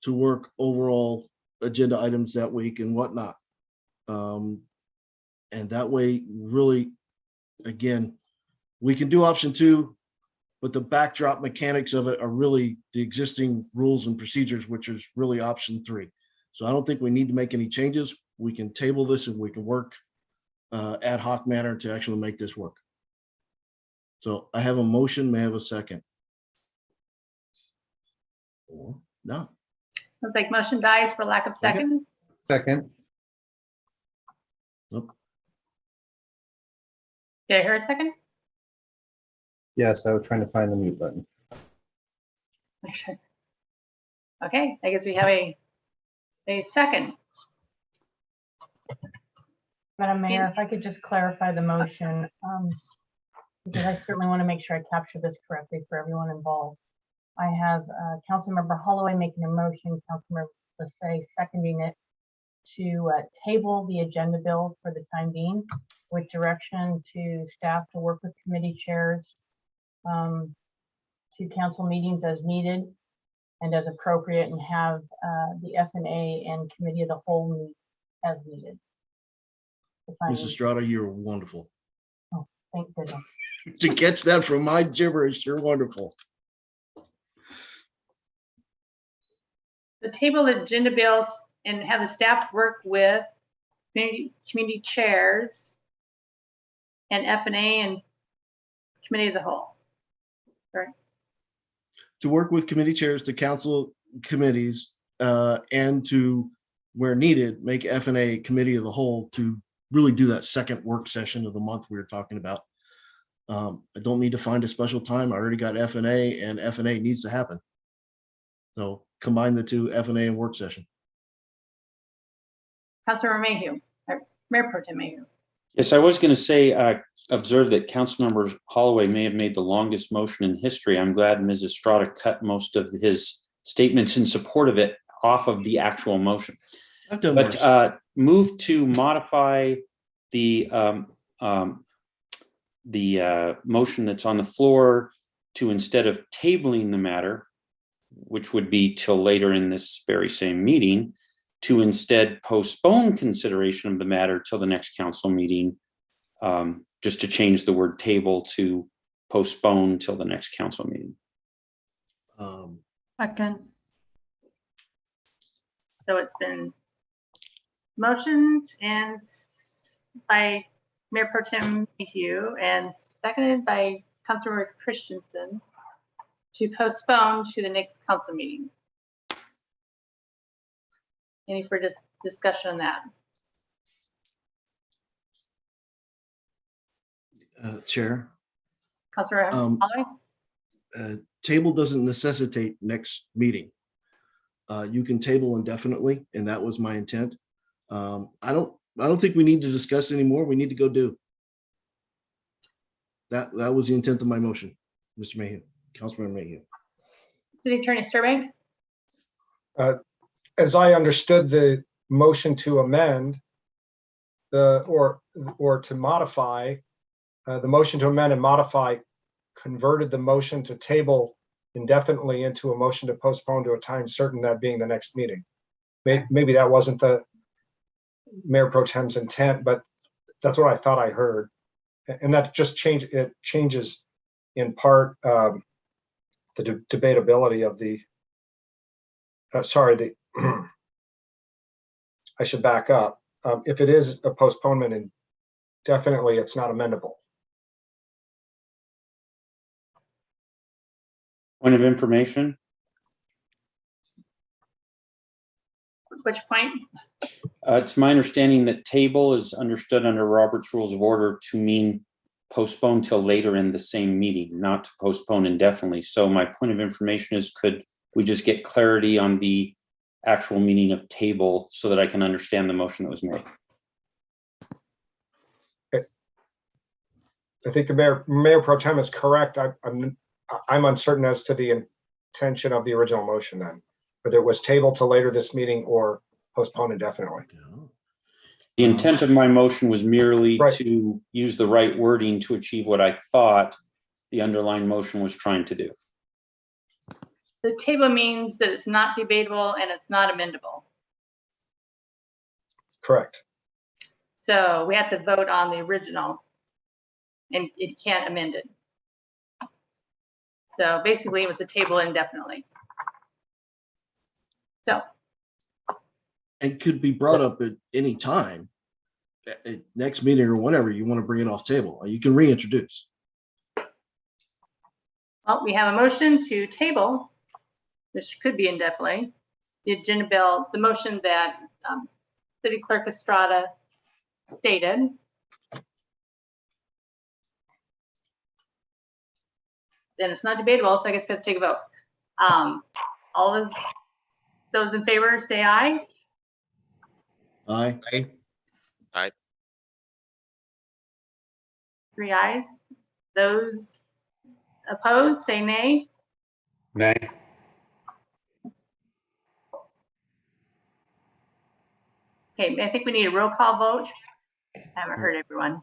to work overall agenda items that week and whatnot. And that way, really, again, we can do option 2, but the backdrop mechanics of it are really the existing rules and procedures, which is really option 3. So I don't think we need to make any changes. We can table this and we can work ad hoc manner to actually make this work. So I have a motion. May I have a second? Or no? Looks like motion dies for lack of second. Second. Nope. Did I hear a second? Yes, I was trying to find the mute button. Okay, I guess we have a second. Madam Mayor, if I could just clarify the motion, because I certainly want to make sure I capture this correctly for everyone involved. I have Councilmember Holloway making a motion, Councilmember Lassay seconding it to table the agenda bill for the time being, with direction to staff to work with committee chairs to council meetings as needed and as appropriate, and have the F&A and committee of the whole meet as needed. Ms. Estrada, you're wonderful. Oh, thank goodness. To catch that from my gibberish, you're wonderful. The table agenda bills and have the staff work with community chairs and F&A and committee of the whole. Sorry. To work with committee chairs to council committees and to, where needed, make F&A committee of the whole to really do that second work session of the month we were talking about. I don't need to find a special time. I already got F&A, and F&A needs to happen. So combine the two, F&A and work session. Councilmember Mayhew, Mayor Pro Tem Mayhew. Yes, I was going to say, observe that Councilmember Holloway may have made the longest motion in history. I'm glad Ms. Estrada cut most of his statements in support of it off of the actual motion. I've done worse. Move to modify the motion that's on the floor to, instead of tabling the matter, which would be till later in this very same meeting, to instead postpone consideration of the matter till the next council meeting, just to change the word table to postpone till the next council meeting. Second. So it's been motioned and by Mayor Pro Tem Mayhew and seconded by Councilmember Christensen to postpone to the next council meeting. Any further discussion on that? Chair. Councilmember Holloway? Table doesn't necessitate next meeting. You can table indefinitely, and that was my intent. I don't think we need to discuss anymore. We need to go do. That was the intent of my motion, Mr. Mayhew, Councilmember Mayhew. City Attorney Sturbank? As I understood the motion to amend or to modify, the motion to amend and modify converted the motion to table indefinitely into a motion to postpone to a time certain, that being the next meeting. Maybe that wasn't the Mayor Pro Tem's intent, but that's what I thought I heard. And that just changes in part the debatability of the, I should back up. If it is a postponement indefinitely, it's not amendable. Point of information. Which point? It's my understanding that table is understood under Robert's Rules of Order to mean postpone till later in the same meeting, not to postpone indefinitely. So my point of information is, could we just get clarity on the actual meaning of table so that I can understand the motion that was made? I think the Mayor Pro Tem is correct. I'm uncertain as to the intention of the original motion then, whether it was tabled till later this meeting or postponed indefinitely. The intent of my motion was merely to use the right wording to achieve what I thought the underlying motion was trying to do. The table means that it's not debatable and it's not amendable. Correct. So we have to vote on the original and it can't amend it. So basically it was a table indefinitely. So. And could be brought up at any time, at next meeting or whenever you want to bring it off table. You can reintroduce. Well, we have a motion to table, which could be indefinitely, the agenda bill, the motion that City Clerk Estrada stated. Then it's not debatable, so I guess we have to take a vote. All of those in favor say aye. Aye. Aye. Aye. 3 ayes. Those opposed say nay. Nay. Okay, I think we need a roll call vote. I haven't heard everyone.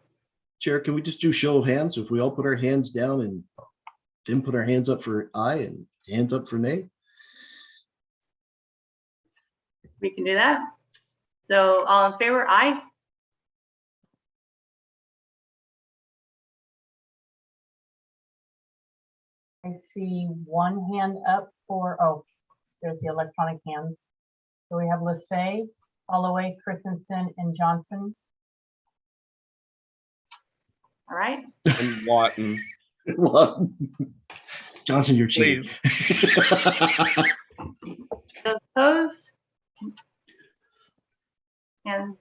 Chair, can we just do show of hands? If we all put our hands down and then put our hands up for aye and hands up for nay? We can do that. So all in favor, aye. I see one hand up for, oh, there's the electronic hands. So we have Lissay, Holloway, Christensen, and Johnson. All right. And Watton. Johnson, you're cheating. Those opposed? And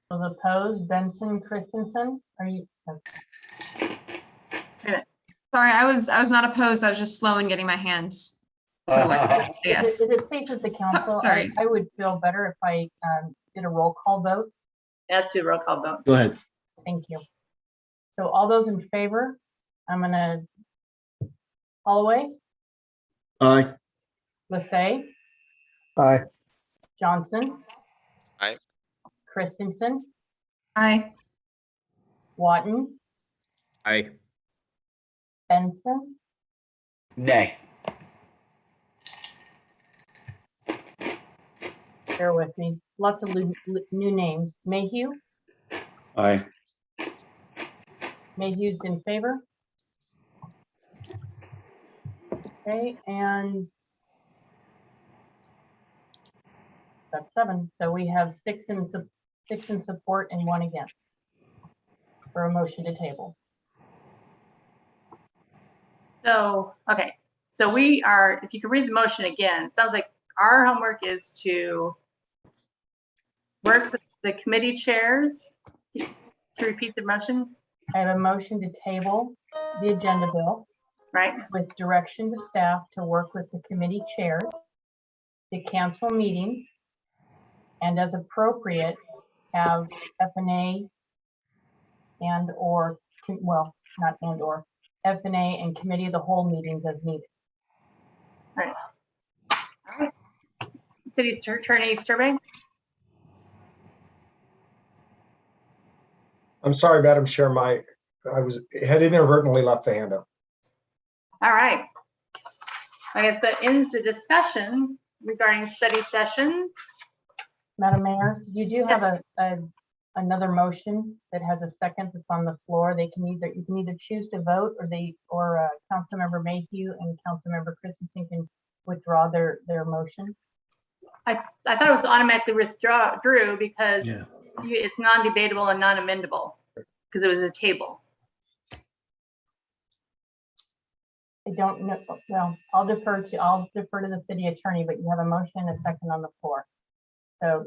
Those opposed, Benson, Christensen, are you? Sorry, I was not opposed. I was just slow in getting my hands put away. Yes. If it faces the council, Sorry. I would feel better if I did a roll call vote. let's do a roll call vote. Go ahead. Thank you. So all those in favor, I'm gonna Holloway, Aye. Lissay, Aye. Johnson. Aye. Christensen, Aye. Watton, Aye. Benson, Nay. bear with me, lots of new names. Mayhew, Aye. Mayhew's in favor. Okay, and that's 7. So we have 6 in support and 1 against for a motion to table. So, okay. So we are, if you could read the motion again, it sounds like our homework is to work with the committee chairs to repeat the motion. I have a motion to table the agenda bill. Right. With direction to staff to work with the committee chairs to cancel meetings and as appropriate, have F&A and or, well, not and or, F&A and committee of the whole meetings as needed. All right. All right. City Attorney Sturbank. I'm sorry, Madam Chair, had inadvertently left the handout. All right. I guess that ends the discussion regarding study sessions. Madam Mayor, you do have another motion that has a second that's on the floor. You can either choose to vote, or Councilmember Mayhew and Councilmember Christensen can withdraw their motion. I thought it was automatically withdrew because Yeah. it's non-debatable and non-amendable because it was a table. I don't know. Well, I'll defer to the city attorney, but you have a motion and a second on the floor. So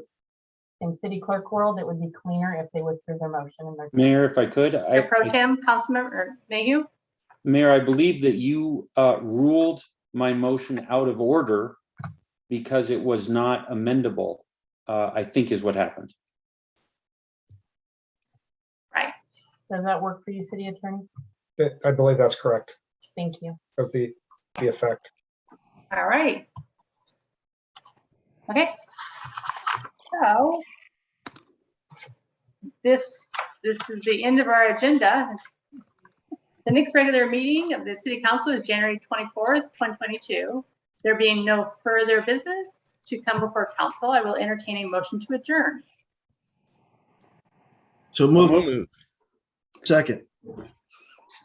in city clerk world, it would be cleaner if they withdrew their motion. And Mayor, if I could, Pro Tem, Councilmember Mayhew. Mayor, I believe that you ruled my motion out of order because it was not amendable, I think is what happened. Right. Does that work for you, city attorney? I believe that's correct. Thank you. That's the effect. All right. Okay. So this is the end of our agenda. The next regular meeting of the City Council is January 24th, 2022. There being no further business to come before council, I will entertain a motion to adjourn. So move. Second.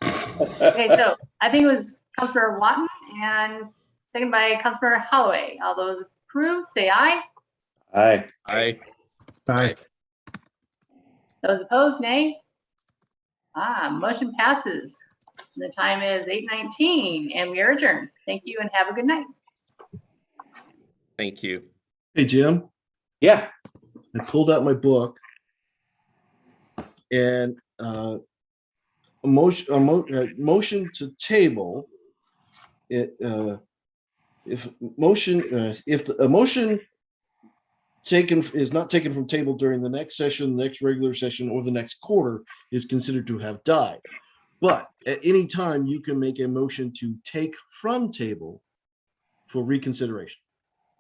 Okay, so I think it was Councilor Watton and second by Councilor Holloway. All those approve, say aye. Aye. Aye. Aye. Those opposed, nay. Motion passes. The time is 8:19 and we are adjourned. Thank you and have a good night. Thank you. Hey, Jim, Yeah. I pulled out my book and a motion to table it. If a motion is not taken from table during the next session, the next regular session, or the next quarter is considered to have died. But at any time, you can make a motion to take from table for reconsideration.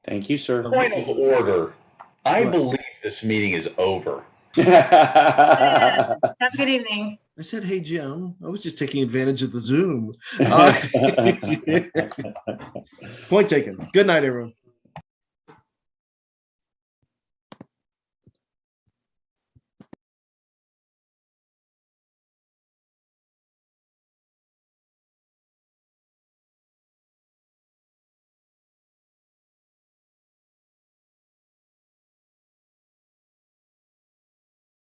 Thank you, sir. Point of order. I What? believe this meeting is over. Have a good evening. I said, hey, Jim, I was just taking advantage of the Zoom. Point taken. Good night, everyone.